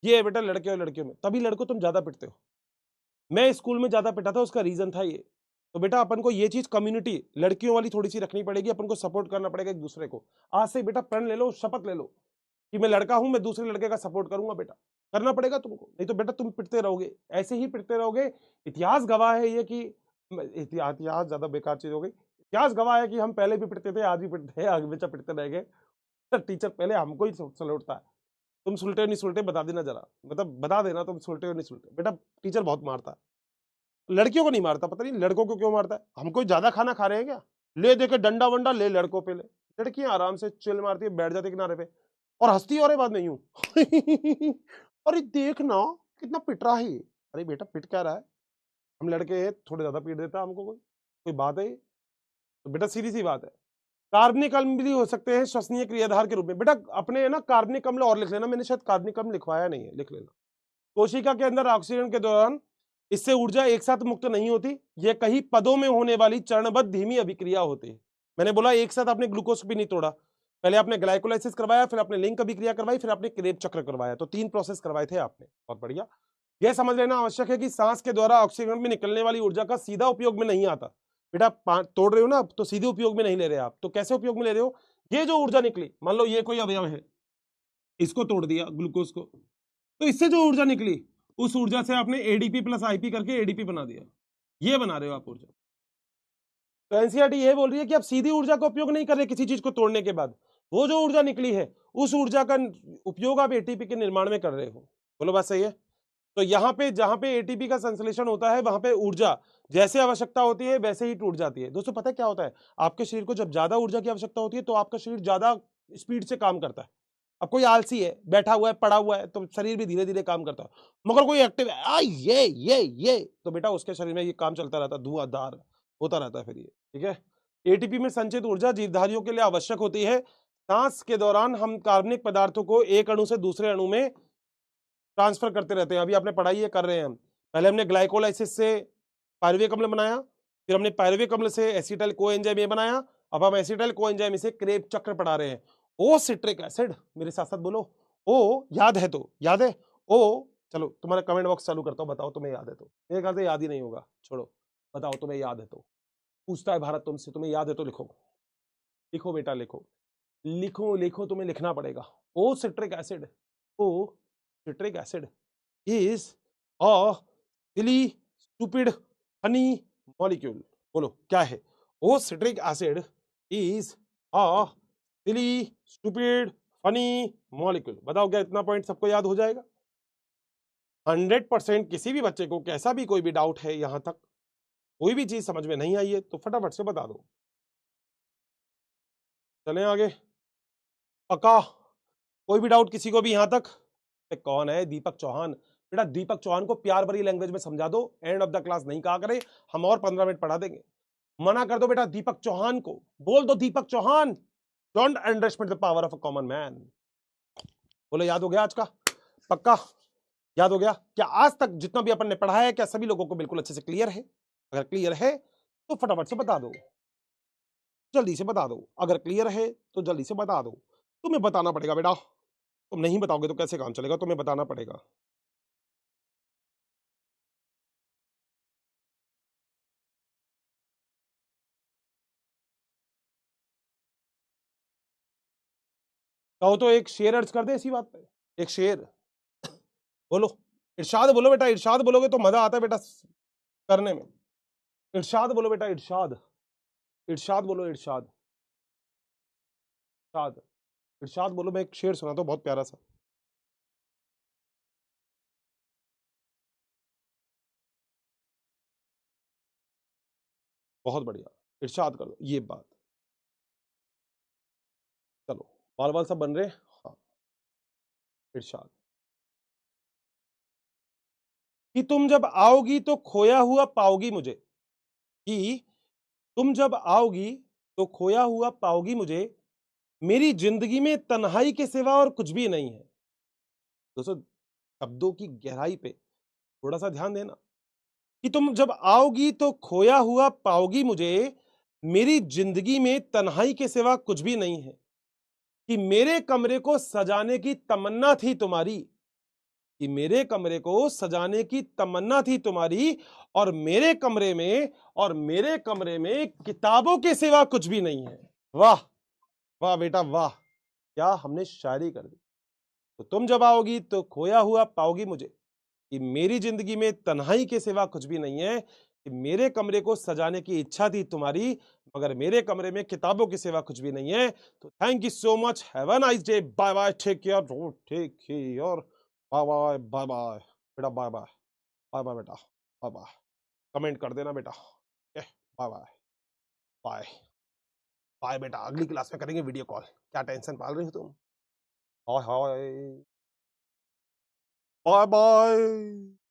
ये है बेटा लड़के और लड़कियों में, तभी लड़कों तुम ज्यादा पिटते हो। मैं स्कूल में ज्यादा पिटा था, उसका रीजन था ये। तो बेटा अपन को ये चीज कम्युनिटी लड़कियों वाली थोड़ी सी रखनी पड़ेगी, अपन को सपोर्ट करना पड़ेगा एक दूसरे को। आज से बेटा प्रण ले लो, शपथ ले लो कि मैं लड़का हूं, मैं दूसरे लड़के का सपोर्ट करूंगा। बेटा करना पड़ेगा तुमको, नहीं तो बेटा तुम पिटते रहोगे, ऐसे ही पिटते रहोगे। इतिहास गवाह है ये कि इतिहास ज्यादा बेकार चीज हो गई, इतिहास गवाह है कि हम पहले भी पिटते थे, आज भी पिटते हैं, आगे बच्चा पिटते रह गए। टीचर पहले हमको ही सलूटता है, तुम सुलटे हो नहीं सुलटे बता देना जरा, मतलब बता देना तुम सुलटे हो नहीं सुलटे। बेटा टीचर बहुत मारता है, लड़कियों को नहीं मारता, पता नहीं लड़कों को क्यों मारता है। हम कोई ज्यादा खाना खा रहे हैं क्या, ले देके डंडा वंडा ले लड़कों पे ले, लड़कियां आराम से चिल मारती है, बैठ जाती है किनारे पे और हंसती है, और बाद नहीं हूं अरे देख ना कितना पिट रहा है। अरे बेटा पिट क्या रहा है, हम लड़के हैं थोड़े ज्यादा पीट देता है हमको, कोई बात है? तो बेटा सीधी सी बात है। कार्बनिक अम्ल भी हो सकते हैं श्वसनीय क्रियाधार के रूप में। बेटा अपने ना कार्बनिक अम्ल और लिख लेना, मैंने शायद कार्बनिक अम्ल लिखवाया नहीं है, लिख लेना। कोशिका के अंदर ऑक्सीजन के दौरान इससे ऊर्जा एक साथ मुक्त नहीं होती, यह कई पदों में होने वाली चरणबद्ध धीमी अभिक्रिया होती है। मैंने बोला एक साथ आपने ग्लूकोज भी नहीं तोड़ा, पहले आपने ग्लाइकोलाइसिस करवाया, फिर आपने लिंक अभिक्रिया करवाई, फिर आपने क्रेब चक्र करवाया, तो 3 प्रोसेस करवाए थे आपने, बहुत बढ़िया। यह समझ लेना आवश्यक है कि सांस के द्वारा ऑक्सीजन में निकलने वाली ऊर्जा का सीधा उपयोग में नहीं आता। बेटा तोड़ रहे हो ना तो सीधे उपयोग में नहीं ले रहे आप, तो कैसे उपयोग में ले रहे हो? ये जो ऊर्जा निकली, मान लो ये कोई अवयव है, इसको तोड़ दिया ग्लूकोज को, तो इससे जो ऊर्जा निकली उस ऊर्जा से आपने एडीपी प्लस आईपी करके एडीपी बना दिया, ये बना रहे हो आप ऊर्जा। तो एनसीईआरटी ये बोल रही है कि आप सीधी ऊर्जा का उपयोग नहीं कर रहे किसी चीज को तोड़ने के बाद, वो जो ऊर्जा निकली है उस ऊर्जा का उपयोग आप एटीपी के निर्माण में कर रहे हो। बोलो बात सही है? तो यहाँ पे जहां पे एटीपी का संश्लेषण होता है वहां पे ऊर्जा जैसे आवश्यकता होती है वैसे ही टूट जाती है। दोस्तों पता है क्या होता है, आपके शरीर को जब ज्यादा ऊर्जा की आवश्यकता होती है तो आपका शरीर ज्यादा स्पीड से काम करता है। अब कोई आलसी है, बैठा हुआ है, पड़ा हुआ है, तो शरीर भी धीरे धीरे काम करता है। मगर कोई एक्टिव है, ये तो बेटा उसके शरीर में ये काम चलता रहता है, धुआंधार होता रहता है फिर ये, ठीक है। एटीपी में संचित ऊर्जा जीवधारियों के लिए आवश्यक होती है। सांस के दौरान हम कार्बनिक पदार्थों को एक अणु से दूसरे अणु में ट्रांसफर करते रहते हैं। अभी आपने पढ़ाई ये कर रहे हैं हम, पहले हमने ग्लाइकोलाइसिस से पायरुवेक अम्ल बनाया, फिर हमने पायरुवेक अम्ल से एसिटाइल कोएंजाइम ए बनाया, अब हम एसिटाइल कोएंजाइम से क्रेब चक्र पढ़ा रहे हैं। ओ सिट्रिक एसिड, मेरे साथ साथ बोलो ओ, याद है तो याद है ओ। चलो तुम्हारा कमेंट बॉक्स चालू करता हूं, बताओ तुम्हें याद है तो, मेरे ख्याल से याद ही नहीं होगा, छोड़ो, बताओ तुम्हें याद है तो। पूछता है भारत तुमसे, तुम्हें याद है तो लिखो, लिखो बेटा लिखो, लिखो लिखो, तुम्हें लिखना पड़ेगा। Oh citric acid, oh citric acid is a silly stupid honey molecule. बोलो क्या है? Oh citric acid is a silly stupid funny molecule. बताओ क्या इतना पॉइंट सबको याद हो जाएगा? 100% किसी भी बच्चे को कैसा भी कोई भी डाउट है, यहां तक कोई भी चीज समझ में नहीं आई है तो फटाफट से बता दो। चलें आगे, पक्का? कोई भी डाउट किसी को भी यहां तक? कौन है दीपक चौहान? बेटा दीपक चौहान को प्यार भरी लैंग्वेज में समझा दो, एंड ऑफ द क्लास नहीं कहा करे, हम और 15 मिनट पढ़ा देंगे। मना कर दो बेटा दीपक चौहान को, बोल दो Deepak Chauhan, don't underestimate the power of a common man. बोलो याद हो गया आज का? पक्का याद हो गया? क्या आज तक जितना भी अपन ने पढ़ा है क्या सभी लोगों को बिल्कुल अच्छे से क्लियर है? अगर क्लियर है तो फटाफट से बता दो, जल्दी से बता दो। अगर क्लियर है तो जल्दी से बता दो। तुम्हें बताना पड़ेगा बेटा, तुम नहीं बताओगे तो कैसे काम चलेगा, तुम्हें बताना पड़ेगा। कहो तो एक शेर अर्ज कर दे इसी बात पे, एक शेर बोलो। इरशाद बोलो बेटा, इरशाद बोलोगे तो मजा आता है बेटा करने में। इरशाद बोलो बेटा, इरशाद, इरशाद बोलो, इरशाद, इरशाद, इरशाद बोलो। मैं एक शेर सुना तो बहुत प्यारा सा। बहुत बढ़िया, इरशाद कर दो ये बात। चलो बाल बाल सब बन रहे। हाँ, इरशाद कि तुम जब आओगी तो खोया हुआ पाओगी मुझे, कि तुम जब आओगी तो खोया हुआ पाओगी मुझे, मेरी जिंदगी में तन्हाई के सिवा और कुछ भी नहीं है। दोस्तों शब्दों की गहराई पे थोड़ा सा ध्यान देना, कि तुम जब आओगी तो खोया हुआ पाओगी मुझे, मेरी जिंदगी में तन्हाई के सिवा कुछ भी नहीं है, कि मेरे कमरे को सजाने की तमन्ना थी तुम्हारी, कि मेरे कमरे को सजाने की तमन्ना थी तुम्हारी, और मेरे कमरे में, और मेरे कमरे में किताबों के सिवा कुछ भी नहीं है। वाह वाह बेटा वाह, क्या हमने शायरी कर दी। तो तुम जब आओगी तो खोया हुआ पाओगी मुझे, कि मेरी जिंदगी में तन्हाई के सिवा कुछ भी नहीं है, कि मेरे कमरे को सजाने की इच्छा थी तुम्हारी, मगर मेरे कमरे में किताबों के सिवा कुछ भी नहीं है। तो thank you so much, have a nice day, bye bye, take care, take care, bye bye, bye bye बेटा, बाय बाय, बाय बाय बेटा, बाय बाय। कमेंट कर देना बेटा, बाय बाय, बाय बाय बेटा। अगली क्लास में करेंगे वीडियो कॉल, क्या टेंशन पाल रही हो तुम? हाय हाय, बाय बाय।